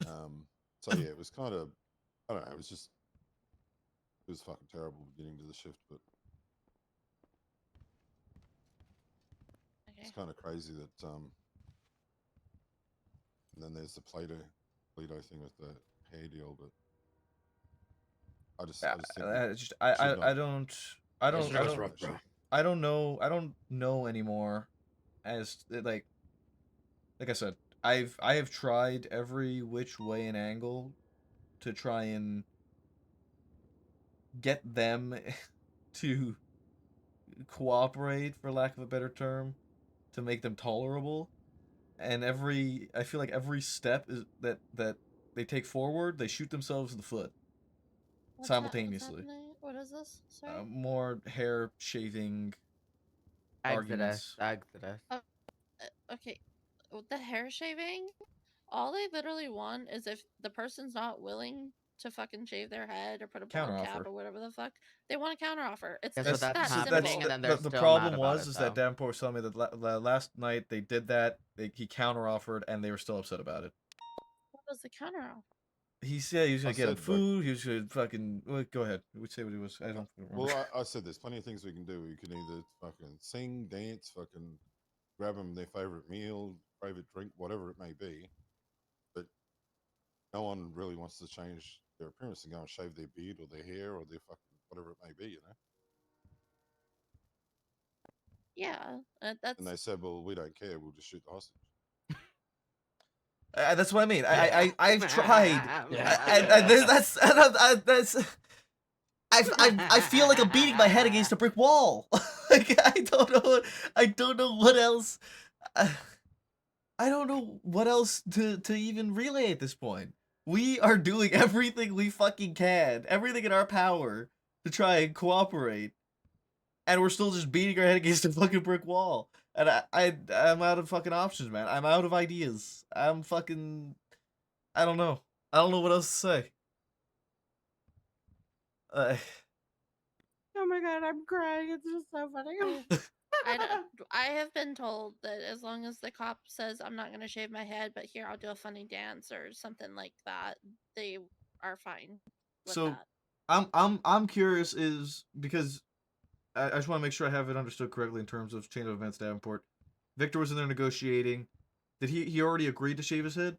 know? So yeah, it was kind of, I don't know. It was fucking terrible beginning to the shift, but it's kind of crazy that and then there's the Play-Doh thing with the hair deal, but I just think I don't know anymore. As like I said, I have tried every which way and angle to try and get them to cooperate, for lack of a better term, to make them tolerable. And I feel like every step is that they take forward, they shoot themselves in the foot simultaneously. What is this? Sorry. More hair shaving arguments. Exodus. Okay, with the hair shaving, all they literally want is if the person's not willing to fucking shave their head or put a bald cap Counteroffer. or whatever the fuck, they want a counteroffer. It's Yeah, so just that's that happening, simple. and then they're The still problem mad about was it, is though. that Davenport was telling me that last night they did that. He counteroffered and they were still upset about it. What was the counteroffer? He said he was gonna I get him said, food. He was gonna fucking. Well, go ahead. Would say what he was. I don't remember. well, I said there's plenty of things we can do. We can either fucking sing, dance, fucking grab them their favorite meal, favorite drink, whatever it may be. But no one really wants to change their appearance and go and shave their beard or their hair or their fucking whatever it may be, you know. Yeah, that's. And they said, well, we don't care. We'll just shoot the hostage. That's what I mean. I've tried, and that's. I feel like I'm beating my head against a brick wall. Like I don't know what else. I don't know what else to even relay at this point. We are doing everything we fucking can, everything in our power to try and cooperate, and we're still just beating our head against a fucking brick wall. And I'm out of fucking options, man. I'm out of ideas. I'm fucking. I don't know. I don't know what else to say. Oh my god, I'm crying. It's just so funny. I have been told that as long as the cop says I'm not gonna shave my head, but here I'll do a funny dance or something like that, they are fine with So, that. I'm curious is because I just want to make sure I have it understood correctly in terms of chain of events. Davenport, Victor was in there negotiating. Did he already agreed to shave his head?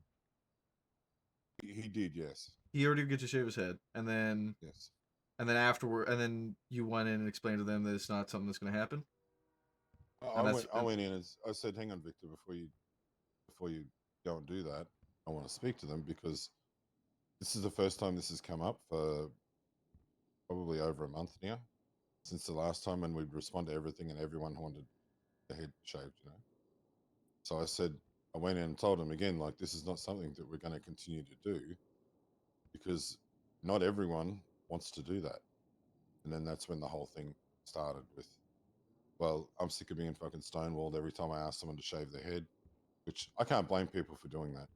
He did, yes. He already agreed to shave his head, and then yes, and then afterward, and then you went in and explained to them that it's not something that's going to happen. I went in and I said, hang on, Victor, before you go and do that, I want to speak to them because this is the first time this has come up for probably over a month now, since the last time when we'd respond to everything and everyone wanted their head shaved, you know. So I said, I went in and told them again, like, this is not something that we're going to continue to do because not everyone wants to do that. And then that's when the whole thing started with, well, I'm sick of being fucking stonewalled every time I ask someone to shave their head, which I can't blame people for doing that.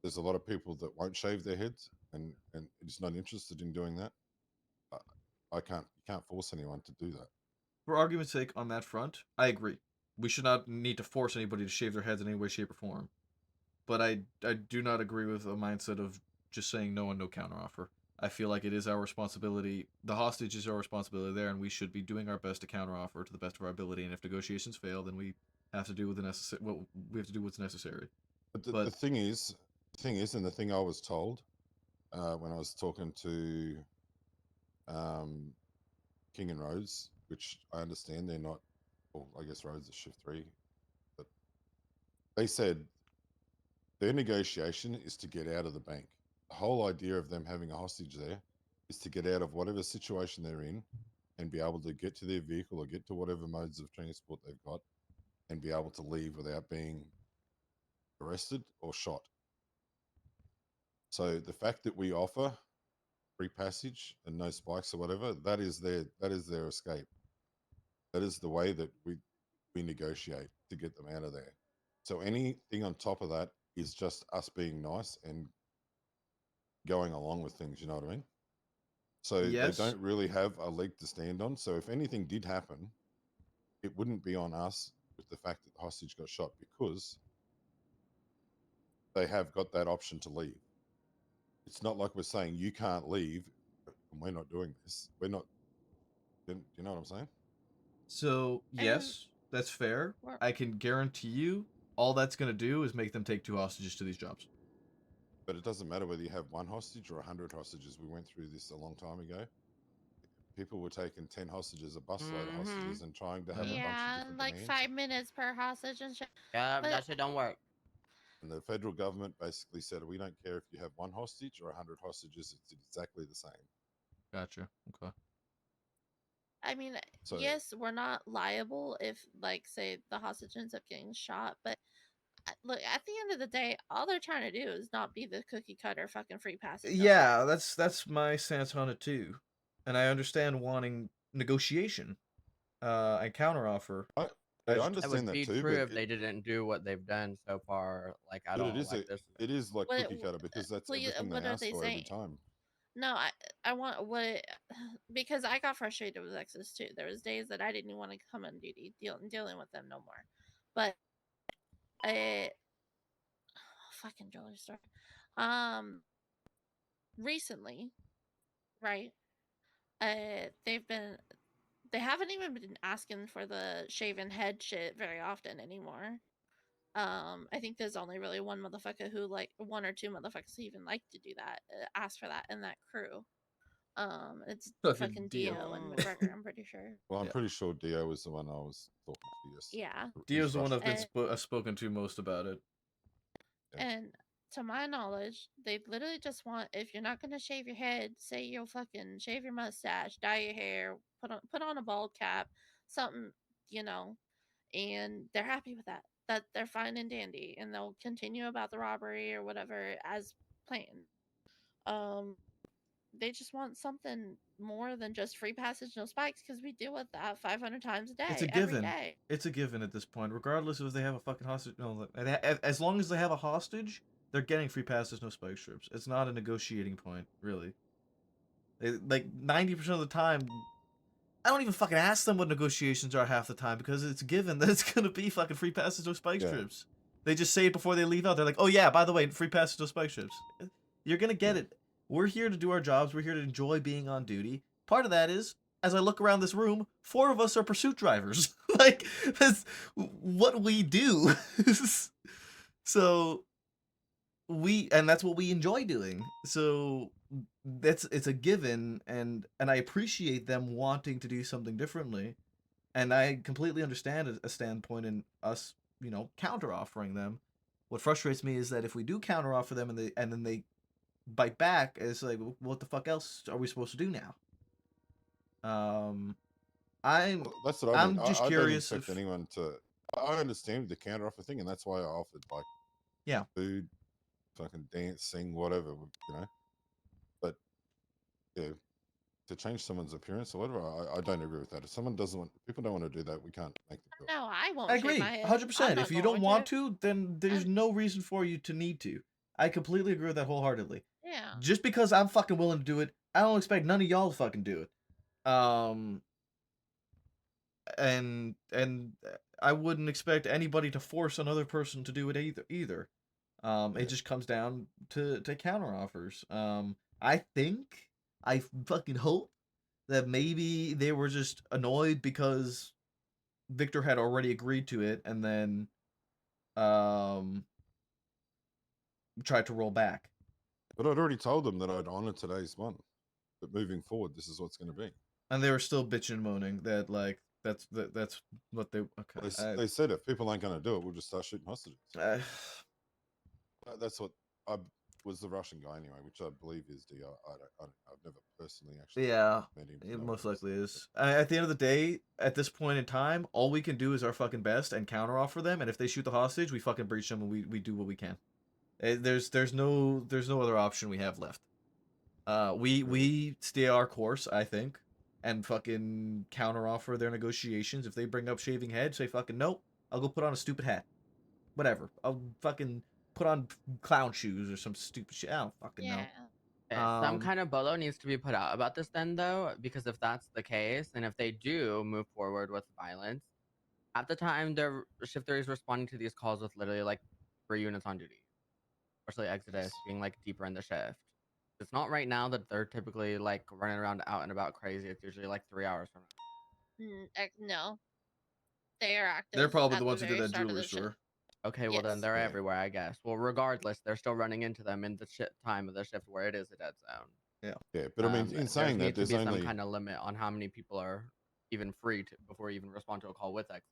There's a lot of people that won't shave their heads and is not interested in doing that. You can't force anyone to do that. For argument's sake, on that front, I agree. We should not need to force anybody to shave their heads in any way, shape, or form. But I do not agree with a mindset of just saying no and no counteroffer. I feel like it is our responsibility. The hostage is our responsibility there, and we should be doing our best to counteroffer to the best of our ability. And if negotiations fail, then we have to do what we have to do what's necessary. But the thing is, and the thing I was told when I was talking to King and Rhodes, which I understand they're not, well, I guess Rhodes is shift 3, but they said their negotiation is to get out of the bank. The whole idea of them having a hostage there is to get out of whatever situation they're in and be able to get to their vehicle or get to whatever modes of transport they've got and be able to leave without being arrested or shot. So the fact that we offer free passage and no spikes or whatever, that is their escape. That is the way that we negotiate to get them out of there. So anything on top of that is just us being nice and going along with things, you know what I mean? So Yes. they don't really have a leg to stand on. So if anything did happen, it wouldn't be on us with the fact that the hostage got shot, because they have got that option to leave. It's not like we're saying you can't leave and we're not doing this. We're not. Do you know what I'm saying? So yes, that's fair. I can guarantee you, all that's gonna do is make them take 2 hostages to these jobs. But it doesn't matter whether you have 1 hostage or 100 hostages. We went through this a long time ago. People were taking 10 hostages, a busload of hostages, and trying to have a bunch of different like demands. 5 minutes per hostage and shit. Yeah, But- that shit don't work. And the federal government basically said, we don't care if you have 1 hostage or 100 hostages, it's exactly the same. Gotcha. Okay. I mean, So- yes, we're not liable if, like, say, the hostage ends up getting shot, but look, at the end of the day, all they're trying to do is not be the cookie cutter fucking free passage. Yeah, that's my stance on it too, and I understand wanting negotiation, and counteroffer. I That understand would be that too, true but if they didn't do what they've done so far, like at all. Like this. it is like What- cookie cutter, because that's please, everything what they are ask they for every saying? time. No, I want what, because I got frustrated with Exodus too. There was days that I didn't even want to come on duty dealing with them no more. But fucking jewelry store. Recently, right? They haven't even been asking for the shaven head shit very often anymore. I think there's only really one motherfucker who, like, 1 or 2 motherfuckers who even like to do that, ask for that in that crew. It's fucking Dio and McGregor, I'm pretty sure. Well, I'm pretty sure Dio was the one I was talking to yesterday. Yeah. Dio's the one I've been And- spoken to most about it. And to my knowledge, they literally just want, if you're not gonna shave your head, say you'll fucking shave your mustache, dye your hair, put on a bald cap, something, you know, and they're happy with that. That they're fine and dandy, and they'll continue about the robbery or whatever as planned. They just want something more than just free passage, no spikes, because we deal with that 500 times a day. It's a every given. day. It's a given at this point, regardless of if they have a fucking hostage. No, as long as they have a hostage, they're getting free passes, no spike strips. It's not a negotiating point, really. Like 90% of the time, I don't even fucking ask them what negotiations are half the time, because it's given that it's gonna be fucking free passes, no spike strips. They just say it before they leave out. They're like, "Oh yeah, by the way, free passes, no spike strips." You're gonna get it. We're here to do our jobs. We're here to enjoy being on duty. Part of that is, as I look around this room, 4 of us are pursuit drivers. Like, that's what we do. So that's what we enjoy doing. So it's a given, and I appreciate them wanting to do something differently, and I completely understand a standpoint in us, counter offering them. What frustrates me is that if we do counter offer them and then they bite back, it's like, what the fuck else are we supposed to do now? That's what I mean. I'm just curious I don't expect anyone to. I understand the counter offer thing, and that's why I offered, like, food, fucking dance, sing, whatever, But yeah, to change someone's appearance or whatever. I don't agree with that. If someone doesn't want, people don't want to do that, we can't make them do it. No, I won't I shave agree, my head. 100%. I'm not If you don't going want to, then there's no reason for you to need to. I completely agree with that wholeheartedly. Yeah. Just because I'm fucking willing to do it, I don't expect none of y'all to fucking do it. And I wouldn't expect anybody to force another person to do it either. It just comes down to counter offers. I fucking hope that maybe they were just annoyed because Victor had already agreed to it and then tried to roll back. But I'd already told them that I'd honor today's one. But moving forward, this is what's going to be. And they were still bitching and moaning that like that's what they They said if people aren't going to do it, we'll just start shooting hostages. That's what was the Russian guy anyway, which I believe is the I've never personally actually met him. It most likely is. At the end of the day, at this point in time, all we can do is our fucking best and counteroffer them. And if they shoot the hostage, we fucking breach them and we do what we can. There's no other option we have left. We stay our course, I think, and fucking counteroffer their negotiations. If they bring up shaving head, say fucking nope. I'll go put on a stupid hat. Whatever. I'll fucking put on clown shoes or some stupid shit. I don't fucking know. Some kind of bolo needs to be put out about this then, though, because if that's the case, and if they do move forward with violence, at the time their shifter is responding to these calls with literally like 3 units on duty, especially Exodus being like deeper in the shift. It's not right now that they're typically like running around out and about crazy. It's usually like 3 hours from now. No, they are active. They're probably at the ones who very did that start of jewelry the shift. store. Okay, well then Yes. they're everywhere, I guess. Well, regardless, they're still running into them in the time of the shift where it is a dead zone. Yeah, but I mean, in saying that, needs there's to be only some kind of limit on how many people are even free to before you even respond to a call with exit.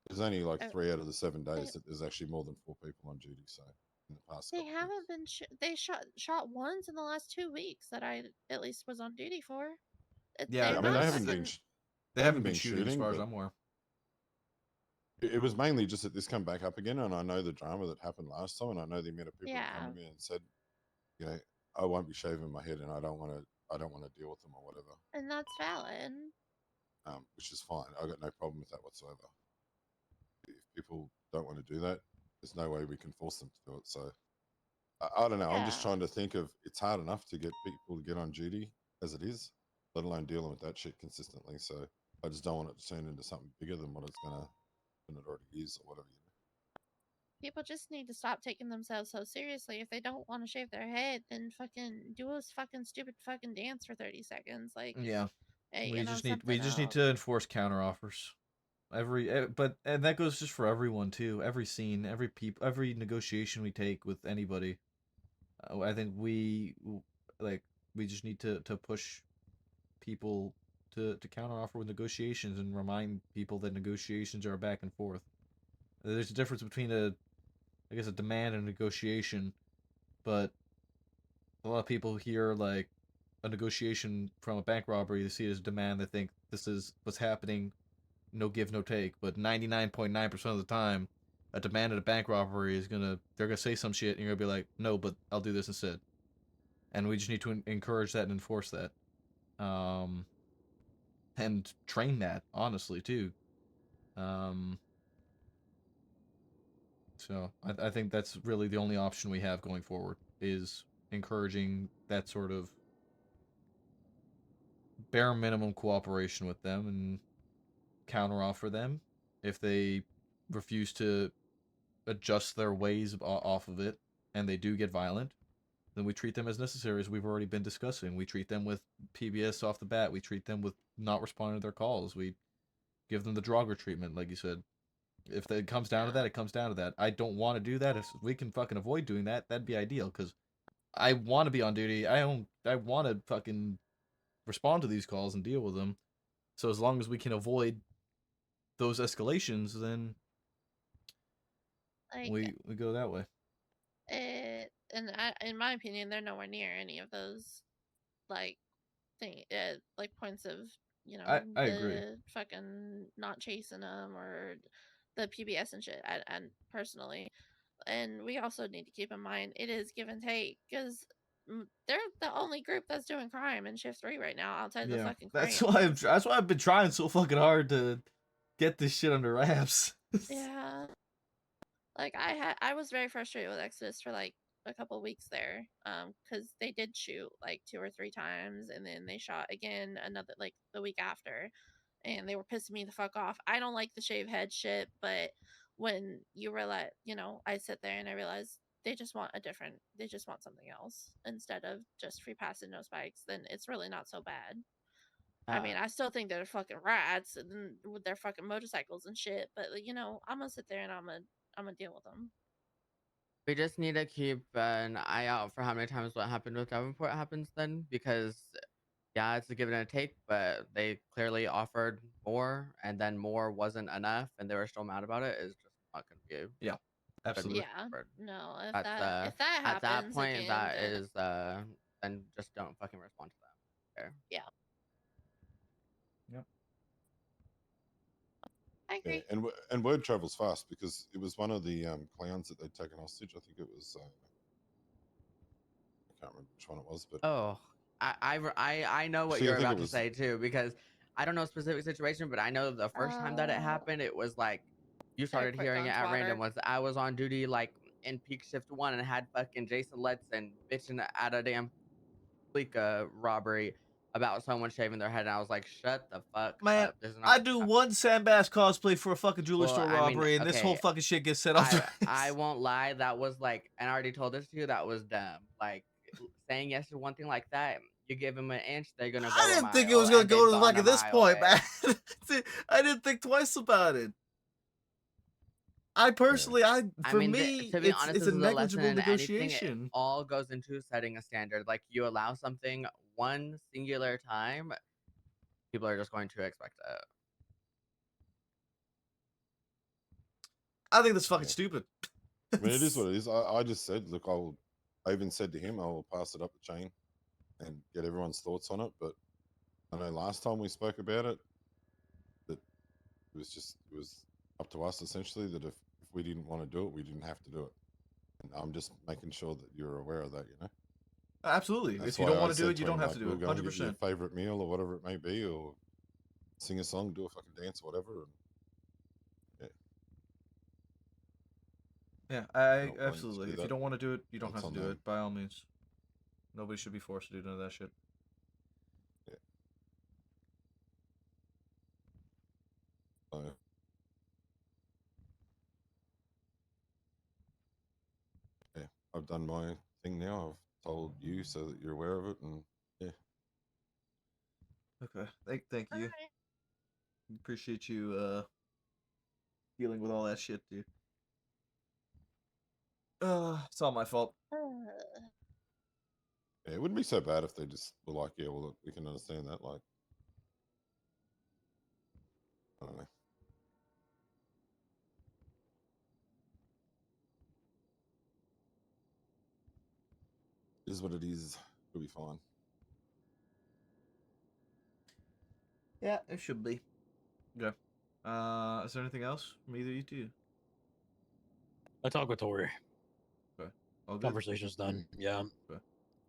there's only like 3 out of the 7 days that there's actually more than 4 people on duty. So in the past, They haven't been. They shot once in the last 2 weeks that I at least was on duty for. Yeah, They're I mean, not they haven't fucking- been. They haven't been shooting as far as but I'm aware. It was mainly just that this come back up again, and I know the drama that happened last time, and I know the amount of people that come Yeah. to me and said, you know, I won't be shaving my head, and I don't want to deal with them or whatever. And that's valid. Which is fine. I got no problem with that whatsoever. If people don't want to do that, there's no way we can force them to do it. So I don't know. I'm just Yeah. trying to think of, it's hard enough to get people to get on duty as it is, let alone dealing with that shit consistently. So I just don't want it to turn into something bigger than what it's gonna than it already is or whatever. People just need to stop taking themselves so seriously. If they don't want to shave their head, then fucking do a fucking stupid fucking dance for 30 seconds. Like, Yeah. hey, We you know, just need something else. to enforce counteroffers. And that goes just for everyone too. Every scene, every negotiation we take with anybody. I think we just need to push people to counteroffer with negotiations and remind people that negotiations are back and forth. There's a difference between a demand and a negotiation, but a lot of people hear like a negotiation from a bank robbery, they see it as a demand. They think this is what's happening, no give, no take. But 99.9% of the time, a demand at a bank robbery they're gonna say some shit, and you're gonna be like, no, but I'll do this instead. And we just need to encourage that and enforce that, and train that honestly too. So I think that's really the only option we have going forward is encouraging that sort of bare minimum cooperation with them and counteroffer them. If they refuse to adjust their ways off of it and they do get violent, then we treat them as necessary, as we've already been discussing. We treat them with PBS off the bat. We treat them with not responding to their calls. We give them the Draugr treatment, like you said. If it comes down to that, it comes down to that. I don't want to do that. If we can fucking avoid doing that, that'd be ideal, because I want to be on duty. I want to fucking respond to these calls and deal with them. So as long as we can avoid those escalations, then Like, we go that way. in my opinion, they're nowhere near any of those, like, like points of, you know, I agree. fucking not chasing them or the PBS and shit. And personally, and we also need to keep in mind it is give and take, because they're the only group that's doing crime in shift 3 right now outside the Yeah, fucking that's crane. why I've been trying so fucking hard to get this shit under wraps. Yeah. Like I was very frustrated with Exodus for like a couple weeks there, because they did shoot like 2 or 3 times, and then they shot again another like the week after, and they were pissing me the fuck off. I don't like the shave head shit, but when you realize, I sit there and I realize they just want something else instead of just free passing no spikes, then it's really not so bad. I mean, I still think they're fucking rats and with their fucking motorcycles and shit, but I'm gonna sit there and I'm gonna deal with them. We just need to keep an eye out for how many times what happened with Davenport happens then, because yeah, it's a give and a take, but they clearly offered more, and then more wasn't enough, and they were still mad about it. It's just not gonna be Yeah, absolutely. Yeah, no, if That's that at that happens point, again, that then is then just don't fucking respond to them. Okay. yeah, Yep. I agree. Yeah, and word travels fast because it was one of the clowns that they'd taken hostage. I think it was. I can't remember which one it was, but Oh, I know what actually, I you're think it about to was. say too, because I don't know a specific situation, but I know the first time that it happened, it was like you started quick hearing it on at random. Twitter. Was I was on duty like in peak shift 1 and had fucking Jason Letts and bitching at a damn Fleeka robbery about someone shaving their head, and I was like, shut the fuck Man, up. This is I not. do one Sandbass cosplay for a fucking jewelry Well, store I mean, robbery, and this whole okay, fucking shit gets set off. I won't lie. That was like, and I already told this to you. That was dumb. Like saying yes to one thing like that. You give them an inch, they're gonna go I a didn't think it mile, was gonna and go they've to gone like a at this mile. point, man. See, I didn't think twice about it. I personally, for mean, me, to be it's honest, it's this a is a lesson negligible in anything. It negotiation. all goes into setting a standard. Like you allow something one singular time, people are just going to expect it. I think that's fucking stupid. I mean, it is what it is. I just said, look, I even said to him, I will pass it up the chain and get everyone's thoughts on it. But I know last time we spoke about it, that it was up to us essentially that if we didn't want to do it, we didn't have to do it. And I'm just making sure that you're aware of that, Absolutely. That's If you why don't I want to do said it, you to him, don't have like, to do we'll it. go and get your 100%. favorite meal or whatever it may be, or sing a song, do a fucking dance or whatever. And, Yeah, Not willing to absolutely. do If you that, don't want to do it, you don't that's have to on do them. it. By all means, nobody should be forced to do none of that shit. So, yeah, I've done my thing now. I've told you so that you're aware of it, and yeah. Okay. Thank you. Appreciate you dealing with all that shit, dude. It's all my fault. Yeah, it wouldn't be so bad if they just were like, yeah, well, look, we can understand that. Like, I don't know. It is what it is. It'll be fine. Yeah, it should be. Okay. Is there anything else from either of you two? I talked with Tori. Okay. All good? Conversation's done. Yeah. Okay.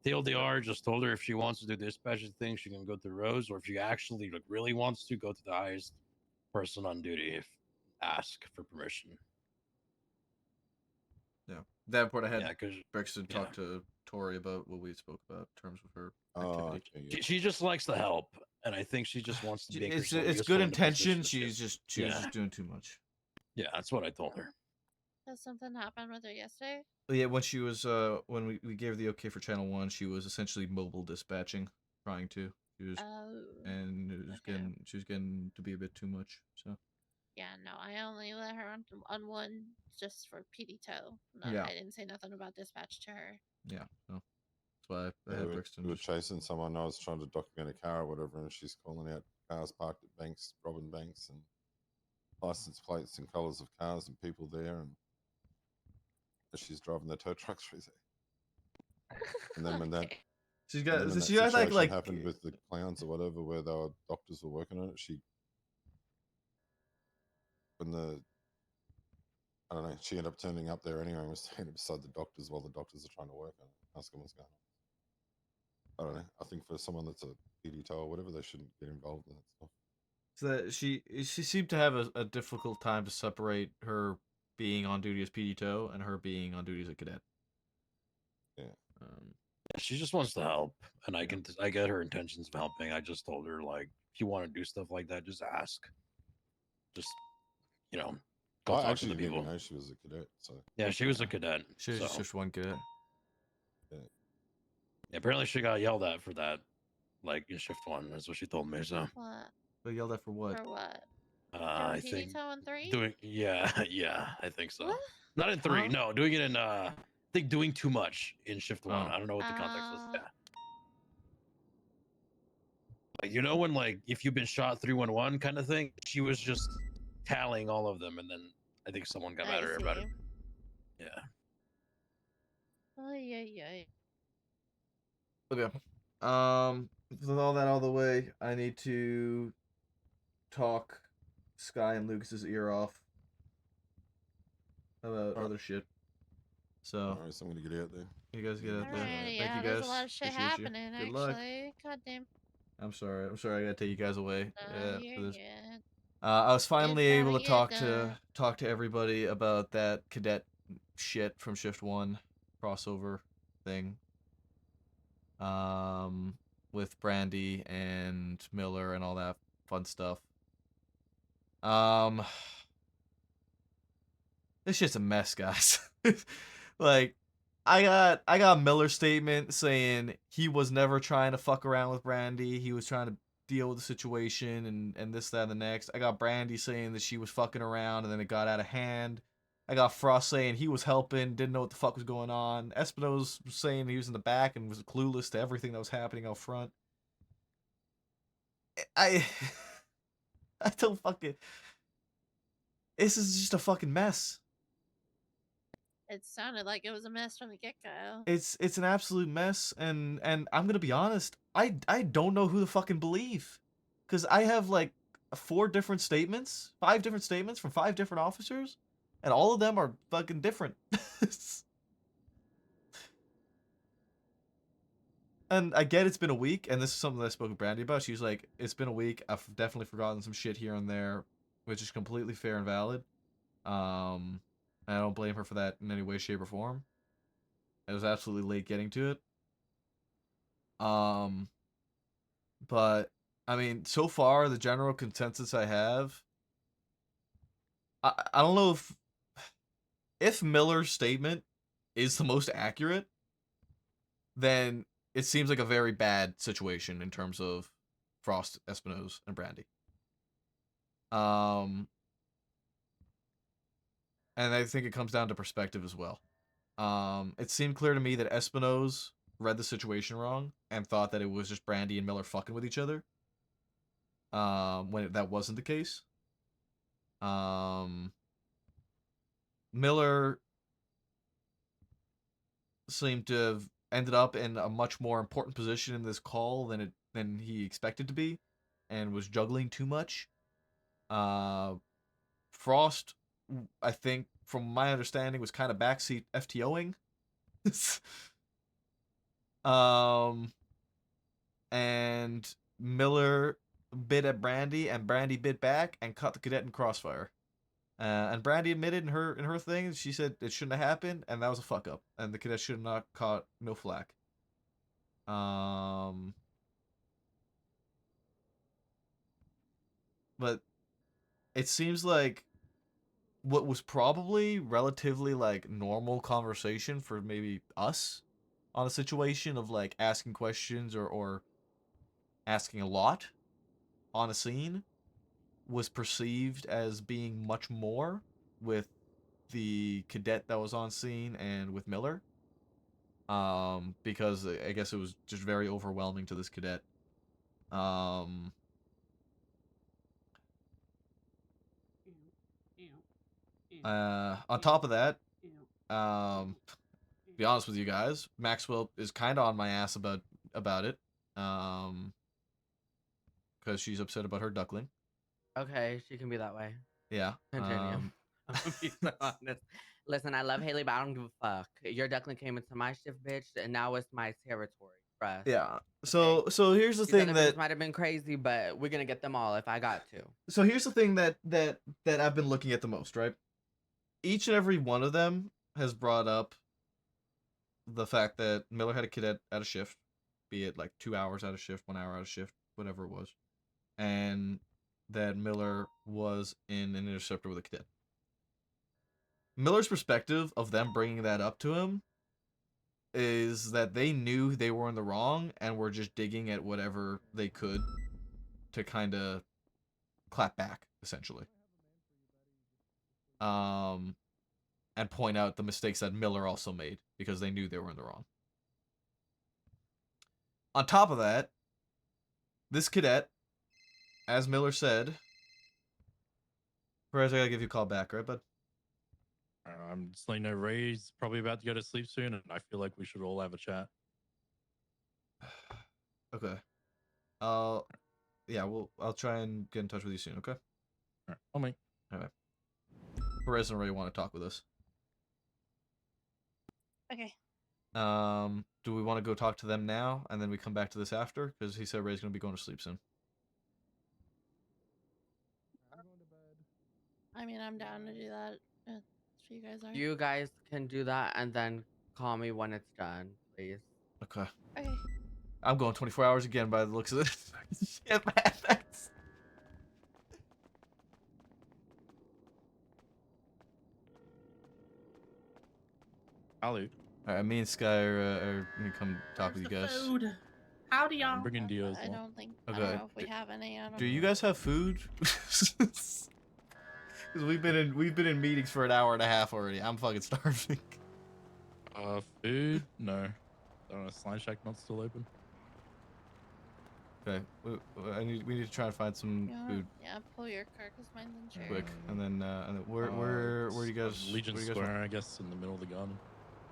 TLDR just told her if she wants to do dispatching thing, she can go through Rose, or if she actually really wants to, go to the highest person on duty. If ask for permission. Yeah. Davenport, I had Yeah, 'cause- Brixton talk to Tori about what we spoke about in terms of her activity. She just likes the help, and I think she just wants to make herself It's useful good in the position intention. that she She's is. just doing too much. Yeah, that's what I told her. Does something happen with her yesterday? Yeah, when she was when we gave her the okay for channel 1, she was essentially mobile dispatching, trying to. She was and it was she was getting to be a bit too much. So Yeah, no, I only let her on one just for PD tow. No, Yeah. I didn't say nothing about dispatch to her. yeah, no. That's why I Yeah, had we Brixton were just chasing someone. I was trying to document a car or whatever, and she's calling out cars parked at banks, robbing banks, and license plates and colours of cars and people there, and she's driving the tow truck through there. And then when that She's and got then when that she got situation like happened with the clowns or whatever, where doctors were working on it, I don't know, she ended up turning up there anyway and was standing beside the doctors while the doctors are trying to work on it, asking what's going on. I don't know. I think for someone that's a PD tow or whatever, they shouldn't get involved in that stuff. So that she seemed to have a difficult time to separate her being on duty as PD tow and her being on duty as a cadet. Yeah. Yeah, she just wants to help, and I get her intentions of helping. I just told her, like, if you want to do stuff like that, just ask. Just, you know, go I talk to actually the didn't people. even know she was a cadet. So Yeah, she was a cadet. She was so. just one cadet. Yeah. Yeah, apparently she got yelled at for that, like in shift 1. That's what she told me. So What? But yelled at for what? For what? I PD think tow in 3? doing yeah I think so. What? Not in 3, Huh? no, doing it in I think doing too much in shift 1. Oh. I don't know what the context was. Yeah. Like, you know, when like if you've been shot 311 kind of thing, she was just tallying all of them, and then I think someone got mad at her about it. Yeah. Oh yeah. Okay. With all that out of the way, I need to talk Sky and Lucas's ear off about other shit. So. Alright, so I'm gonna get out there. You guys get out there. Alrighty, Thank yeah, you there's guys. a lot of shit Appreciate you. happening Good luck. actually. God damn. I'm sorry. I gotta take you guys away. No, For you're this. good. I was finally It's able gotta to get talk to everybody about that cadet shit from shift 1 crossover thing. With Brandy and Miller and all that fun stuff. This shit's a mess, guys. Like, I got Miller's statement saying he was never trying to fuck around with Brandy. He was trying to deal with the situation and this, that, and the next. I got Brandy saying that she was fucking around and then it got out of hand. I got Frost saying he was helping, didn't know what the fuck was going on. Espino's saying he was in the back and was clueless to everything that was happening out front. I don't fucking... This is just a fucking mess. It sounded like it was a mess from the get-go. It's an absolute mess, and I'm gonna be honest, I don't know who to fucking believe, because I have like 5 different statements from 5 different officers, and all of them are fucking different. And I get it's been a week, and this is something that I spoke with Brandy about. She was like, "It's been a week. I've definitely forgotten some shit here and there, which is completely fair and valid. And I don't blame her for that in any way, shape, or form. It was absolutely late getting to it. But I mean, so far the general consensus I have, I don't know if Miller's statement is the most accurate, then it seems like a very bad situation in terms of Frost, Espinosa, and Brandy. And I think it comes down to perspective as well. It seemed clear to me that Espinosa read the situation wrong and thought that it was just Brandy and Miller fucking with each other. When that wasn't the case. Miller seemed to have ended up in a much more important position in this call than he expected to be, and was juggling too much. Frost, I think, from my understanding, was kind of backseat FTOing. And Miller bit at Brandy, and Brandy bit back and caught the cadet in crossfire. And Brandy admitted in her thing, she said it shouldn't have happened, and that was a fuck up, and the cadet should have not caught no flack. But it seems like what was probably relatively like normal conversation for maybe us on a situation of like asking questions or asking a lot on a scene was perceived as being much more with the cadet that was on scene and with Miller. Because I guess it was just very overwhelming to this cadet. On top of that, to be honest with you guys, Maxwell is kind of on my ass about it. Because she's upset about her duckling. Okay, she can be that way. Yeah. Continue. I'm gonna be so honest. Listen, I love Haley, but I don't give a fuck. Your duckling came into my shift, bitch, and now it's my territory, rest. Yeah. So here's the These thing individuals that might have been crazy, but we're gonna get them all if I got to. so here's the thing that I've been looking at the most, right? Each and every one of them has brought up the fact that Miller had a cadet out of shift, be it like 2 hours out of shift, 1 hour out of shift, whatever it was, and that Miller was in an interceptor with a cadet. Miller's perspective of them bringing that up to him is that they knew they were in the wrong and were just digging at whatever they could to kind of clap back, essentially. And point out the mistakes that Miller also made because they knew they were in the wrong. On top of that, this cadet, as Miller said, Perez, I gotta give you a call back, right, bud? I'm just letting you know Ray's probably about to go to sleep soon, and I feel like we should all have a chat. Okay. Yeah, I'll try and get in touch with you soon, okay? Alright, I'll meet. Alright. Perez and Ray want to talk with us. Okay. Do we want to go talk to them now, and then we come back to this after? Because he said Ray's gonna be going to sleep soon. I mean, I'm down to do that. If you guys are. You guys can do that and then call me when it's done, please. Okay. Okay. I'm going 24 hours again by the looks of this. Shit, man. That's... Alright, me and Sky are gonna come talk with you guys. Food. Howdy, y'all. I'm bringing Dio as I well. don't think. Okay. I don't know if we have any. I don't Do know. you guys have food? Because we've been in meetings for an hour and a half already. I'm fucking starving. Food? No. I don't know. Slime Shack not still open. Okay, we need to try and find some food Yeah, pull your car because mine's in shared. quick, and then where do you guys? Legion where do you guys Square, want? I guess, in the middle of the garden.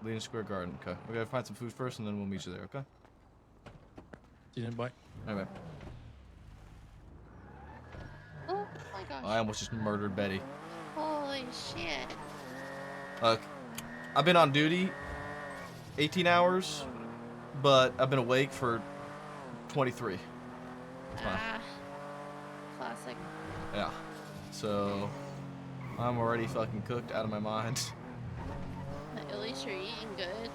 Legion Square Garden. Okay, we gotta find some food first, and then we'll meet you there. Okay. See you then, bye. Alright. Oh my gosh. I almost just murdered Betty. Holy shit. Look, I've been on duty 18 hours, but I've been awake for 23. Ah. Classic. Yeah. So I'm already fucking cooked out of my mind. At least you're eating good.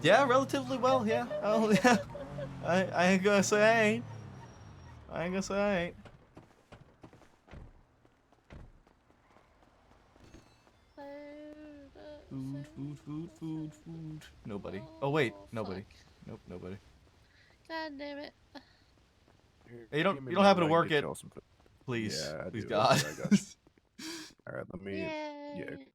Yeah, relatively well. Yeah. Oh yeah. I ain't gonna say I ain't. I ain't gonna say I ain't. Food. Nobody. Oh wait, nobody. Nope, nobody. God damn it. Hey, you don't happen to work at? Please, Yeah, I please, do. God. Here, I got you. All right, let me. Yay. Yeah. Let me hang up.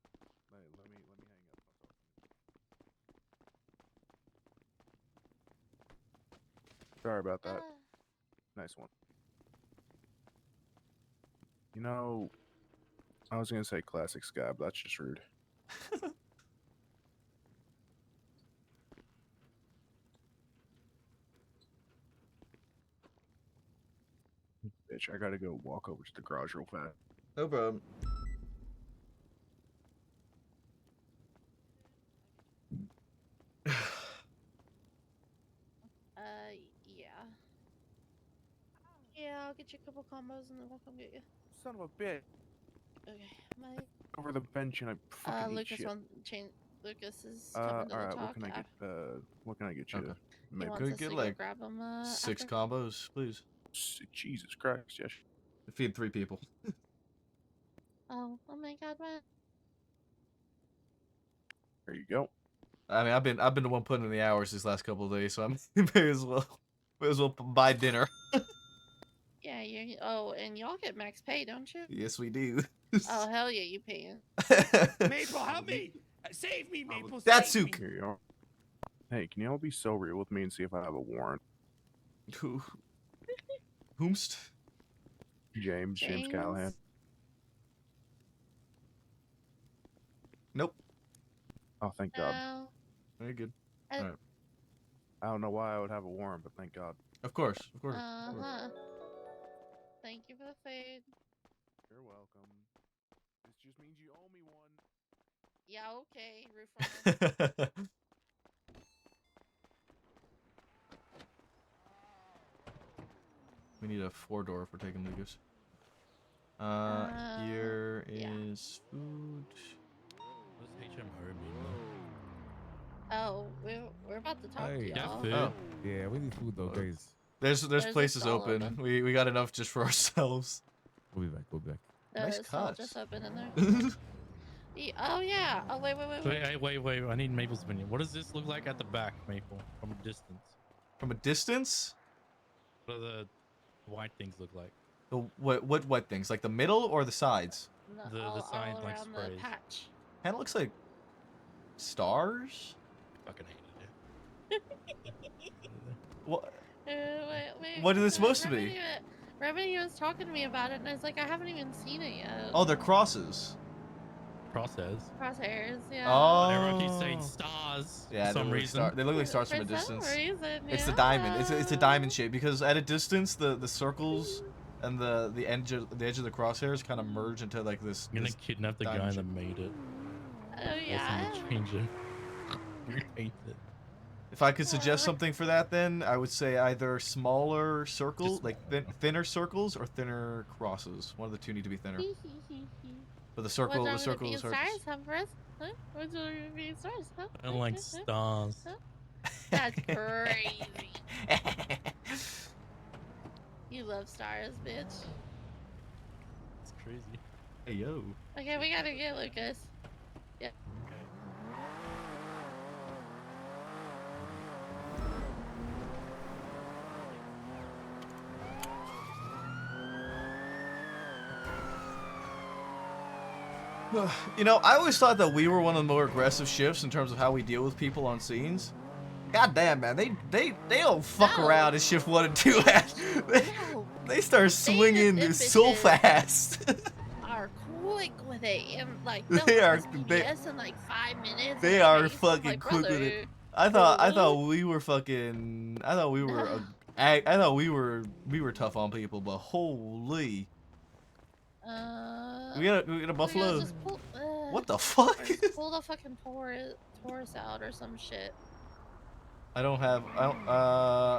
Sorry about that. Nice one. You know, I was gonna say classic Sky, but that's just rude. Bitch, I gotta go walk over to the garage real fast. No problem. Yeah. Yeah, I'll get you a couple combos and then we'll come get you. Son of a bitch. Okay, my. Over the bench and I fucking eat Lucas shit. Lucas is coming to All the right. talk. What can I get you? Okay. He Maybe. wants Could us get to like go grab him. 6 after. combos, please. Jesus Christ, yes. Feed 3 people. Oh my God, man. There you go. I mean, I've been the one putting in the hours these last couple of days, so I'm may as well buy dinner. Yeah, you. Oh, and y'all get max pay, don't you? Yes, we do. Oh hell yeah, you paying. Maple, help me! Save me, Maple! That's save me. Here you are. Hey, can you all be so real with me and see if I have a warrant? Whomst? James Callahan. Nope. Oh, thank God. No. Very good. I- All right. I don't know why I would have a warrant, but thank God. Of course. Thank you for the food. You're welcome. This just means you owe me one. Yeah, okay, roof runner. We need a 4-door if we're taking Lucas. Here is food. What does HMO mean Oh, we're about to talk to Hey. y'all. Oh. Yeah, we need food though, guys. There's There's a places stall open. open. We got enough just for ourselves. We'll be back. We'll be back. Nice It's all cuts. just open in there. Oh yeah. Oh wait. Wait. I need Maple's opinion. What does this look like at the back, Maple, from a distance? From a distance? What do the white things look like? The what things? Like the middle or the sides? The sign like around the Kind sprays. patch. of looks like stars. Fucking hated What? Wait. What is it supposed to be? Remedy was talking to me about it, and I was like, I haven't even seen it yet. Oh, they're crosses. Crosshairs, yeah. Oh. Everyone keeps saying stars. Yeah, for some reason. they look like stars For from a some distance. reason, It's the yeah. diamond. It's a diamond shape because at a distance the circles and the edge of the crosshairs kind of merge into like this. I'm gonna this kidnap the guy diamond that shape. made it. Oh yeah. Change it. Repaint it. If I could suggest something for that, then I would say either smaller circles, like thinner circles, or thinner crosses. One of the two need to be thinner. But the circles are. Stars, huh, for us? Huh? What's wrong with being stars, huh? I don't like stars. That's crazy. You love stars, bitch. It's crazy. Hey yo. Okay, we gotta get Lucas. Yeah. You know, I always thought that we were one of the more aggressive shifts in terms of how we deal with people on scenes. God damn, man, they don't fuck around in shift 1 and 2. They start swinging so fast. Are quick with it, and like They are- PBS in like 5 minutes. They and are it's fucking like, quick with brother, it. I thought we were fucking. I thought we were. I thought we were tough on people, but holy. We got a buffalo. Just pull, What the fuck? just pull the fucking Taurus out or some shit. I don't have.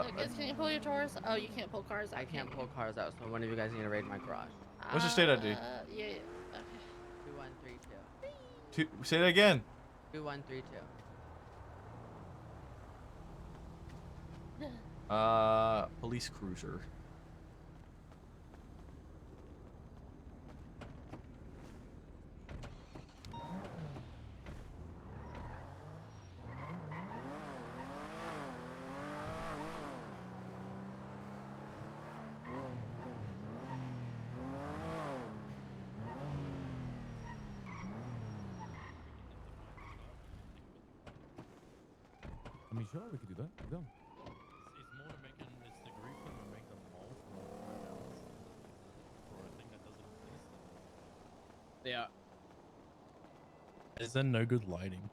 Lucas, can you pull your Taurus? Oh, you can't pull cars out. I can't pull cars out, so one of you guys need to raid my garage. What's your state ID? Yeah. Okay. 2132. Say that again. 2132. Police cruiser. I mean, sure, we could do that. Go. It's more to make it's the group that will make them more for a thing that doesn't exist. Yeah. Is there no good lighting?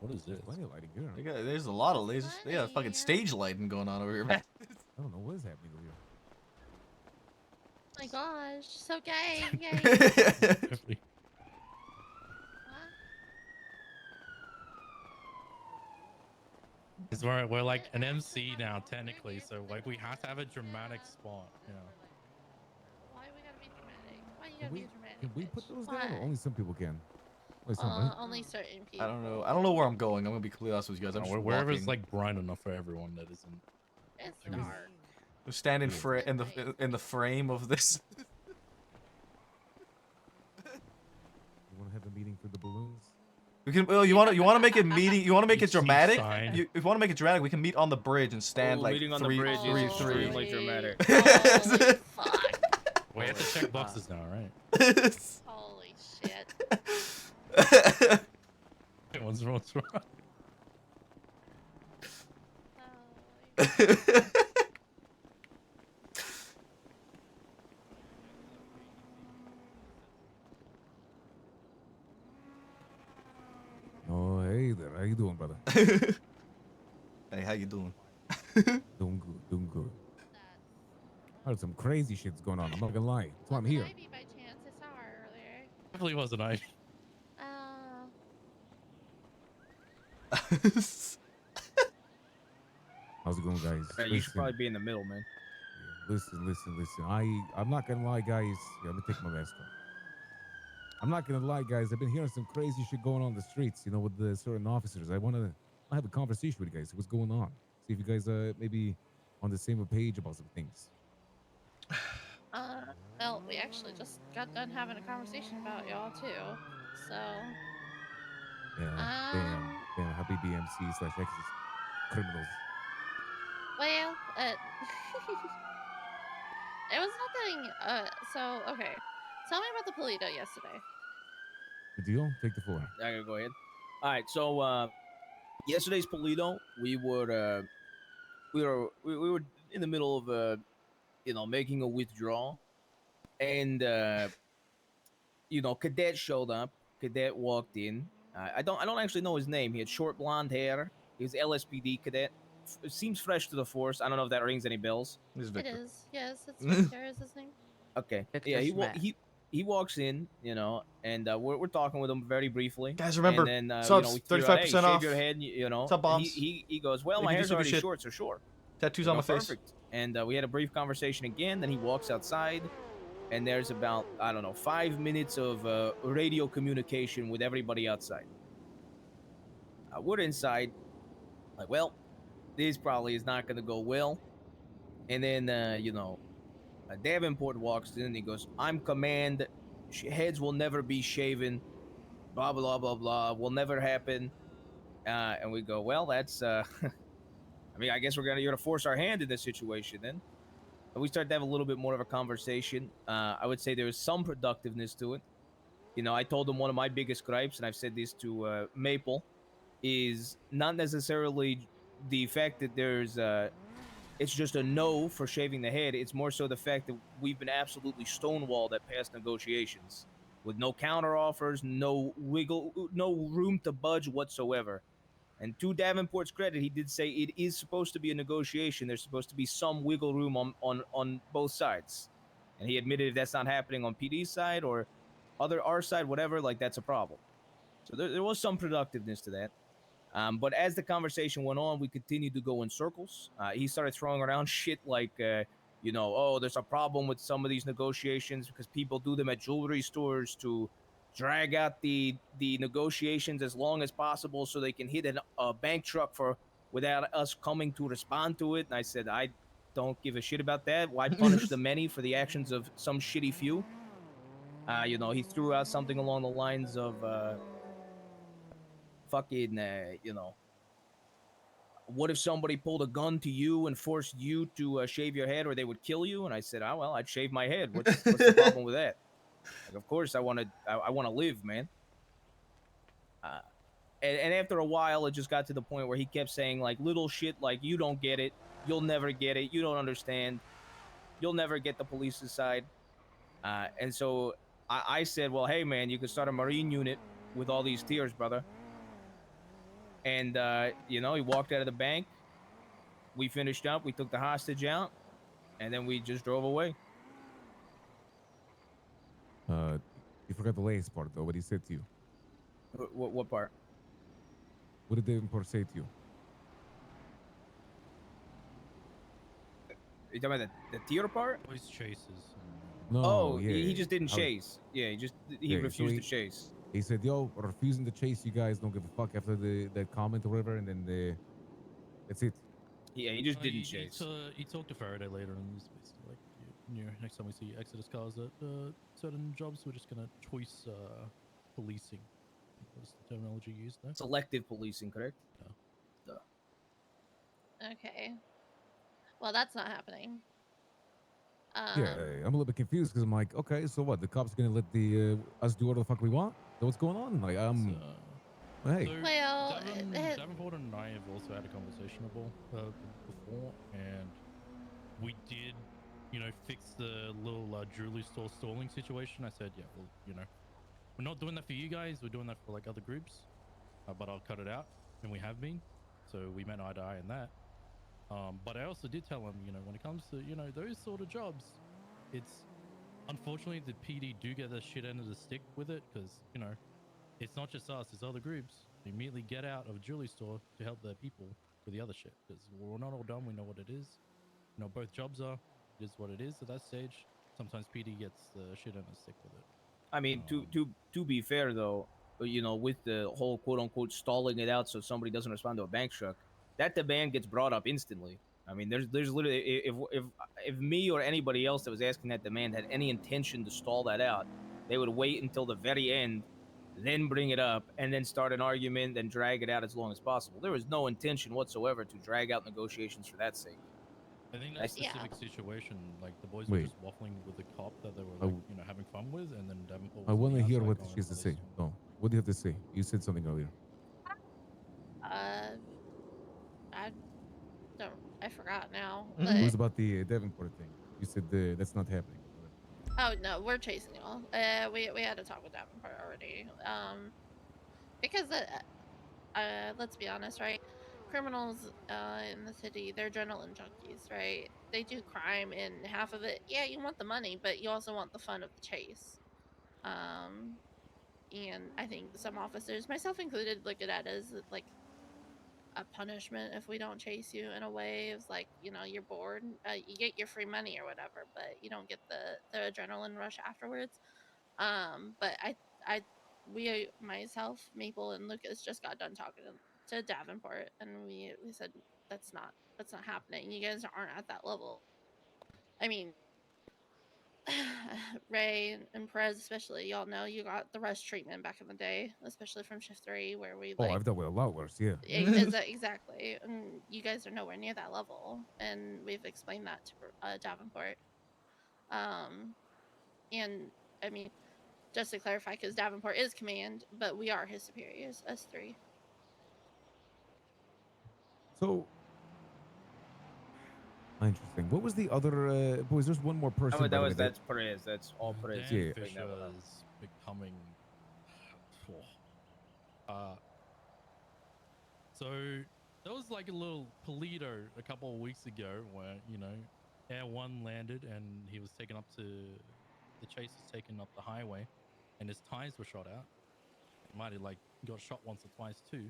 What is this? Plenty of lighting here. There's a lot of lasers. They got fucking stage lighting going on over here, man. I don't know what is happening over here. Oh my gosh, so gay. Yay. Because we're like an MC now, technically, so like we have to have a dramatic spot, you know. Why we gotta be dramatic? Why you gotta be dramatic? Can we put those Why? down? Or only some people can. Only some, right? Only certain people. I don't know. I don't know where I'm going. I'm gonna be completely honest with you guys. I'm just Wherever's walking. like bright enough for everyone that isn't. It's dark. I'm standing in the frame of this. You want to have a meeting for the balloons? We can. Well, you want to make it meeting. You want to make it dramatic. sign. If you want to make it dramatic, we can meet on the bridge and stand like meeting on the three, bridge is three. extremely dramatic. We have to check boxes now, right? Holy shit. What's wrong? Oh, hey there. How you doing, brother? Hey, how you doing? Doing good. Doing good. Heard some crazy shit's going on. I'm not gonna lie. That's why I'm here. Maybe by chance I saw her earlier. Definitely wasn't I. How's it going, guys? You should probably be in the middle, man. Listen. I'm not gonna lie, guys. Yeah, let me take my mask off. I'm not gonna lie, guys. I've been hearing some crazy shit going on the streets. You know, with the certain officers. I wanna have a conversation with you guys. What's going on? See if you guys maybe on the same page about some things. Well, we actually just got done having a conversation about y'all too. So, Yeah. Damn. Happy BMC/Exes criminals. well, it was nothing. So okay, tell me about the Polito yesterday. The deal. Take the floor. I gotta go ahead. All right, so yesterday's Polito, we were in the middle of making a withdrawal, and Cadet showed up. Cadet walked in. I don't actually know his name. He had short blonde hair. He was LSPD cadet. Seems fresh to the force. I don't know if that rings any bells. It is. Yes, it's Victor is his name. Okay. Victor Yeah, Schmidt. he walks in, and we're talking with him very briefly. Guys, remember, and then subs, we figure out, hey, 35% off. shave your head. What's up, bombs? He goes, well, If my you do hair's stupid already shit. short, so sure. Tattoos We on go, my face. Perfect. And we had a brief conversation again. Then he walks outside, and there's about 5 minutes of radio communication with everybody outside. We're inside, like, well, this probably is not going to go well. And then Davenport walks in and he goes, I'm command. Heads will never be shaven. Blah, blah, blah, blah. Will never happen. And we go, well, that's, I mean, I guess you're going to force our hand in this situation then. And we start to have a little bit more of a conversation. I would say there was some productiveness to it. I told him one of my biggest gripes, and I've said this to Maple, is not necessarily the fact that there's it's just a no for shaving the head. It's more so the fact that we've been absolutely stonewalled at past negotiations with no counter offers, no room to budge whatsoever. And to Davenport's credit, he did say it is supposed to be a negotiation. There's supposed to be some wiggle room on both sides. And he admitted if that's not happening on PD's side or our side, whatever, like that's a problem. So there was some productiveness to that. But as the conversation went on, we continued to go in circles. He started throwing around shit like, oh, there's a problem with some of these negotiations because people do them at jewelry stores to drag out the negotiations as long as possible so they can hit a bank truck without us coming to respond to it. And I said, I don't give a shit about that. Why punish the many for the actions of some shitty few? He threw out something along the lines of, what if somebody pulled a gun to you and forced you to shave your head or they would kill you? And I said, well, I'd shave my head. What's the problem with that? Like, of course I want to live, man. And after a while, it just got to the point where he kept saying like little shit like, you don't get it. You'll never get it. You don't understand. You'll never get the police's side. And so I said, well, hey, man, you could start a Marine unit with all these tiers, brother. And, he walked out of the bank. We finished up. We took the hostage out. And then we just drove away. You forgot the latest part, though. What he said to you. What part? What did Davenport say to you? You talking about the tier part? Voice chases. No, he just didn't chase. Yeah, he refused to chase. He said, yo, refusing to chase you guys, don't give a fuck after that comment or whatever, and then that's it. Yeah, he just didn't chase. He talked to Faraday later, and he's basically like, next time we see Exodus cars at certain jobs, we're just gonna choice policing. What's the terminology used there? Selective policing, correct? Okay. Well, that's not happening. Yeah, I'm a little bit confused because I'm like, okay, so what? The cops gonna let us do whatever the fuck we want? So what's going on? Like, hey. So well, Davenport and I have also had a conversation before, and we did, fix the little jewelry store stalling situation. I said, yeah, well, we're not doing that for you guys. We're doing that for like other groups, but I'll cut it out, and we have been. So we met eye to eye in that. But I also did tell him, when it comes to, those sort of jobs, it's unfortunately the PD do get the shit end of the stick with it because, it's not just us, it's other groups. They immediately get out of a jewelry store to help their people with the other shit because we're not all done. We know what it is. Both jobs are. It is what it is at that stage. Sometimes PD gets the shit end and stick with it. I mean, to be fair though, you know, with the whole quote unquote stalling it out so somebody doesn't respond to a bank truck, that demand gets brought up instantly. I mean, there's literally if me or anybody else that was asking that demand had any intention to stall that out, they would wait until the very end, then bring it up, and then start an argument and drag it out as long as possible. There was no intention whatsoever to drag out negotiations for that sake. I think that specific situation, like the boys were Wait. just waffling with the cop that they were I like, w- having fun with, and then Davenport I was on want the to hear outside what going, she has to "Oh, this say. is No, what do you have to say? You said something earlier. I don't. I forgot now. It was But about the Davenport thing. You said that's not happening. oh no, we're chasing y'all. We had to talk with Davenport already. Because let's be honest, right? Criminals in the city, they're adrenaline junkies, right? They do crime, and half of it, yeah, you want the money, but you also want the fun of the chase. And I think some officers, myself included, look at that as like a punishment if we don't chase you in a way. It's like, you know, you're bored, you get your free money or whatever, but you don't get the adrenaline rush afterwards. But we, myself, Maple, and Lucas just got done talking to Davenport, and we said that's not happening. You guys aren't at that level. I mean, Ray and Perez, especially, y'all know you got the rush treatment back in the day, especially from Shift 3, where we Oh, like. I've dealt with a lot worse. Yeah. Exactly. And you guys are nowhere near that level, and we've explained that to Davenport. And I mean, just to clarify, because Davenport is command, but we are his superiors, us three. So interesting. What was the other boys? There's one more person. by the way, That's Perez. That's all Perez. Dan Yeah. Fisher is becoming. So there was like a little Polito a couple of weeks ago where, you know, Air 1 landed and he was taken up to the chase was taken up the highway and his tires were shot out. He might have like got shot once or twice too.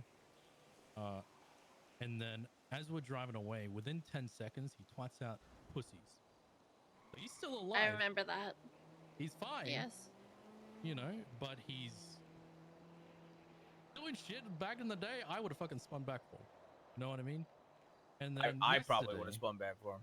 And then as we're driving away, within 10 seconds, he twats out pussies. But he's still alive. I remember that. He's fine. Yes. You know, but he's doing shit back in the day I would have fucking spun back for. You know what I mean? And then I probably would have yesterday- spun back for him.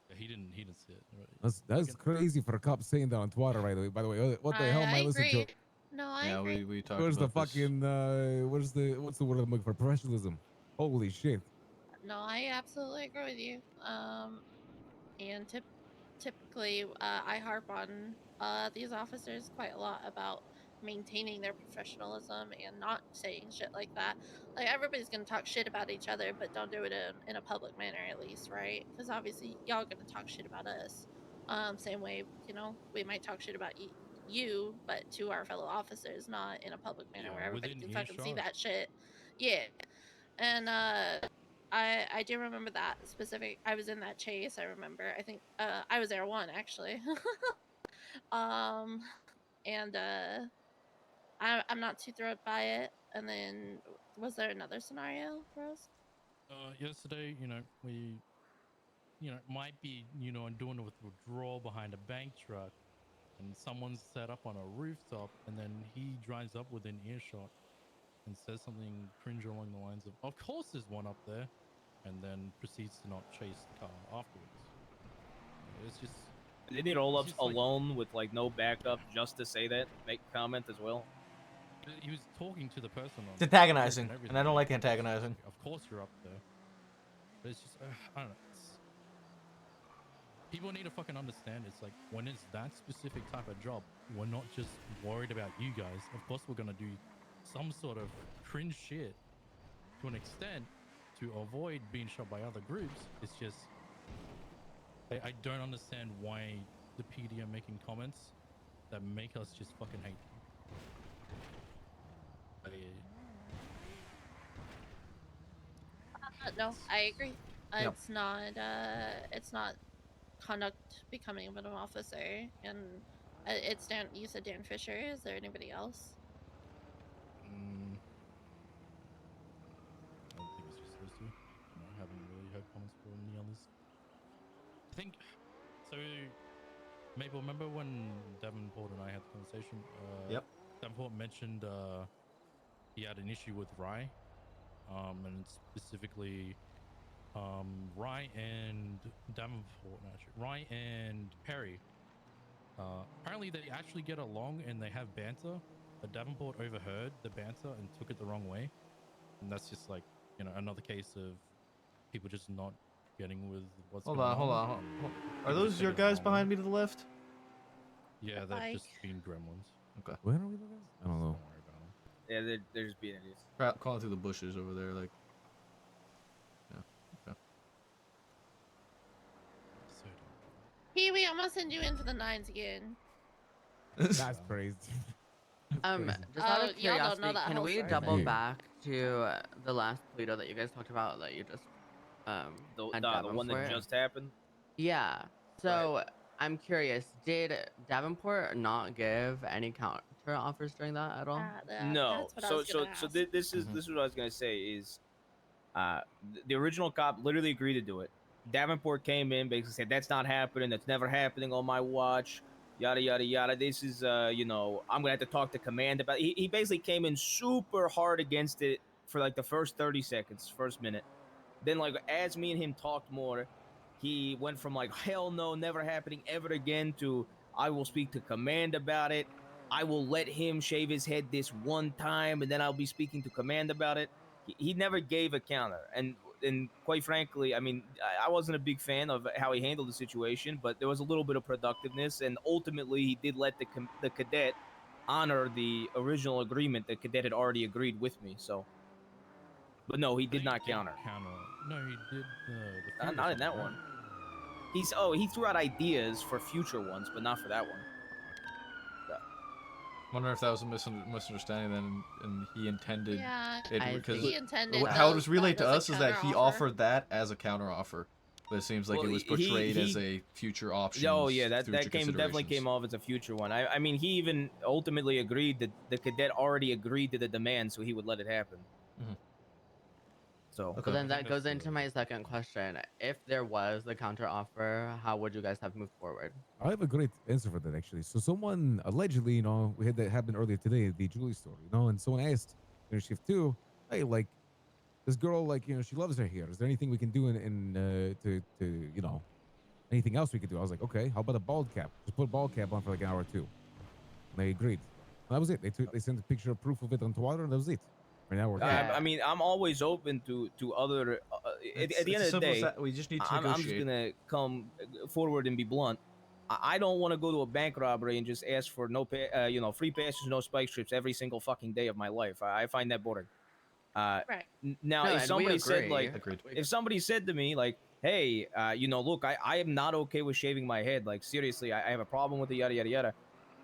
Yeah, he didn't see it. Right? That's crazy for a cop saying that on Twitter, right away. By the way, what the hell am I listening to? No, I agree. we talked Where's the about this. fucking what's the word I'm looking for? Professionalism. Holy shit. No, I absolutely agree with you. And typically, I harp on these officers quite a lot about maintaining their professionalism and not saying shit like that. Like, everybody's gonna talk shit about each other, but don't do it in a public manner, at least, right? Because obviously, y'all gonna talk shit about us. Same way, you know, we might talk shit about you, but to our fellow officers, not in a public manner where everybody within can fucking see earshot. that shit. Yeah. And I do remember that specific. I was in that chase. I remember. I think I was Air 1 actually. And I'm not too thrilled by it. And then was there another scenario for us? Yesterday, you know, we, you know, might be, you know, doing a withdrawal behind a bank truck, and someone's set up on a rooftop, and then he drives up within earshot and says something cringe along the lines of course there's one up there," and then proceeds to not chase the car afterwards. It's just. Did he roll up it's just like- alone with like no backup just to say that, make a comment as well? He was talking to the person on It's antagonizing, everything. and I don't like antagonizing. Of course you're up there. But it's just, I don't know. People need to fucking understand, it's like, when it's that specific type of job, we're not just worried about you guys. Of course we're going to do some sort of cringe shit to an extent to avoid being shot by other groups. It's just, I don't understand why the PD are making comments that make us just fucking hate them. No, I agree. Yep. It's not conduct becoming of an officer, and it's Dan. You said Dan Fisher. Is there anybody else? I don't think it's just those two. I haven't really heard comments from any others. I think Maple, remember when Davenport and I had the conversation? Yep. Davenport mentioned he had an issue with Rye, and specifically Rye and Davenport, actually, Rye and Perry. Apparently, they actually get along and they have banter, but Davenport overheard the banter and took it the wrong way, and that's just like another case of people just not getting with what's Hold going on, hold on. on. Are People those just your take it the guys wrong behind way. me to the left? Yeah, they've Bike. just been gremlins. Okay. Where are we, guys? I don't know. Don't worry about them. Yeah, they're just being idiots. Crap, calling through the bushes over there, like. Yeah. Okay. Kiwi, I'm gonna send you into the nines again. That's crazy. Just out Oh, of y'all don't know curiosity, that can whole we story. double Yeah. back to the last Polito that you guys talked about that you just had The one that Davenport? just happened. Yeah. So I'm curious, did Davenport not give any counter offers during that at all? No. That's what I was gonna ask. This is what I was gonna say is, the original cop literally agreed to do it. Davenport came in, basically said that's not happening. That's never happening on my watch. Yada yada yada. This is I'm gonna have to talk to command about. He basically came in super hard against it for like the first 30 seconds, first minute. Then like as me and him talked more, he went from like hell no, never happening ever again to I will speak to command about it. I will let him shave his head this one time, and then I'll be speaking to command about it. He never gave a counter, and quite frankly, I mean, I wasn't a big fan of how he handled the situation, but there was a little bit of productiveness, and ultimately he did let the cadet honor the original agreement that cadet had already agreed with me. So, but no, he did not counter. No, he did the Not in that right? one. He threw out ideas for future ones, but not for that one. Wonder if that was a misunderstanding then, and he intended Yeah, it I because think he intended how it those- was relayed that to as us a is that he counteroffer. offered that as a counter offer, but it seems like Well, it was he- portrayed as he- a future option. Oh yeah, that future definitely came considerations. off as a future one. I mean, he even ultimately agreed that the cadet already agreed to the demand, so he would let it happen. Mhm. So, So then that goes into my second question. If there was the counter offer, how would you guys have moved forward? I have a great answer for that actually. So someone allegedly, we had that happen earlier today at the jewelry store, and someone asked shift 2, hey, like this girl, like she loves her hair. Is there anything we can do to anything else we could do? I was like, okay, how about a bald cap? Just put a bald cap on for like an hour or two. And they agreed. And that was it. They sent a picture of proof of it on Twitter, and that was it. For an hour. I mean, I'm always open to other. At the end of the day, we just need to I'm just negotiate. gonna come forward and be blunt. I don't want to go to a bank robbery and just ask for free passes, no spike strips every single fucking day of my life. I find that boring. Right. Now, No, if and we somebody said agree. like, Agreed. if somebody said to me like, hey, look, I am not okay with shaving my head. Like seriously, I have a problem with the yada yada yada.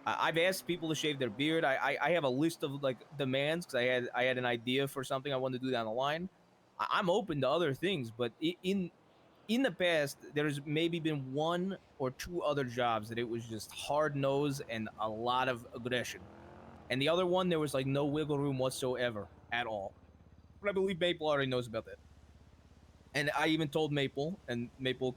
I've asked people to shave their beard. I have a list of like demands because I had an idea for something I wanted to do down the line. I'm open to other things, but in the past, there's maybe been one or two other jobs that it was just hard nose and a lot of aggression, and the other one there was like no wiggle room whatsoever at all. But I believe Maple already knows about that, and I even told Maple, and Maple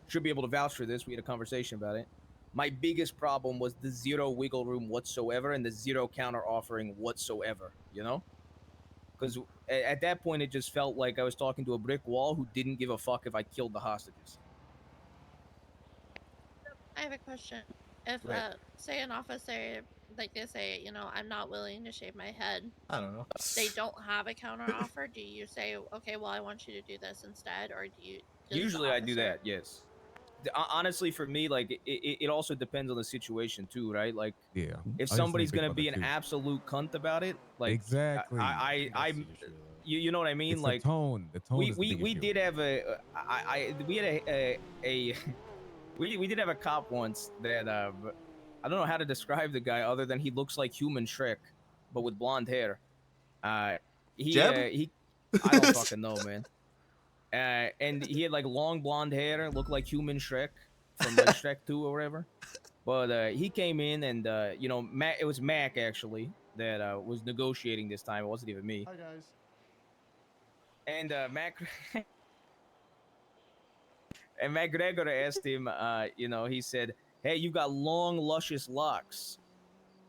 should be able to vouch for this. We had a conversation about it. My biggest problem was the zero wiggle room whatsoever and the zero counter offering whatsoever, Because at that point, it just felt like I was talking to a brick wall who didn't give a fuck if I killed the hostages. I have a question. If Right. say an officer like they say, I'm not willing to shave my head. I don't know. They don't have a counter offer. Do you say, okay, well, I want you to do this instead, or do you? does the Usually I do officer- that, yes. Honestly, for me, like it also depends on the situation too, right? Like, Yeah. if I somebody's think gonna about be that an too. absolute cunt about it, like Exactly. you know what I mean? It's Like the tone. The tone is the big we issue. did have we had a we did have a cop once that I don't know how to describe the guy other than he looks like human Shrek, but with blonde hair. Jeb? I don't fucking know, man. And he had like long blonde hair, looked like human Shrek from like Shrek 2 or whatever. But he came in and Mac, it was Mac actually that was negotiating this time. It wasn't even me. Hi guys. And Mac and Mac Gregor asked him, he said, Hey, you got long, luscious locks.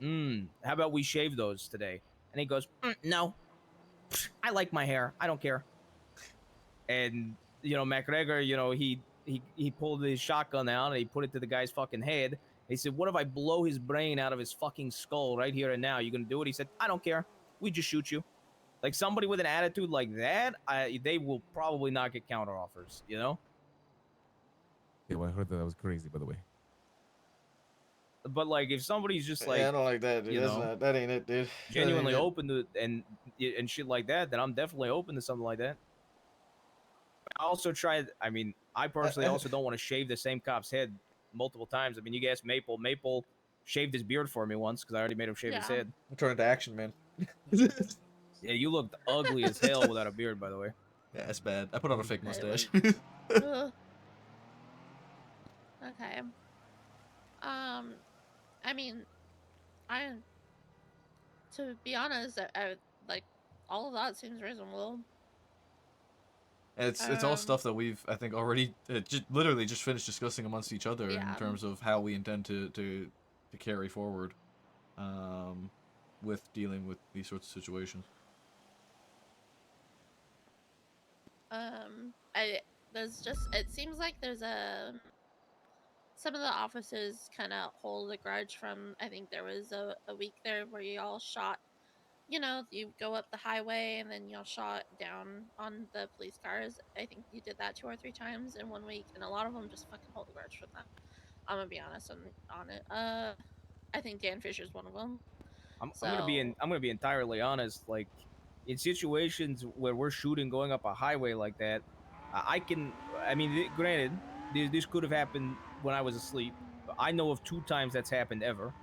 How about we shave those today? And he goes, no. I like my hair. I don't care. And, you know, McGregor, you know, he pulled his shotgun out and he put it to the guy's fucking head. He said, what if I blow his brain out of his fucking skull right here and now? You gonna do it? He said, I don't care. We just shoot you. Like, somebody with an attitude like that, they will probably not get counter offers, you know? Yeah, well, I heard that was crazy, by the way. But, like, if somebody's just like, yeah, I don't like that, dude. you That's know, not, that ain't it, dude. That ain't genuinely it. open to and shit like that, then I'm definitely open to something like that. I also tried. I mean, I personally also don't want to shave the same cop's head multiple times. I mean, you guys, Maple shaved his beard for me once because I already made him shave his head. I'm turning to action, man. Yeah, you looked ugly as hell without a beard, by the way. Yeah, it's bad. I put on a fake mustache. Ugh. Okay. I mean, to be honest, I like all of that seems reasonable. It's all stuff that we've, I think, already literally just finished discussing amongst each other in terms of how we intend to carry forward with dealing with these sorts of situations. It seems like there's some of the officers kind of hold a grudge from, I think there was a week there where you all shot, you know, you go up the highway and then y'all shot down on the police cars. I think you did that 2 or 3 times in 1 week, and a lot of them just fucking hold a grudge from that. I'm gonna be honest on it. I think Dan Fisher's one of them. I'm gonna be entirely honest. Like, in situations where we're shooting going up a highway like that, I mean, granted, this could have happened when I was asleep. But I know of 2 times that's happened ever.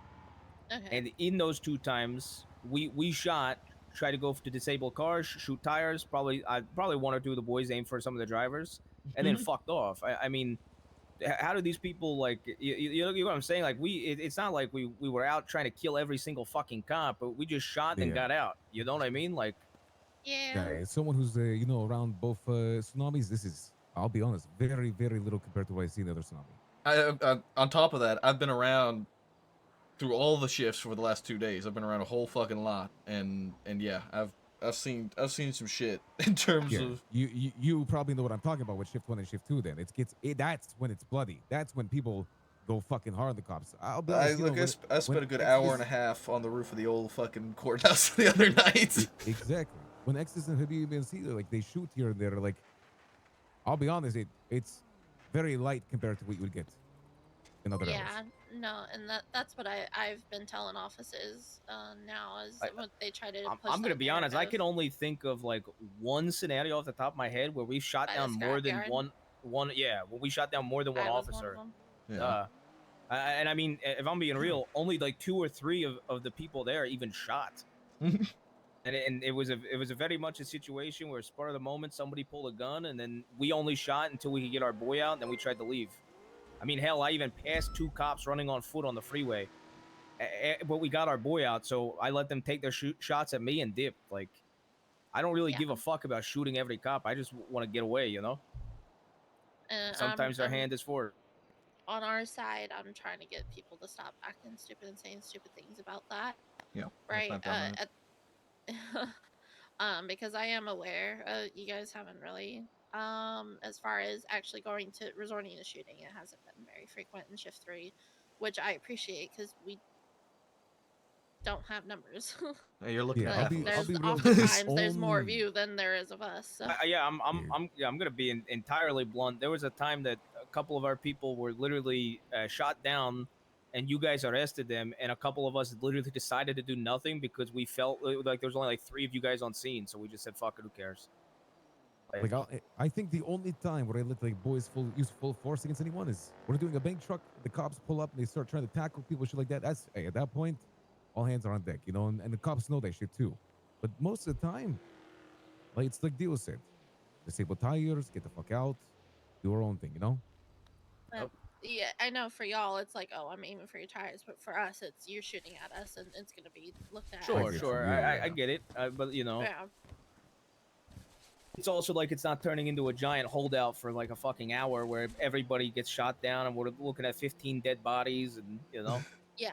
Okay. And in those 2 times, we shot, tried to go to disable cars, shoot tires. Probably 1 or 2 of the boys aimed for some of the drivers, and then fucked off. I mean, how do these people, like, you know what I'm saying? Like, it's not like we were out trying to kill every single fucking cop, but we just shot and Yeah. got out. You know what I mean? Like, yeah. As someone who's you know, around both tsunamis, this is, I'll be honest, very, very little compared to what I see in the other tsunami. On top of that, I've been around through all the shifts for the last 2 days. I've been around a whole fucking lot, and yeah, I've seen some shit in terms of you probably know what I'm talking about with shift 1 and shift 2. Then that's when it's bloody. That's when people go fucking hard on the cops. I'll be honest, I spent a good hour and a half on the roof of the old fucking courthouse the other night. Exactly. When X's and WBNC, like, they shoot here and there, like, I'll be honest, it's very light compared to what you would get in other hours. No, and that's what I've been telling officers now is what they try to push. I'm gonna be honest. I can only think of like 1 scenario off the top of my head where we've shot down more than one. Yeah, when we shot down more than one officer. Yeah. And I mean, if I'm being real, only like 2 or 3 of the people there even shot. And it was a very much a situation where, spur of the moment, somebody pulled a gun, and then we only shot until we could get our boy out, and then we tried to leave. I mean, hell, I even passed 2 cops running on foot on the freeway, but we got our boy out, so I let them take their shots at me and dipped. Like, I don't really give a fuck about shooting every cop. I just want to get away, you know? Sometimes their hand is forward. On our side, I'm trying to get people to stop acting stupid and saying stupid things about that. Yeah. Right. Because I am aware you guys haven't really, as far as actually resorting to shooting, it hasn't been very frequent in shift 3, which I appreciate because we don't have numbers. Hey, you're looking at I'll be real. Oftentimes there's more of you than there is of us. So. I'm gonna be entirely blunt. There was a time that a couple of our people were literally shot down, and you guys arrested them, and a couple of us literally decided to do nothing because we felt like there was only like 3 of you guys on scene, so we just said, "Fuck it, who cares?" Like, I think the only time where I let, like, boys use full force against anyone is when we're doing a bank truck. The cops pull up and they start trying to tackle people, shit like that. That's, hey, at that point, all hands are on deck, you know, and the cops know that shit too. But most of the time, like, it's like Dio said, disable tires, get the fuck out, do our own thing, you know? Yeah, I know for y'all it's like, oh, I'm aiming for your tires, but for us it's you're shooting at us and it's gonna be looked at. Sure. I get it, but you know. Yeah. it's also like it's not turning into a giant holdout for like a fucking hour where everybody gets shot down and we're looking at 15 dead bodies and Yeah.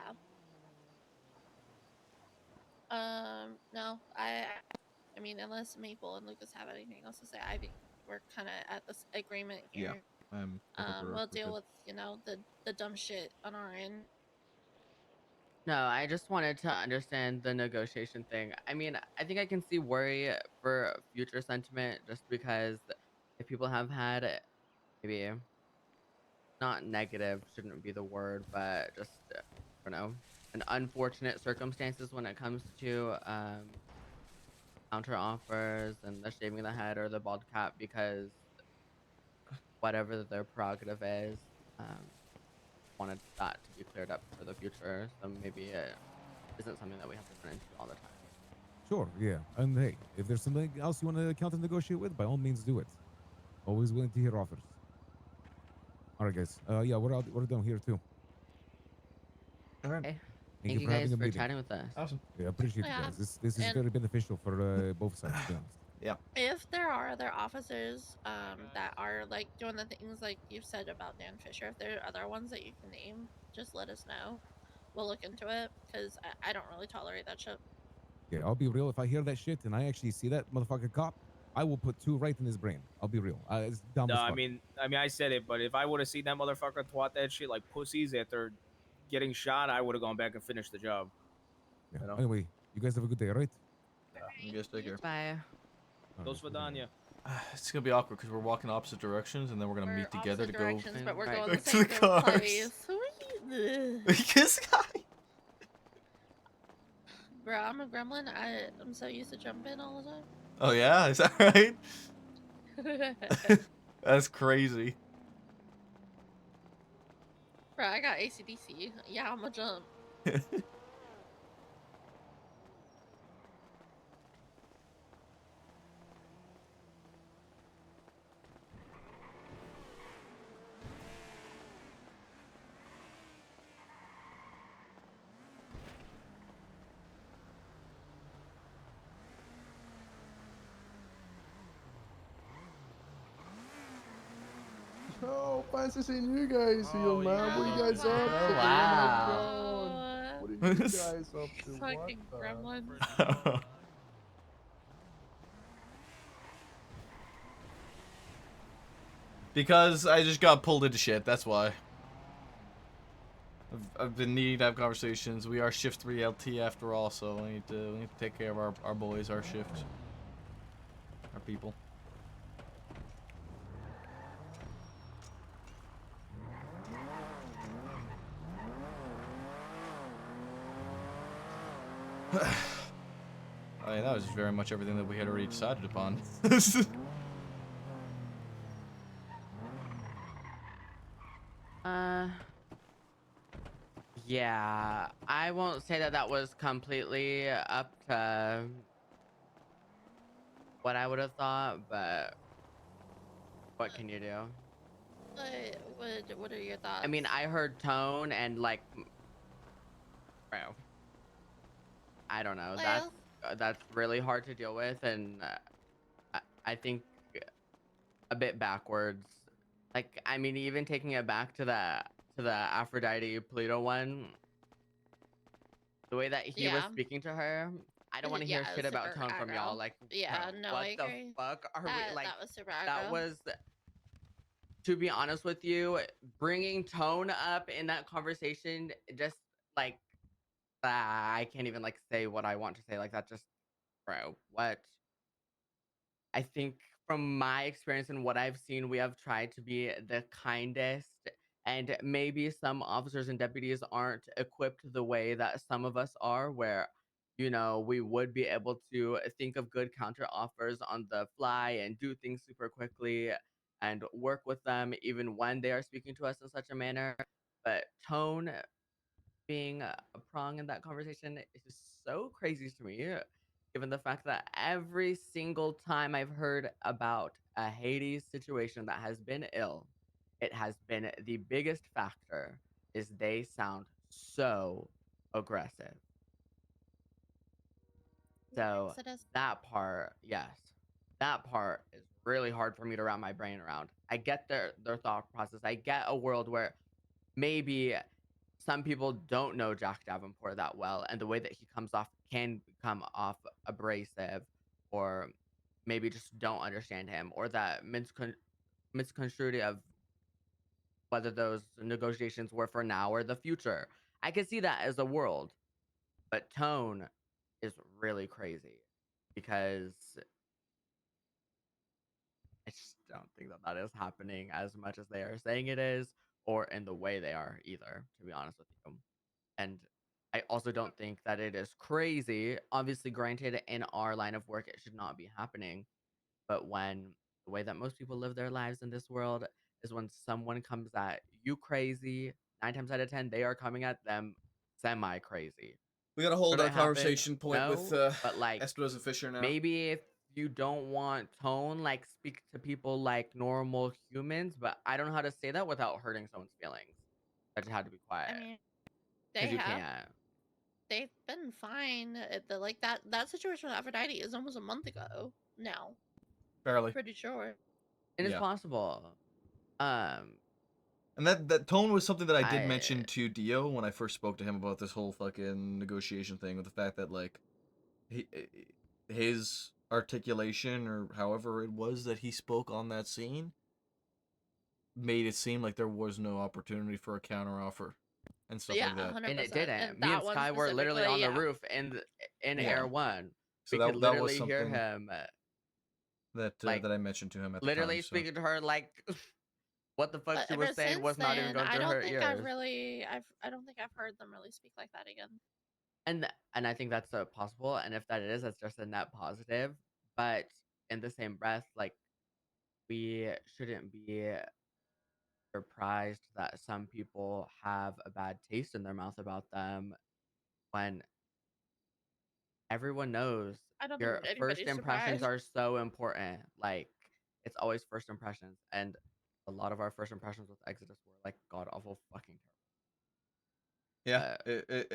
No, I mean, unless Maple and Lucas have anything else to say, I think we're kind of at this agreement Yeah, here. I think We'll we're deal good. with the dumb shit on our end. No, I just wanted to understand the negotiation thing. I mean, I think I can see worry for future sentiment just because if people have had maybe not negative, shouldn't be the word, but just, I don't know, an unfortunate circumstances when it comes to counter offers and the shaving of the head or the bald cap because whatever their prerogative is, wanted that to be cleared up for the future. So maybe it isn't something that we have to run into all the time. Sure, yeah. And hey, if there's something else you want to counter negotiate with, by all means do it. Always willing to hear offers. All right, guys. Yeah, we're done here too. All right. Okay. Thank Thank you for having guys a for meeting. chatting with us. Awesome. Yeah, I appreciate you Yeah. guys. This is And- very beneficial for both sides, to be honest. Yeah. If there are other officers that are like doing the things like you said about Dan Fisher, if there are other ones that you can name, just let us know. We'll look into it because I don't really tolerate that shit. Yeah, I'll be real. If I hear that shit and I actually see that motherfucking cop, I will put two right in his brain. I'll be real. It's dumb No, as I fuck. mean, I said it, but if I would have seen that motherfucker twat that shit like pussies after getting shot, I would have gone back and finished the job. Yeah. You know? Anyway, you guys have a good day, all right? You guys take care. Bye. Those for Danya. It's gonna be awkward because we're walking opposite directions and then we're gonna meet together to go Directions, but we're Right. going back the to same the cars. place. Sweet. This guy. Bro, I'm a gremlin. I'm so used to jumping all the time. Oh yeah, is that right? That's crazy. Bro, I got ACDC. Yeah, I'm a jump. Oh, fancy seeing you guys here, man. What are you guys wow. up to? Wow. What are you guys up to? Fucking What gremlin. Because I just got pulled into shit. That's why. I've been needing to have conversations. We are shift 3 LT after all, so we need to take care of our boys, our shift, our people. I mean, that was very much everything that we had already decided upon. Yeah, I won't say that that was completely up to what I would have thought, but what can you do? What are your thoughts? I mean, I heard tone and like, bro, I don't know. That's really hard to deal with, and I think a bit backwards. Like, I mean, even taking it back to the Aphrodite Pluto one, the way that he was Yeah. speaking to her, I don't want to hear Yeah, shit about super tone from y'all. aggro. Like, Yeah, bro, no, what I the agree. fuck are that, we like? That was super That aggro. was, to be honest with you, bringing tone up in that conversation, just like, I can't even like say what I want to say. Like that, just, bro, what? I think from my experience and what I've seen, we have tried to be the kindest, and maybe some officers and deputies aren't equipped the way that some of us are, where, you know, we would be able to think of good counter offers on the fly and do things super quickly and work with them even when they are speaking to us in such a manner. But tone being a prong in that conversation is just so crazy to me, given the fact that every single time I've heard about a Hades situation that has been ill, it has been the biggest factor is they sound so aggressive. So Yes, it is. that part, yes. that part is really hard for me to wrap my brain around. I get their thought process. I get a world where maybe some people don't know Jack Davenport that well, and the way that he comes off can come off abrasive, or maybe just don't understand him, or that misconstrued of whether those negotiations were for now or the future. I can see that as a world, but tone is really crazy because I just don't think that that is happening as much as they are saying it is, or in the way they are either, to be honest with you. And I also don't think that it is crazy. Obviously, granted, in our line of work, it should not be happening. But when the way that most people live their lives in this world is when someone comes at you crazy, 9 times out of 10, they are coming at them semi crazy. We gotta hold Should our it happen? conversation point with No, but like Espinosa Fisher now. maybe if you don't want tone, like speak to people like normal humans, but I don't know how to say that without hurting someone's feelings. I just had to be quiet. I mean, they Because you have. can't. They've been fine. Like that situation with Aphrodite is almost a month ago now. Barely. Pretty sure. It is Yeah. possible. And that tone was something that I did mention to Dio when I first spoke to him about this whole fucking negotiation thing, with the fact that like his articulation, or however it was that he spoke on that scene, made it seem like there was no opportunity for a counteroffer and stuff like that. 100%. And it didn't. And Me and that one Sky were literally on the specifically, roof in Air One. So we could that was literally hear something him that like, that I mentioned to him at the literally time. So. speaking to her like what the fuck But she ever was saying since was not even then, going I through don't her think ears. I don't think I've heard them really speak like that again. And I think that's possible. And if that is, that's just a net positive. But in the same breath, like, we shouldn't be surprised that some people have a bad taste in their mouth about them when everyone knows I don't your think first anybody's impressions surprised. are so important. Like, it's always first impressions. And a lot of our first impressions with Exodus were like god awful fucking terrible. Yeah,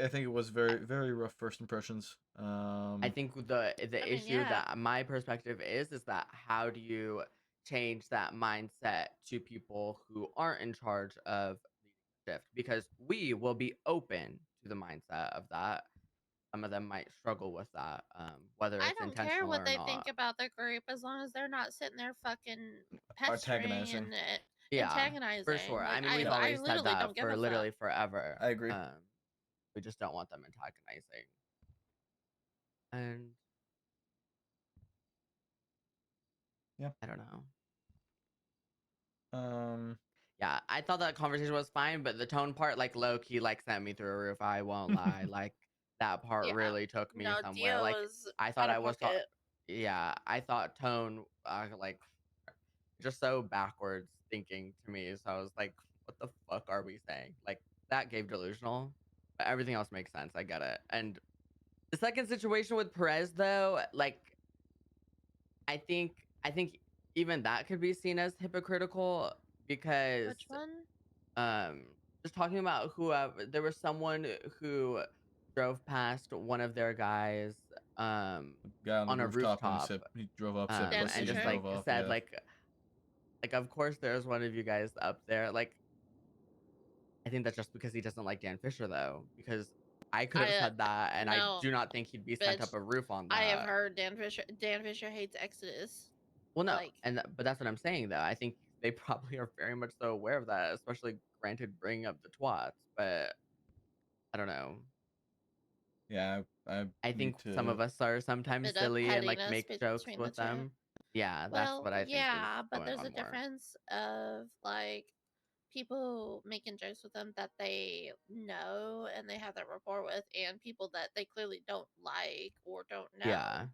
I think it was very, very rough first impressions. I think the issue that my perspective is that how do you change that mindset to people who aren't in charge of the shift? Because we will be open to the mindset of that. Some of them might struggle with that, whether I it's don't care intentional what or they not. think about the group as long as they're not sitting there fucking pestering Antagonizing. and Yeah, antagonizing. for sure. Like, I mean, we've I always said literally that don't give for a literally fuck. forever. I agree. We just don't want them antagonizing. And yeah, I don't know. Yeah, I thought that conversation was fine, but the tone part, like, low key, like, sent me through a roof. I won't lie. Like, that part really took me No, somewhere. Dio Like, was I thought out I of was pocket. yeah, I thought tone, like, just so backwards thinking to me. So I was like, what the fuck are we saying? Like, that gave delusional, but everything else makes sense. I get it. And the second situation with Perez, though, like, I think even that could be seen as hypocritical because Which one? just talking about whoever, there was someone who drove past one of their guys guy on the a rooftop, and rooftop he drove up, said pussy, and just and like drove off. said Yeah. like of course there's one of you guys up there. Like, I think that's just because he doesn't like Dan Fisher, though, because I could have said that, and I no, do not think he'd be sent bitch, up a roof on that. I have heard Dan Fisher hates Exodus. Well, no, Like, but that's what I'm saying, though. I think they probably are very much so aware of that, especially granted bringing up the twats. But I don't know. Yeah, I think some of us are sometimes bit of silly and like pettiness make jokes between with the two. them. Yeah, that's Well, what I think is yeah, but going there's on a more. difference of like people making jokes with them that they know and they have that rapport with, and people that they clearly don't like or don't know.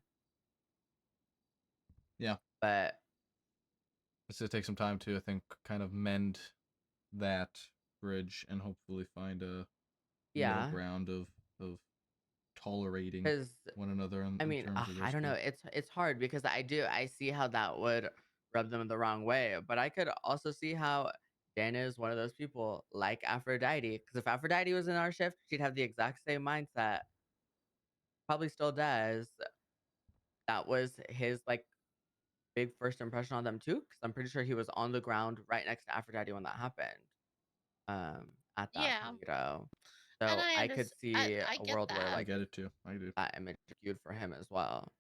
Yeah, but it's gonna take some time to, I think, kind of mend that bridge and hopefully find a middle ground of tolerating one another. I mean, I don't know. It's hard because I see how that would rub them the wrong way, but I could also see how Dana is one of those people like Aphrodite. Because if Aphrodite was in our shift, she'd have the exact same mindset. Probably still does. That was his like big first impression on them too, because I'm pretty sure he was on the ground right next to Aphrodite when that happened. At that Yeah. Polito. And So I could see I a get world where that. I like get it too. I do. that image is skewed for him as well.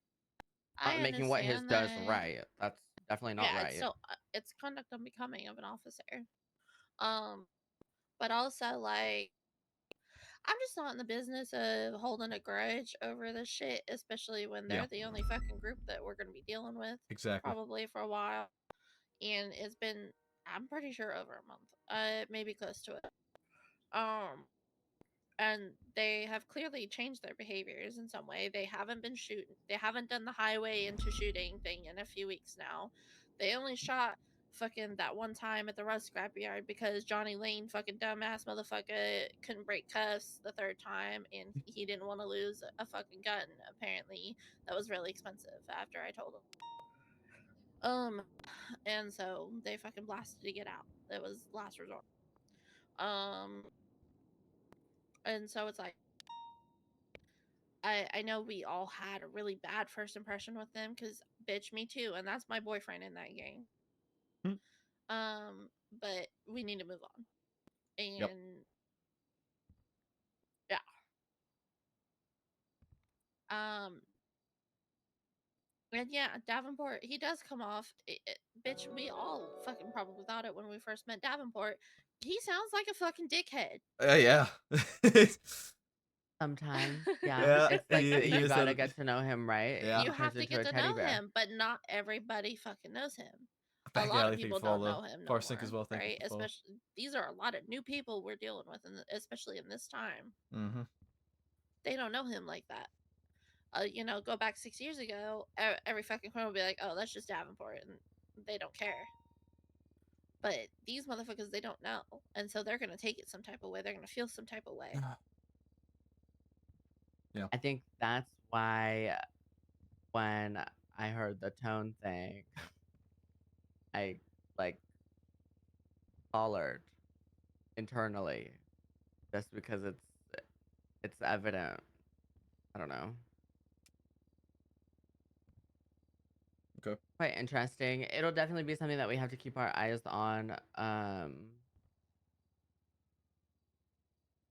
I Not making what his understand does that. right. That's definitely not Yeah, right. it's so it's conduct unbecoming of an officer. But also like I'm just not in the business of holding a grudge over this shit, especially when they're Yeah. the only fucking group that we're gonna be dealing with Exactly. probably for a while. And it's been I'm pretty sure over a month. Maybe close to it. And they have clearly changed their behaviors in some way. They haven't been shooting. They haven't done the highway into shooting thing in a few weeks now. They only shot fucking that one time at the Rust Scrapyard because Johnny Lane, fucking dumbass motherfucker, couldn't break cuffs the third time, and he didn't want to lose a fucking gun. Apparently, that was really expensive. After I told him, and so they fucking blasted to get out. It was last resort. And so it's like I know we all had a really bad first impression with them because bitch, me too, and that's my boyfriend in that game. But we need to move on, and Yep. yeah, and yeah, Davenport, he does come off, bitch. We all fucking probably thought it when we first met Davenport. He sounds like a fucking dickhead. Yeah. Sometimes, yeah. Yeah, It's like he you is gotta a- get to know him, right? Yeah. He You have turns to into get a to teddy know bear. him, but not everybody fucking knows him. Back A lot alley of people people, don't though. know him no Far Sink as more, well. Thank you right? for the follow. Especially these are a lot of new people we're dealing with, and especially in this time, Mm-hmm. they don't know him like that. You know, go back 6 years ago, every fucking corner will be like, "Oh, that's just Davenport," and they don't care. But these motherfuckers, they don't know, and so they're gonna take it some type of way. They're gonna feel some type of way. Yeah. I think that's why when I heard the tone thing, I like hollered internally just because it's evident. I don't know. Okay. Quite interesting. It'll definitely be something that we have to keep our eyes on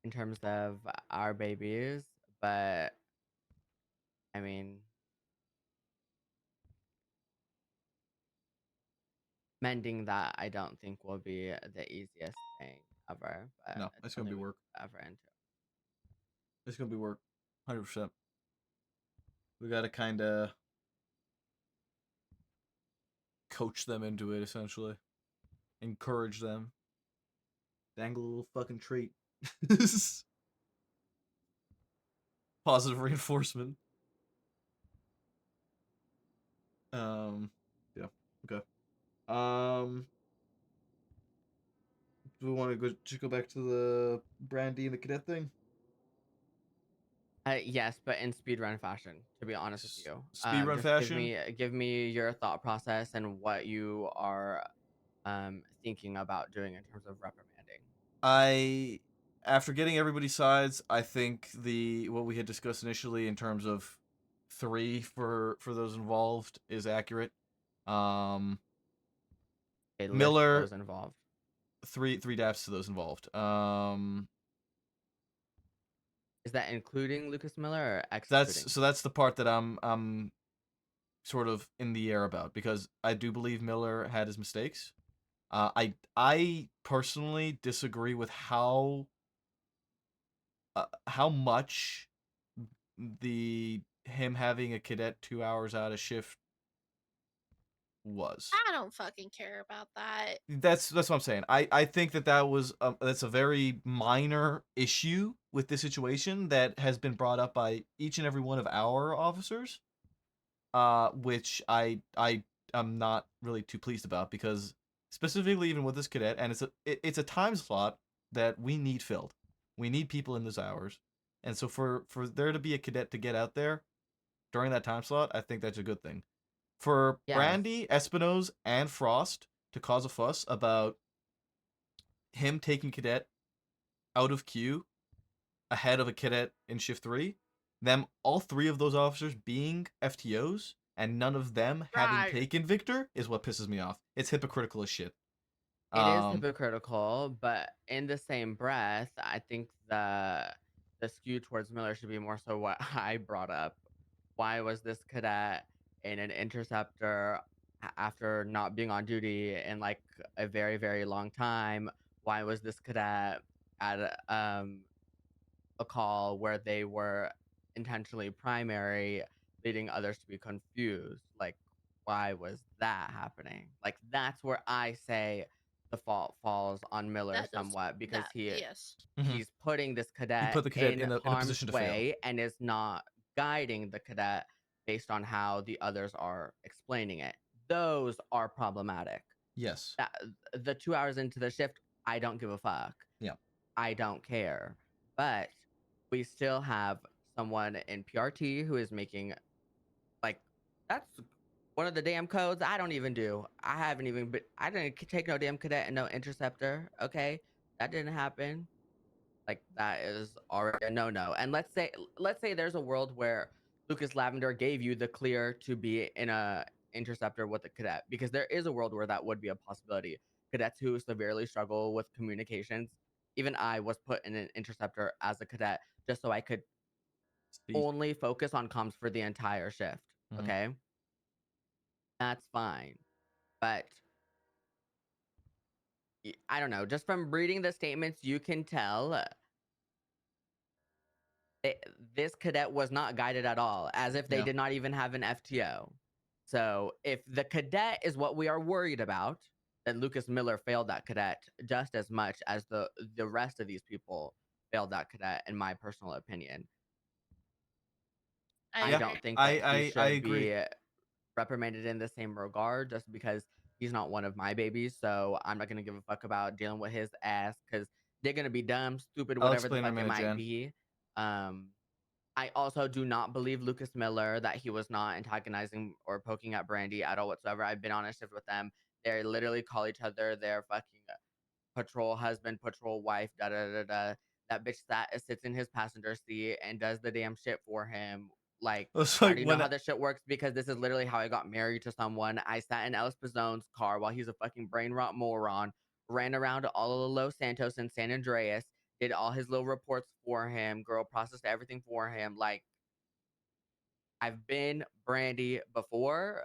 in terms of our babies, but I mean mending that I don't think will be the easiest thing ever, but No, it's gonna be something we work. can ever into. It's gonna be work. 100%. We gotta kind of coach them into it, essentially. Encourage them. Dangle a little fucking treat. Positive reinforcement. Yeah. Okay. Do we want to just go back to the Brandy and the cadet thing? Yes, but in speedrun fashion, to be honest with you. Speedrun Just fashion? give me your thought process and what you are thinking about doing in terms of reprimanding. After getting everybody's sides, I think what we had discussed initially in terms of 3 for those involved is accurate. Miller those involved. 3 daps to those involved. Is that including Lucas Miller or excluding? That's the part that I'm sort of in the air about, because I do believe Miller had his mistakes. I personally disagree with how much him having a cadet 2 hours out of shift was. I don't fucking care about that. That's what I'm saying. I think that was that's a very minor issue with this situation that has been brought up by each and every one of our officers, which I am not really too pleased about, because specifically even with this cadet, and it's a time slot that we need filled. We need people in those hours, and so for there to be a cadet to get out there during that time slot, I think that's a good thing. For Brandy, Espinosa, and Frost to cause a fuss about him taking cadet out of queue ahead of a cadet in shift 3, all 3 of those officers being FTOs and none of them having Right. taken Victor is what pisses me off. It's hypocritical as shit. It is hypocritical, but in the same breath, I think the skew towards Miller should be more so what I brought up. Why was this cadet in an interceptor after not being on duty in like a very, very long time? Why was this cadet at a call where they were intentionally primary, leading others to be confused? Like, why was that happening? Like, that's where I say the fault falls on Miller That does- somewhat because that- yes. he's putting this cadet, put the cadet in in a harm's position to fail. way and is not guiding the cadet based on how the others are explaining it. Those are problematic. Yes. The 2 hours into the shift, I don't give a fuck. Yeah. I don't care. But we still have someone in PRT who is making, like, that's one of the damn codes I don't even do. I didn't take no damn cadet and no interceptor. Okay, that didn't happen. Like, that is already a no-no. And let's say there's a world where Lucas Lavender gave you the clear to be in a interceptor with a cadet, because there is a world where that would be a possibility. Cadets who severely struggle with communications. Even I was put in an interceptor as a cadet just so I could only focus on comms for the entire shift. Mhm. Okay, that's fine, but I don't know. Just from reading the statements, you can tell this cadet was not guided at all, as if they Yeah. did not even have an FTO. So if the cadet is what we are worried about, then Lucas Miller failed that cadet just as much as the rest of these people failed that cadet, in my personal opinion. I don't think that he should agree. be reprimanded in the same regard, just because he's not one of my babies. So I'm not gonna give a fuck about dealing with his ass, because they're gonna be dumb, stupid, I'll whatever the explain in a fuck it minute, might Jen. be. I also do not believe Lucas Miller that he was not antagonizing or poking at Brandy at all whatsoever. I've been on a shift with them. They literally call each other their fucking patrol husband, patrol wife, da da da da. That bitch sits in his passenger seat and does the damn shit for him. Like, It's I like already know when how this shit works, because this is literally how I got married to someone. I sat in LSPD's car while he's a fucking brain rot moron, ran around to all of Los Santos and San Andreas, did all his little reports for him, girl processed everything for him. Like, I've been Brandy before.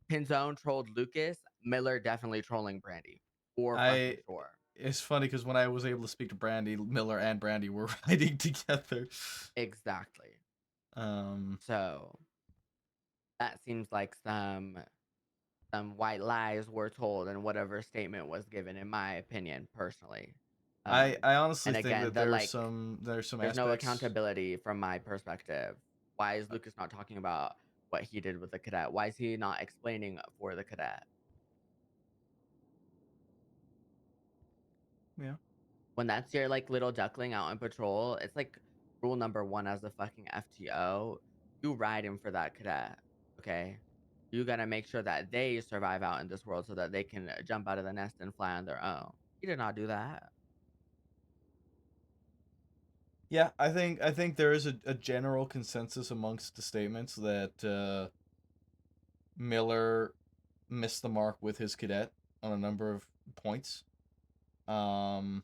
Pinzone trolled Lucas. Miller definitely trolling Brandy. For fucking sure. It's funny because when I was able to speak to Brandy, Miller and Brandy were riding together. Exactly. Um. So that seems like some white lies were told in whatever statement was given, in my opinion, personally. I honestly and think again, that there's some there's aspects. no accountability from my perspective. Why is Lucas not talking about what he did with the cadet? Why is he not explaining for the cadet? Yeah. When that's your like little duckling out on patrol, it's like rule number 1 as a fucking FTO. You ride him for that cadet, okay? You gotta make sure that they survive out in this world so that they can jump out of the nest and fly on their own. He did not do that. Yeah, I think there is a general consensus amongst the statements that Miller missed the mark with his cadet on a number of points. And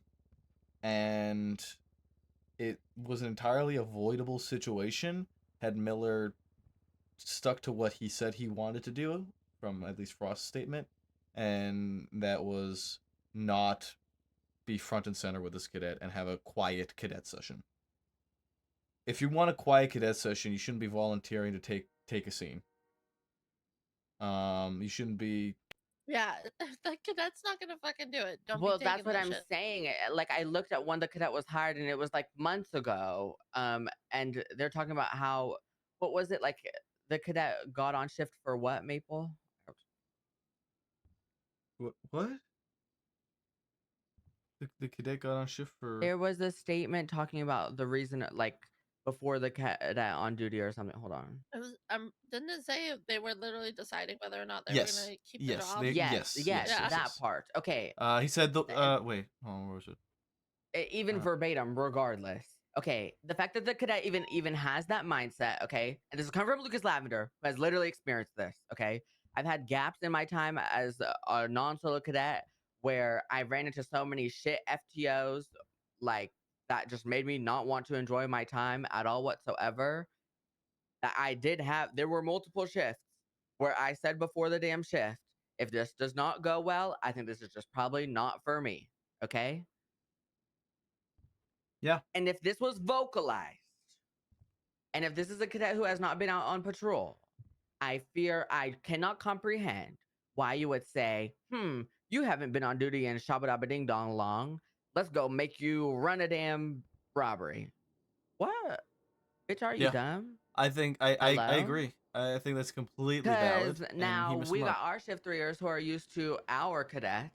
it was an entirely avoidable situation had Miller stuck to what he said he wanted to do, from at least Frost's statement, and that was not be front and center with this cadet and have a quiet cadet session. If you want a quiet cadet session, you shouldn't be volunteering to take a scene. You shouldn't be. Yeah, the cadet's not gonna fucking do it. Don't Well, be that's taking what that I'm shit. saying. Like, I looked at when the cadet was hired, and it was like months ago. And they're talking about how, what was it, like the cadet got on shift for what, Maple? What? The cadet got on shift for. There was a statement talking about the reason, like, before the cadet on duty or something. Hold on. It was, didn't it say they were literally deciding whether or not they Yes. were gonna keep Yes. the job? Yes, that part. Okay. He said the. Wait. Oh, where was it? Even verbatim, regardless. Okay, the fact that the cadet even has that mindset, okay, and this is coming from Lucas Lavender, who has literally experienced this, okay. I've had gaps in my time as a non-solo cadet where I ran into so many shit FTOs, like that just made me not want to enjoy my time at all whatsoever. That I did have, there were multiple shifts where I said before the damn shift, if this does not go well, I think this is just probably not for me, okay. Yeah. And if this was vocalized, and if this is a cadet who has not been out on patrol, I fear I cannot comprehend why you would say, you haven't been on duty in Shabba Dabba Ding Dong long. Let's go make you run a damn robbery. What? Bitch, are you dumb? I think I Hello? agree. I think that's completely valid. Because And now he was we smart. got our shift 3ers who are used to our cadets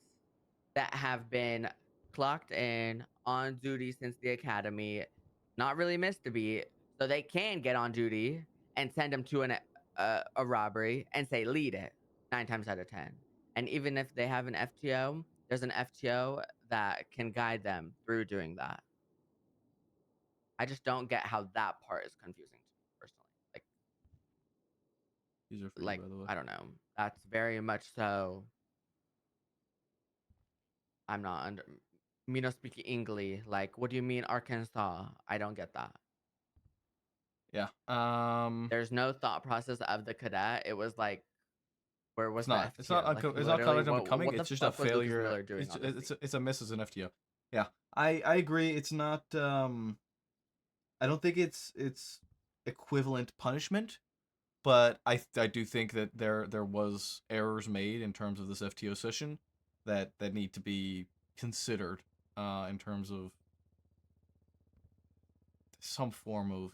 that have been clocked in on duty since the academy, not really missed a beat, so they can get on duty and send them to a robbery and say lead it 9 times out of 10. And even if they have an FTO, there's an FTO that can guide them through doing that. I just don't get how that part is confusing to me personally. Like, These are for like you, by the way. I don't know. That's very much so. I'm not under. Me not speaking English. Like, what do you mean Arkansas? I don't get that. Yeah. There's no thought process of the cadet. It was like, where was It's the not. FTO? It's not. Like, It's not literally, conduct unbecoming. what the It's just a fuck was Lucas failure. Miller doing on this scene? It's a miss as an FTO. Yeah. I agree. It's not. I don't think it's equivalent punishment, but I do think that there was errors made in terms of this FTO session that need to be considered in terms of some form of,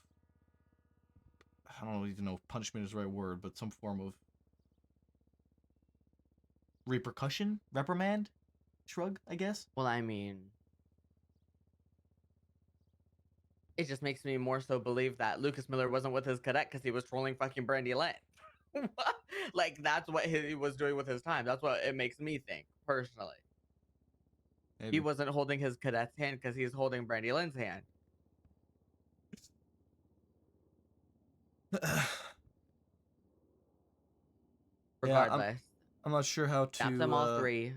I don't even know if punishment is the right word, but some form of repercussion, reprimand, shrug, I guess. Well, I mean, it just makes me more so believe that Lucas Miller wasn't with his cadet because he was trolling fucking Brandy Lynn. Like, that's what he was doing with his time. That's what it makes me think, personally. Maybe. He wasn't holding his cadet's hand because he's holding Brandy Lynn's hand. Regardless, I'm not sure how to. tap them all three.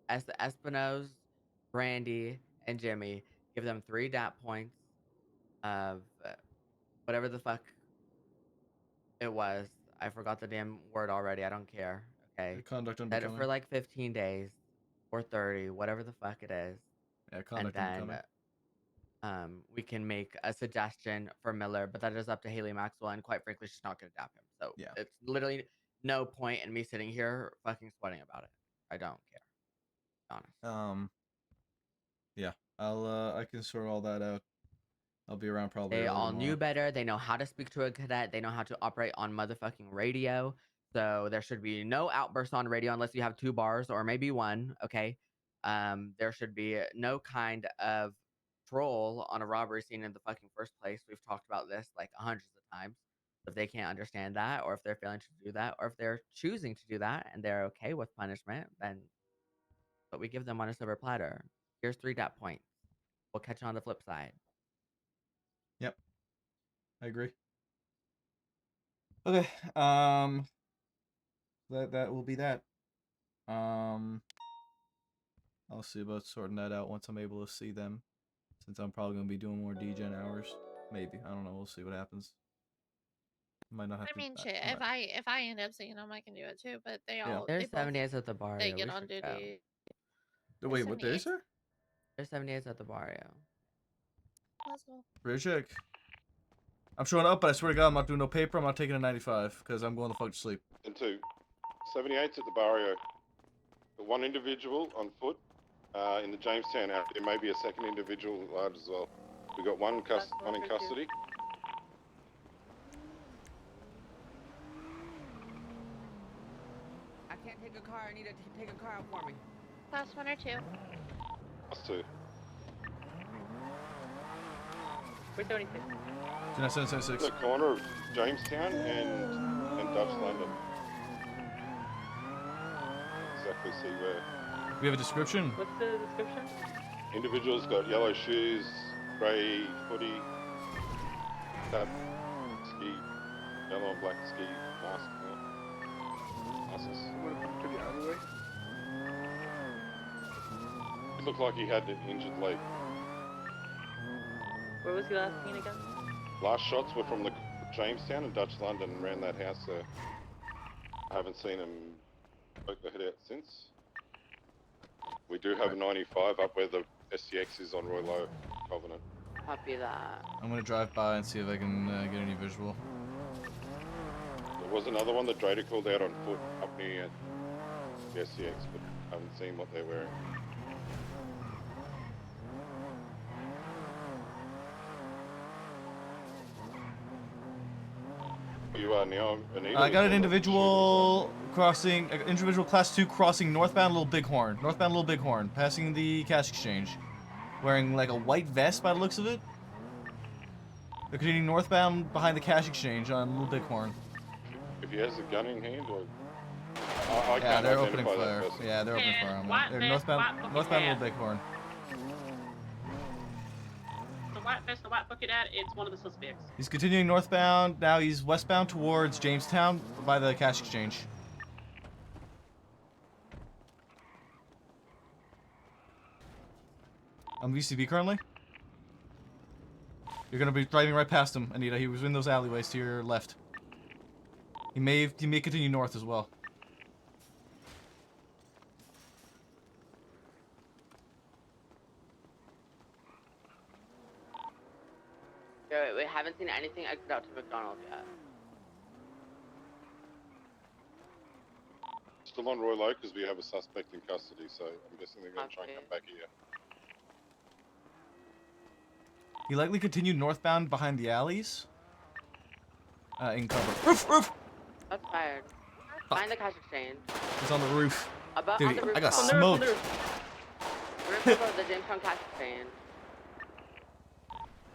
Espino's, Brandy, and Jimmy. Give them 3 DAP points of whatever the fuck it was. I forgot the damn word already. I don't care. Okay. Conduct Set it unbecoming. for like 15 days or 30, whatever the fuck it is. Yeah, conduct and unbecoming. then we can make a suggestion for Miller, but that is up to Haley Maxwell, and quite frankly, she's not going to DAP him. So yeah, it's literally no point in me sitting here fucking sweating about it. I don't care. Honest. Yeah, I can sort all that out. I'll be around probably. They early all tomorrow. knew better. They know how to speak to a cadet. They know how to operate on motherfucking radio. So there should be no outbursts on radio unless you have 2 bars or maybe 1. Okay. There should be no kind of troll on a robbery scene in the fucking first place. We've talked about this like hundreds of times. If they can't understand that, or if they're failing to do that, or if they're choosing to do that and they're okay with punishment, then but we give them on a silver platter. Here's 3 DAP points. We'll catch you on the flip side. Yep, I agree. Okay, that will be that. I'll see about sorting that out once I'm able to see them, since I'm probably gonna be doing more DGen hours. Maybe, I don't know. We'll see what happens. Might not have I to. mean, shit. If I end up seeing them, I can do it too. But they all There's they both 7 days at the barrio. they get We on should go. duty. Wait, what days are? There's 7 days at the barrio. Let's go. Real check. I'm showing up, but I swear to God, I'm not doing no paper. I'm not taking a 95 because I'm going the fuck to sleep. And 2. 78's at the barrio. But 1 individual on foot in the Jamestown area. There may be a 2nd individual large as well. We got one in custody. I can't take a car. I need to take a car out for me. Class 1 or 2. Class 2. 376. 776. The corner of Jamestown and Dutch London. Exactly see where. We have a description. What's the description? Individual's got yellow shoes, grey hoodie, cap, ski, yellow and black ski mask. Glasses. I'm gonna come to the alleyway. He looked like he had an injured leg. Where was he last seen again? Last shots were from the Jamestown and Dutch London and ran that house there. I haven't seen him poke the head out since. We do have a 95 up where the STX is on Roy Low Covenant. Copy that. I'm gonna drive by and see if I can get any visual. There was another one that Drader called out on foot up near the STX, but I haven't seen what they're wearing. You are now, Anita. I got an individual crossing, individual class 2 crossing northbound Little Bighorn. Northbound Little Bighorn, passing the cash exchange. Wearing like a white vest by the looks of it. They're continuing northbound behind the cash exchange on Little Bighorn. If he has a gun in hand, or I Yeah, can't they're opening identify fire. that person. Yeah, they're opening fire on me. white They're vest, northbound, white northbound bucket Little Bighorn. The white vest, the white bucket hat, it's one of the suspects. He's continuing northbound. Now he's westbound towards Jamestown by the cash exchange. I'm VCB currently. You're gonna be driving right past him, Anita. He was in those alleyways to your left. He may continue north as well. Wait, we haven't seen anything exit out to McDonald's yet. Still on Roy Low because we have a suspect in custody, so I'm guessing they're going to try and come back here. He likely continued northbound behind the alleys. In cover. Roof! That's fired. Behind the cash exchange. He's on the roof. About Dude, on the roof. I got smoked. We're about the Jamestown cash exchange.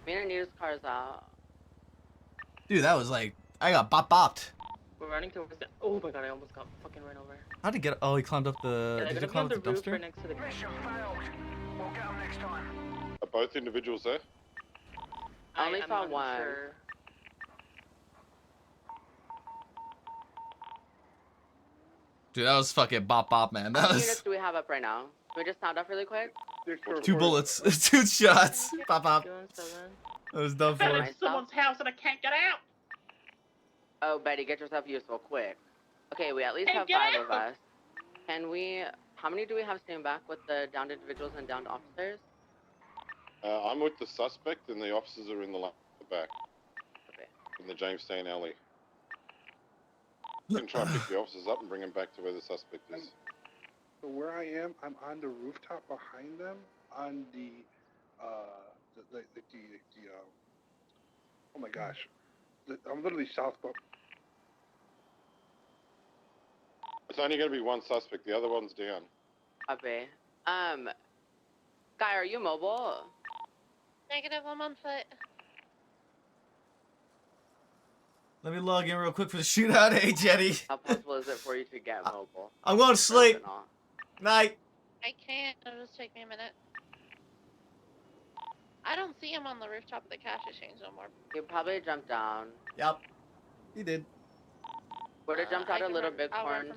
Me and Anita's car's out. Dude, that was like, I got bopped. We're running towards the. Oh my god, I almost got fucking run over. How'd he get? Oh, he climbed up the. Yeah, Did he they're climb gonna up be on the the roof dumpster? right next to the. Mission failed. We'll get them next time. Are both individuals there? I only saw one. Sure. Dude, that was fucking bop, man. That How many was units do we have up right now? Can we just sound off really quick? 2 bullets, 2 shots. Bop. That was done I'm for. in someone's house and I can't get out. Oh, Betty, get yourself useful, quick. Okay, we at least Hey, have get 5 of out! us. Can we... How many do we have staying back with the downed individuals and downed officers? I'm with the suspect and the officers are in the back. Okay. In the Jamestown alley. You can try and pick the officers up and bring them back to where the suspect is. So where I am, I'm on the rooftop behind them, on the oh my gosh, I'm literally south. It's only going to be one suspect. The other one's down. Okay. Guy, are you mobile? Negative, I'm on foot. Let me log in real quick for the shootout. Hey, Jetty. How possible is it for you to get mobile? I'm going to sleep. Night. I can't. It'll just take me a minute. I don't see him on the rooftop of the cash exchange no more. He probably jumped down. Yep. He did. Would have jumped out a little big horn.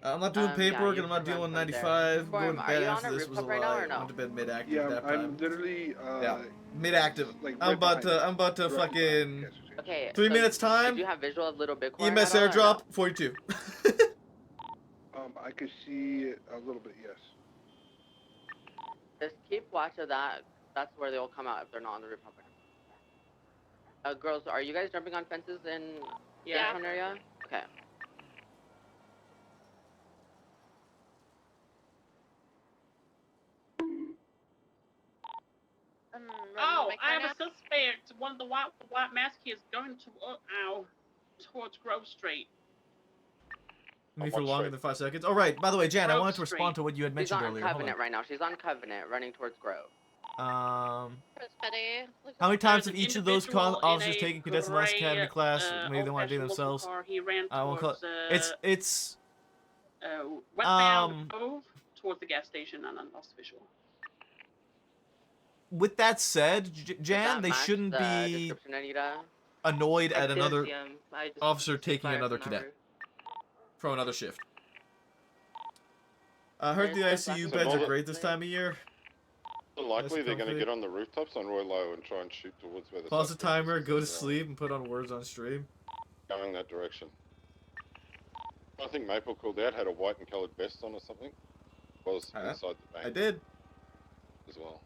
I'm not doing paperwork and I'm not dealing with 95. Form, Going to are bed you after on a this was a rooftop right now lie. or no? I went to bed mid-active Yeah, that I'm time. literally Yeah, mid-active. like, I'm right about to fucking. Okay. 3 so minutes time. Did you have visual of Little Bighorn? EMS at all, or airdrop no? 42. I could see it a little bit, yes. Just keep watch of that. That's where they'll come out if they're not on the rooftop. Girls, are you guys jumping on fences in the downtown area? Okay. Oh, I have a suspect. One of the white mask is going to towards Grove Street. Me for longer than 5 seconds. All right. By the way, Jan, I Grove wanted to respond to what you had She's mentioned on earlier. Hold Covenant right now. She's on Covenant, running towards Grove. on. Betty. How many times have There's an each of those individual in officers a taken cadets in the last gray, academy class? Maybe they want to do old-fashioned local themselves. car. He ran I won't call towards, it's westbound Grove towards the gas station and an lost visual. with that said, Jan, that they match shouldn't the be description, Anita? annoyed I at didn't another see him. I just officer see taking fire another from cadet over. from another shift. I heard There's the black ICU and beds white are great this plate. time of year. Likely they're going to comfy. get on the rooftops on Roy Low and try and shoot towards where the Pause the suspect is, timer, 'cause go to they're, sleep, and put on words on stream. going that direction. I think Maple called out, had a white and coloured vest on or something. Was inside the bank. I did. As well.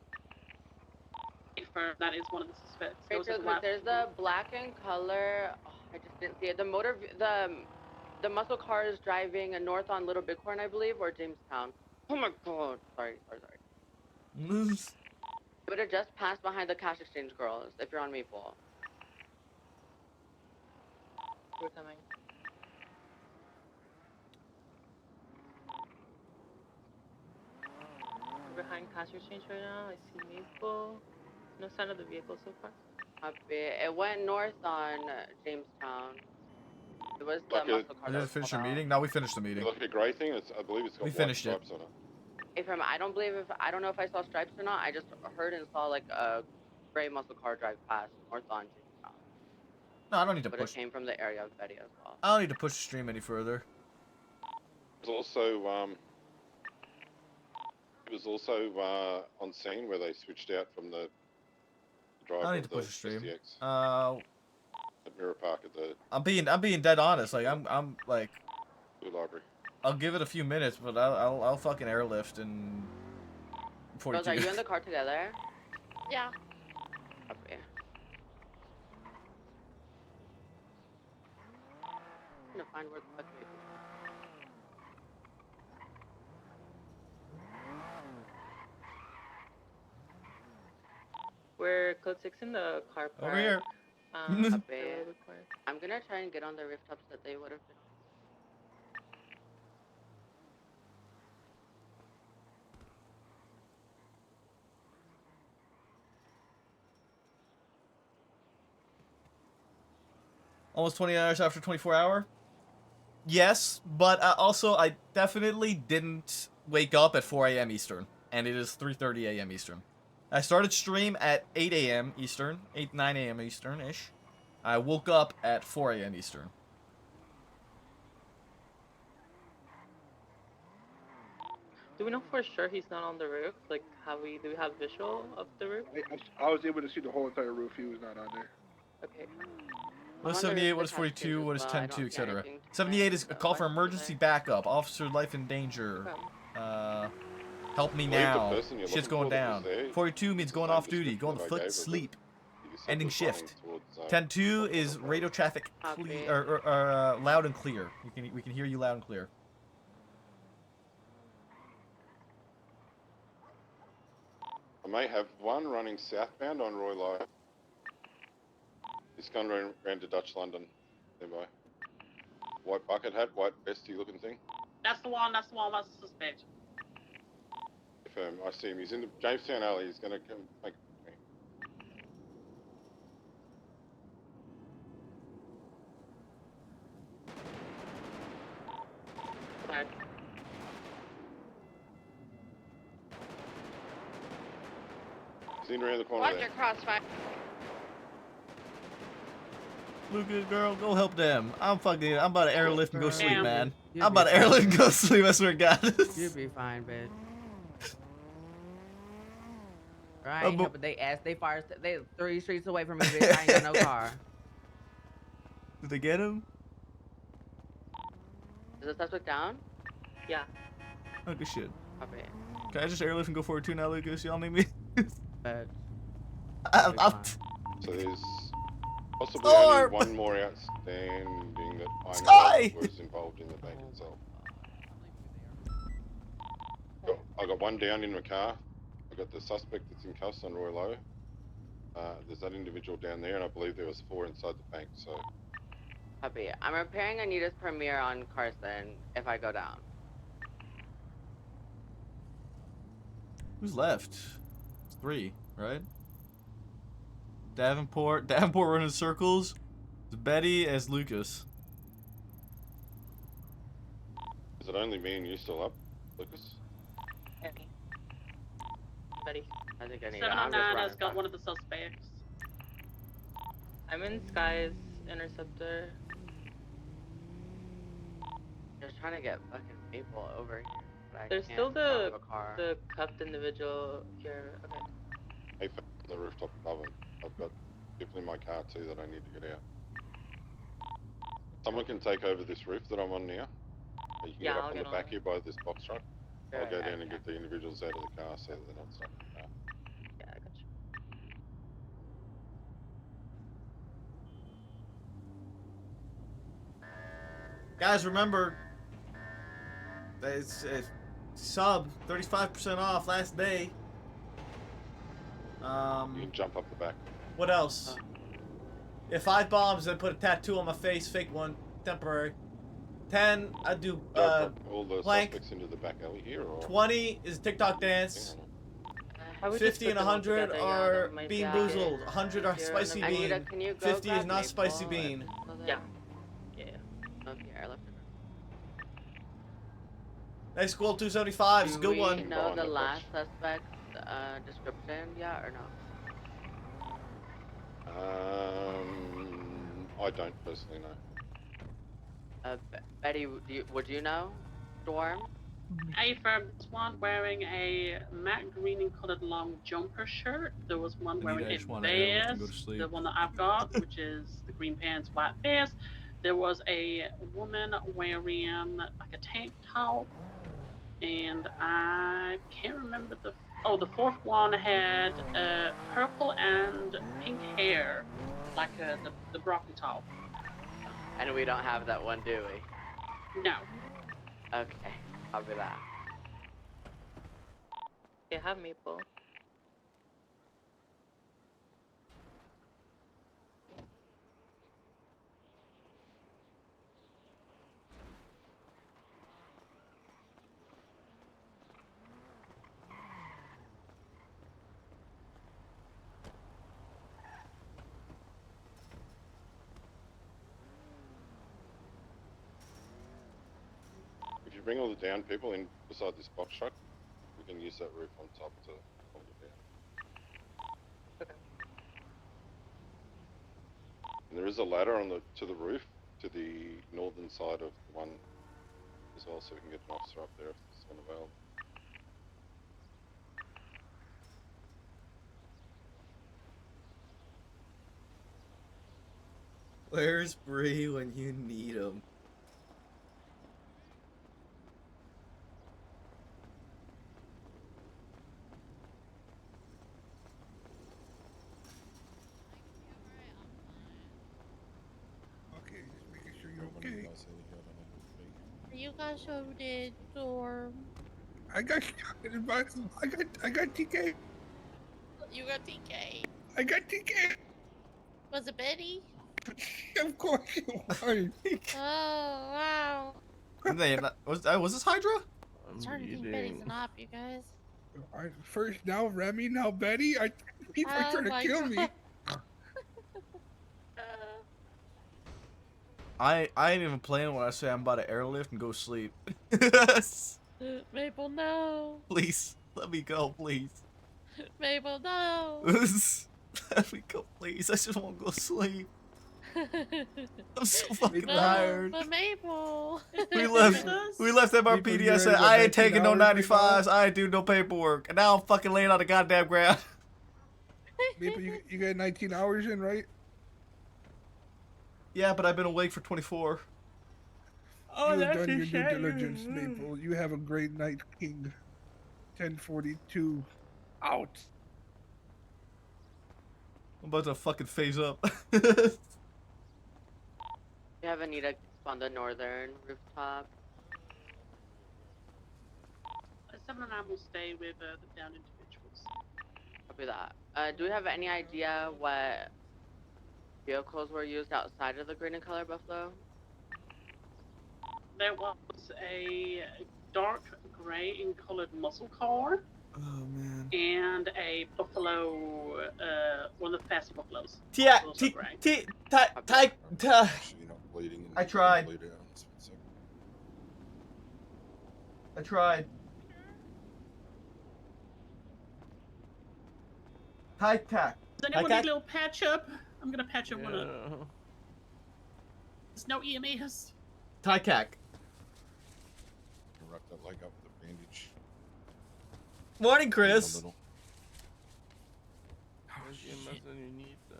Confirm that is one of the suspects. There was a Rachel, black- there's the black in color. Oh, I just didn't see it. The muscle car is driving north on Little Bighorn, I believe, or Jamestown. Oh my god. Sorry. It would have just passed behind the cash exchange girls if you're on Maple. We're coming. We're behind cash exchange right now. I see Maple. No sign of the vehicle so far. It went north on Jamestown. It was the Like a- muscle car. I that didn't was finish called the out. meeting. Now we finished the meeting. Like a grey thing, I believe it's got We white finished it. stripes on it. From I don't know if I saw stripes or not. I just heard and saw like a gray muscle car drive past north on Jamestown. No, I don't need to But push. it came from the area of Betty as well. I don't need to push the stream any further. It was also on scene where they switched out from the I driver don't need of to the push the stream. SDX at Mirror Park at the I'm being dead honest. Like I'm like, library. I'll give it a few minutes, but I'll fucking airlift in 42. Rose, are you in the car together? Yeah. Okay. I'm gonna find where the fuck it is. We're code 6 in the car park. Over here. Copy. I'm gonna try and get on the rooftops that they would have been on. Almost 20 hours after 24 hour? Yes, but also I definitely didn't wake up at 4 a.m. Eastern, and it is 3:30 a.m. Eastern. I started stream at 8 a.m. Eastern, 9 a.m. Eastern-ish. I woke up at 4 a.m. Eastern. Do we know for sure he's not on the roof? Like, do we have visual of the roof? I was able to see the whole entire roof. He was not on there. Okay. What is I'm on the 78, roof what of is the 42, what is cash cage as 10-2, well. I etc. don't see anything 78 is a call for What's emergency backup, officer life in danger. Help me I believe the now. person you're Shit's looking going for that was down. there 42 means is going the same off duty, going description to that I foot gave, sleep. he said Ending was running shift. towards, 10-2 is radio traffic clear, loud and clear. We can hear you loud and clear. I may have one running southbound on Roy Low. He's gone round to Dutch London, nearby. White bucket hat, white vesty looking thing. That's the one. That's the suspect. If I see him, he's in the Jamestown alley. He's gonna come make me. Alright. He's in around the corner Watch there. your crossfire. Lucas, girl, go help them. I'm about to airlift and go sleep, Damn. man. You'll I'm be about to airlift and fine. go sleep, I swear to God. You'll be fine, bitch. Right, but- helping they 3 streets away from me, bitch. I ain't got no car. Did they get him? Is the suspect down? Yeah. Oh, good shit. Copy. Can I just airlift and go 42 now, Lucas? Y'all need me? Bitch. So there's possibly Storm! only one more outstanding that I Sky! know was involved in the bank itself. I got one down in my car. I got the suspect that's in cuffs on Roy Low. There's that individual down there, and I believe there was 4 inside the bank. So Copy. I'm repairing Anita's Premiere on Carson if I go down. Who's left? It's 3, right? Davenport running circles. It's Betty as Lucas. is it only me and you still up, Lucas? Betty. I think I need. I'm just 709 running has got back. one of the suspects. I'm in Sky's interceptor. Just trying to get fucking Maple over here, but I There's can't. still I don't have the a car. the cuffed individual here. Okay. Hey, on the rooftop above him. I've got people in my car too that I need to get out. Someone can take over this roof that I'm on now. You can Yeah, get up I'll on get the on back it. here by this box truck. Sure, I'll go yeah, down and get the individuals out of the car so that they're not stuck in the car. Yeah, I got you. Guys, remember, it's sub 35% off last day. You can jump up the back. What else? Yeah, 5 bombs and put a tattoo on my face, fake one, temporary. 10, I do Drop all the plank. suspects into the back alley here, or 20 is TikTok dance. How we 50 just and put them all 100 together, yeah, are that might bean be good. boozled. 100 are If you're in spicy the- bean. Anita, can you go 50 is grab not spicy Maple if bean. it's still there? Yeah. Yeah. Okay, I left it. Nice school 275 is a Do good we one. know the last suspect's description yet or no? I don't personally know. Betty, would you know? Storm? A firm, this one wearing a matte green and colored long jumper shirt. There was one wearing I a just wanna airlift and go to vest, sleep. the one that I've got, which is the green pants, white vest. There was a woman wearing like a tank top, and I can't remember the. Oh, the fourth one had purple and pink hair, like the broccoli top. And we don't have that one, do we? No. Okay, copy that. Yeah, have Maple. If you bring all the down people in beside this box truck, we can use that roof on top to hold it down. Okay. And there is a ladder on to the roof to the northern side of the one as well, so we can get an officer up there if there's one available. Where's Bree when you need him? Okay, just making sure you're okay. You guys who did Storm. I got TK. You got TK. I got TK. Was it Betty? Of course you are. Oh, wow. Was this Hydra? I'm starting to think Betty's an op, you guys. Alright, first now Remy, now Betty. People are Oh trying to my kill me. God. I ain't even playing when I say I'm about to airlift and go sleep. Maple, no. Please, let me go, please. Maple, no. Let me go, please. I just want to go sleep. I'm so fucking No, tired. but Maple. We left MRPD. I said I ain't taking no 95s. I ain't do no paperwork, and now I'm fucking laying on the goddamn ground. Maple, you got 19 hours in, right? Yeah, but I've been awake for 24. Oh, you have done your due diligence, Maple. You have a great night, King. 10:42. Out. I'm about to fucking phase up. We have Anita on the northern rooftop. 709 will stay with the down individuals. Copy that. Do we have any idea what vehicles were used outside of the green and color Buffalo? There was a dark gray and colored muscle car. Oh man. And a buffalo, one of the fast buffaloes. Yeah, Also gray. I tried. I tried. Hi, Cat. Does anyone need a little patch up? I'm gonna patch up one up. There's no EMS. Tycac. Wrap that leg up with a bandage. Morning, Chris. A little. There's EMS underneath though.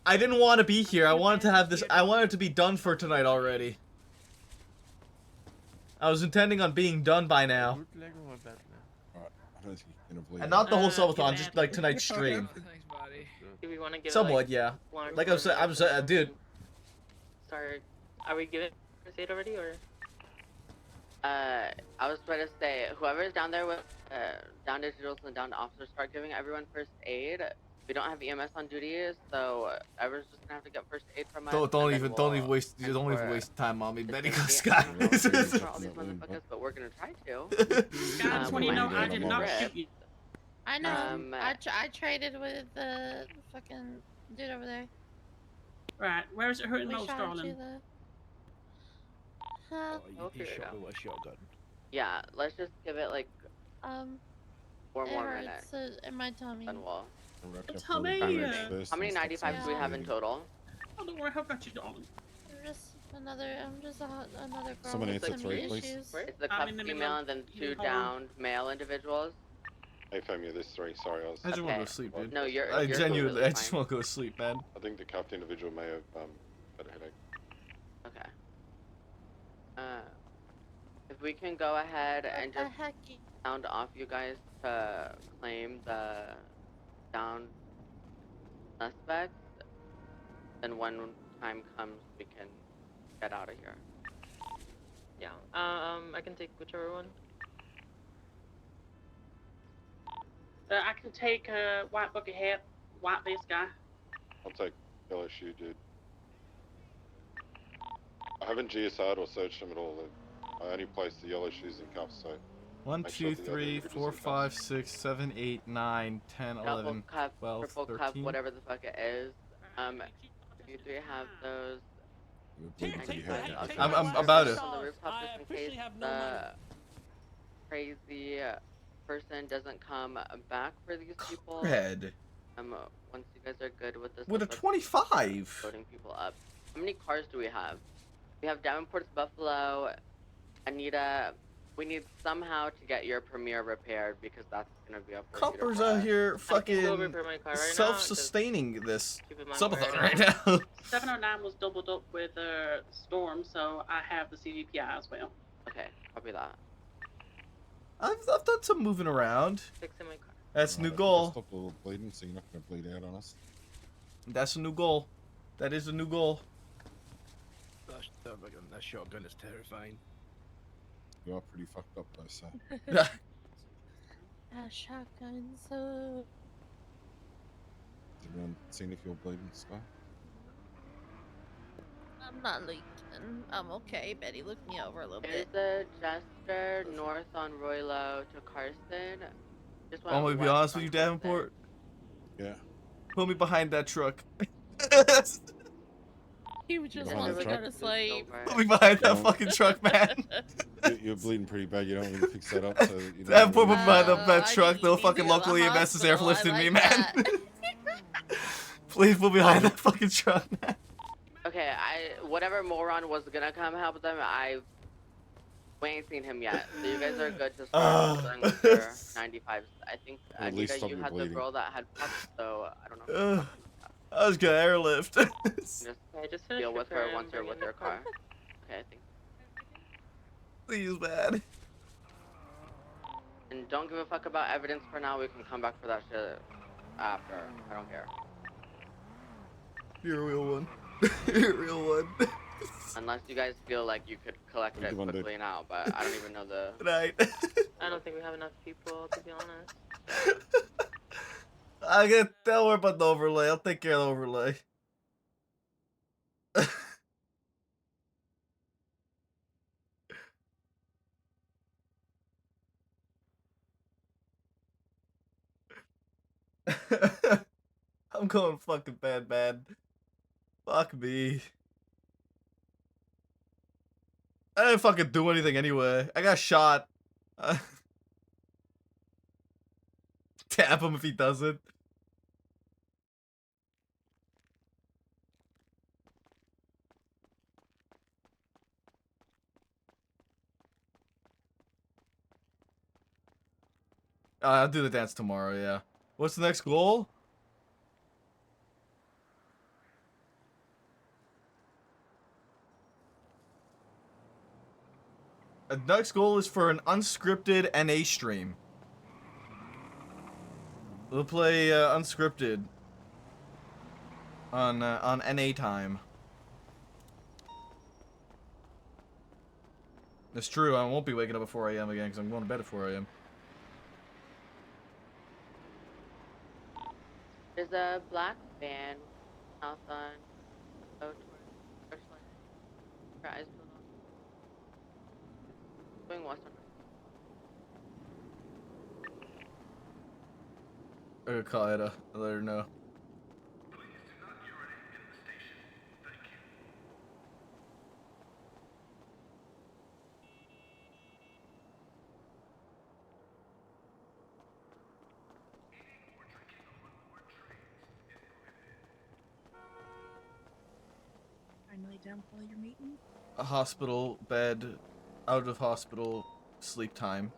I didn't want to be here. I wanted to have this. I wanted it to be done for tonight already. I was intending on being done by now. Alright, I don't think you're gonna bleed. And not the whole get subathon, back. just like tonight's stream. Thanks, buddy. Do we want to give Somewhat, like, yeah. one or Like two I'm minutes saying, dude. Start. Are we giving first aid already, or? I was trying to say, whoever's down there with down digitals and down officers, start giving everyone first aid. We don't have EMS on duty, so everyone's just gonna have to get first aid from us. Don't even waste time on me, medical Scott. For all these motherfuckers, but we're gonna try to. Scott, when you know I did not shoot you. I know. I traded with the fucking dude over there. Right, where is it hurting We most, shot darling? you though. Huh? You shot me with a shotgun. Yeah, let's just give it like 4 It more hurts minutes. in my tummy. Then we'll. Tell me. How many 95s do we have in total? Oh, don't worry, how about you, darling? I'm just another girl Someone with answer some 3, please. issues. It's the I'm cuffed in the middle female of- and then 2 hold on. downed male individuals. Hey, Femia, there's 3. Sorry, I was. I just want to Okay. go to sleep, dude. No, you're. I you're genuinely, totally I just fine. want to go to sleep, man. I think the cuffed individual may have had a headache. Okay. If we can go ahead and What the just heck? sound off you guys to claim the down suspects, then when time comes, we can get out of here. Yeah. I can take whichever one. I can take white bucket hat, white vest guy. I'll take LSU, dude. I haven't GSR'd or searched them at all. I only placed the yellow shoes in cuffs, so. 1, make sure 2, the other 3, individuals 4, in cuffs. 5, 6, 7, 8, 9, 10, 11, Double cup, 12, triple 13. cup, whatever the fuck it is. You 3 have those. I'm about it. On the rooftop just in case the crazy person doesn't come back for these people. Red. Once you guys are good with this. With a let's 25. Loading people up. How many cars do we have? We have Davenport's Buffalo, Anita. We need somehow to get your Premier repaired because that's gonna be up. Coppers out here fucking self-sustaining this subathon right now. 709 was doubled up with Storm, so I have the CVPI as well. Okay, copy that. I've done some moving around. Fixing my car. That's a new Alright, goal. Stop a little bleeding, so you're not going to bleed out on us. That's a new goal. That is a new goal. That shotgun is terrifying. You are pretty fucked up, though, so. Shotgun, so. Has everyone seen if you're bleeding, Sky? I'm not leaking. I'm okay. Betty, look me over a little There's bit. a Jester north on Roylo to Carson. Just I'm gonna be honest with you, Davenport. Yeah. Put me behind that truck. He just Behind wants the to go truck? to sleep. Put me behind that No. fucking truck, man. You're bleeding pretty bad. You don't want me to fix that up. So you know, Davenport, put me behind that I truck. need- The you need fucking to go to local the EMS is hospital. I airlifting me, like man. that. Please put me behind that fucking truck, man. Okay, whatever moron was gonna come help them, we ain't seen him yet. So you guys are good to start dealing with your 95s. I think Or at least Anita, stop you your had the bleeding. girl that had pups, so I don't know. I was gonna airlift. Just just deal with her repairing, once you're with bringing her the car. Okay, I think. Please, man. And don't give a fuck about evidence for now. We can come back for that shit after. I don't care. You're a real one. You're a real one. Unless you guys feel like you could collect it Good one, dude. quickly now, but I don't even know the. Right. I don't think we have enough people, to be honest. Don't worry about the overlay. I'll take care of the overlay. I'm going fucking bad, man. Fuck me. I didn't fucking do anything anyway. I got shot. tap him if he doesn't. I'll do the dance tomorrow, yeah. What's the next goal? The next goal is for an unscripted NA stream. We'll play unscripted on NA time. It's true, I won't be waking up at 4 a.m. again because I'm going to bed at 4 a.m. There's a black van south on towards Torchlight. Her eyes peeled off. Going west on I gotta call Etta. I'll let her know. Finally done with all your meetings? A hospital bed, out of hospital sleep time.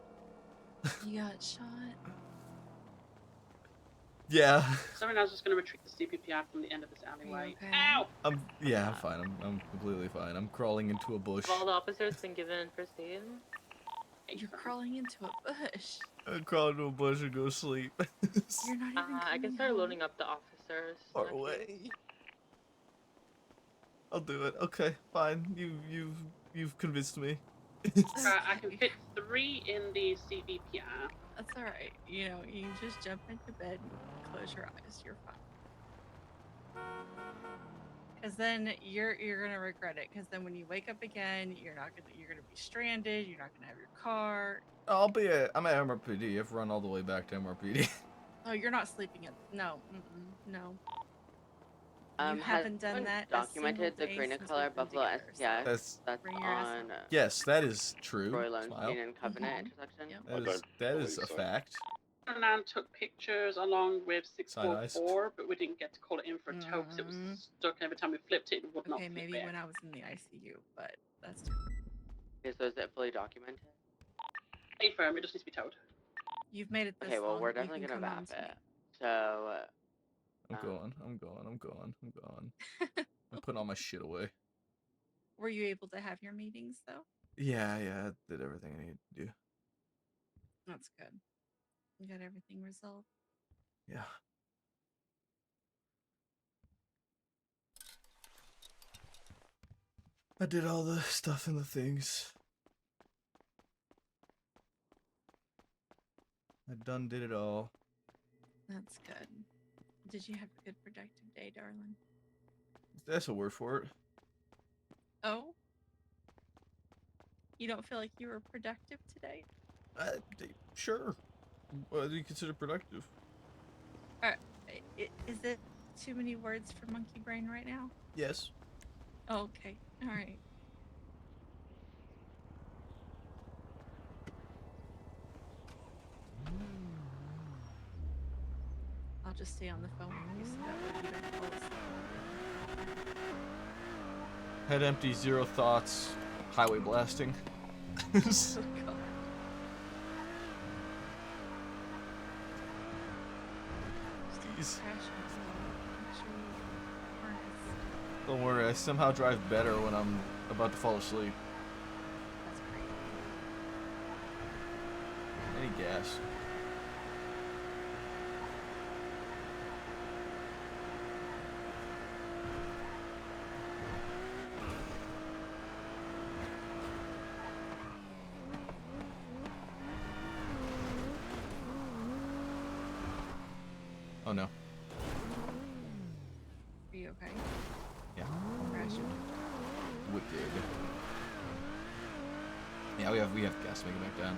You got shot? Yeah. Sorry, I was just going to retrieve the CPPI from the end of this alleyway. Okay? Ow! Yeah, I'm fine. I'm completely fine. I'm crawling into a bush. Have all the officers been given first aid? You're crawling into a bush. I crawl into a bush and go to sleep. You're not even I can start loading up the officers. Far away. I'll do it. Okay, fine. You've convinced me. I can fit 3 in the CVPI. That's alright. You know, you can just jump into bed and close your eyes. You're fine. Because then you're gonna regret it. Because then when you wake up again, you're gonna be stranded. You're not gonna have your car. I'm at MRPD. I've run all the way back to MRPD. Oh, you're not sleeping at no, no. You Has haven't done anyone that. documented the green and color buffalo SPS that's Bring your ass on Yes, that is true. Roy Smile. Lowenstein and Covenant intersection? That is a fact. And I took pictures along with Side eyes. 644, but we didn't get to call it in for a tow because it was stuck. And every time we flipped it, it would not Okay, flip maybe back. when I was in the ICU, but that's. Okay, so is it fully documented? Stay firm. It just needs to be towed. You've made it this Okay, well, long. we're You definitely can gonna come home wrap to me. it. So, I'm going. I'm putting all my shit away. Were you able to have your meetings though? Yeah, I did everything I needed to do. That's good. You got everything resolved. Yeah. I did all the stuff and the things. I did it all. That's good. Did you have a good productive day, darling? That's a word for it. Oh? You don't feel like you were productive today? Sure. What do you consider productive? Is it too many words for monkey brain right now? Yes. Oh, okay. All right. I'll just stay on the phone with you so that way you don't fall asleep. Head empty, zero thoughts. Highway blasting. Oh, God. Jeez. Crash and stuff. Make sure you harness. Don't worry, I somehow drive better when I'm about to fall asleep. That's great. Any gas. Oh no. Are you okay? Yeah. Crashed. Wicked. Yeah, we have gas to make it back down.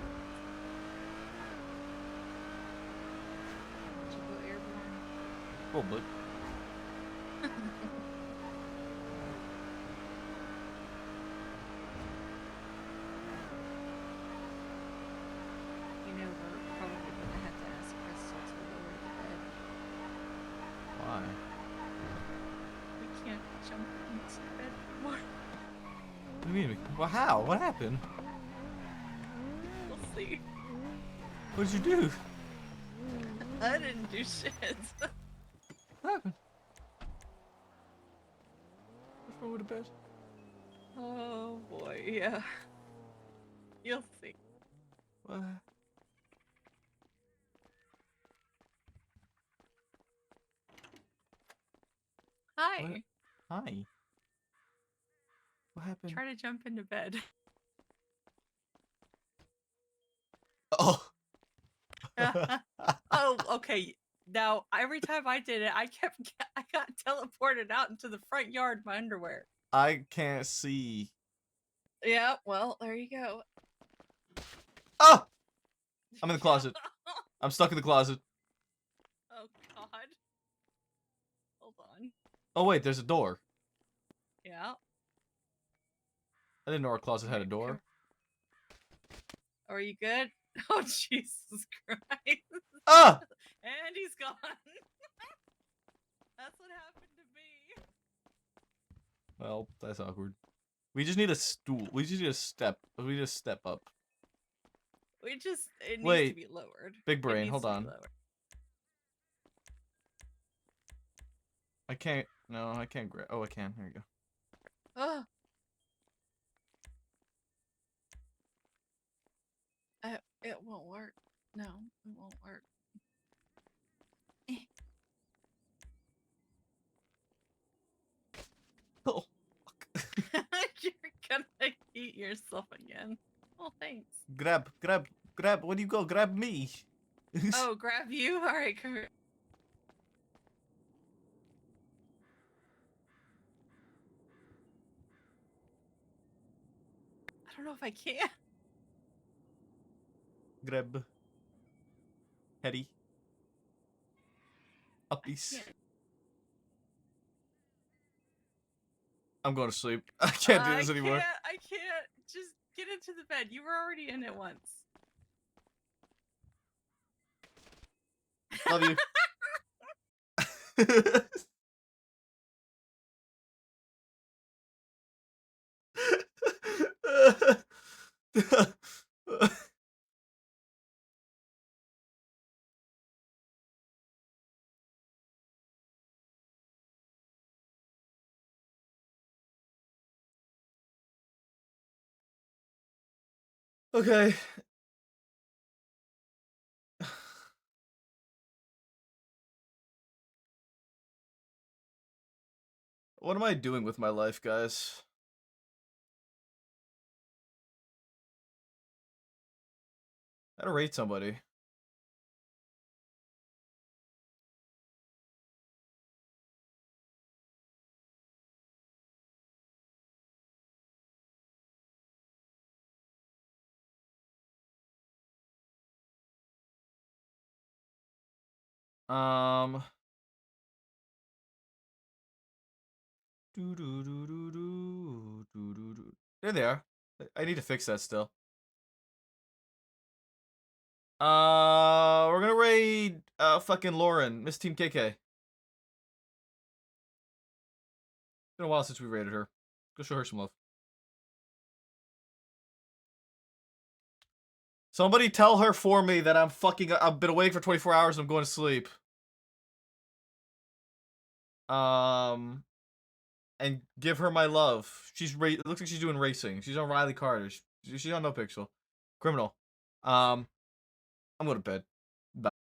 Did you go airborne? Probably. You know, we're probably going to have to ask Crystal to do you mean? Well, how? What happened? We'll see. What did you do? I didn't do shit. What happened? What's wrong with the bed? Oh boy, yeah. You'll see. What? Hi. Hi. What happened? Try to jump into bed. Oh. Oh, okay. Now every time I did it, I got teleported out into the front yard in my underwear. I can't see. Yeah, well, there you go. Ah! I'm in the closet. I'm stuck in the closet. Oh God. Hold on. Oh wait, there's a door. Yeah. I didn't know our closet had a door. Are you good? Oh Jesus Christ. Ah! And he's gone. That's what happened to me. Well, that's awkward. We just need a stool. We just need a step. We need a step up. It needs Wait. to be lowered. Big It brain, needs hold to be on. lowered. I can't. No, I can't grab. Oh, I can. Here you go. Oh. It won't work. No, it won't work. Oh, You're gonna eat yourself again. Oh, thanks. grab. Where do you go? Grab me. Oh, grab you? Alright, come here. I don't know if I can. Grab. Hetty. Uppies. I'm going to sleep. I can't do this anymore. I can't. Just get into the bed. You were already in it once. Love you. Okay. What am I doing with my life, guys? I gotta rate somebody. Um. There they are. I need to fix that still. We're gonna raid fucking Lauren, Miss Team KK. It's been a while since we raided her. Go show her some love. Somebody tell her for me that I've been awake for 24 hours and I'm going to sleep. And give her my love. It looks like she's doing racing. She's on Riley Carter. She's on NoPixel. Criminal. I'm going to bed. Bye.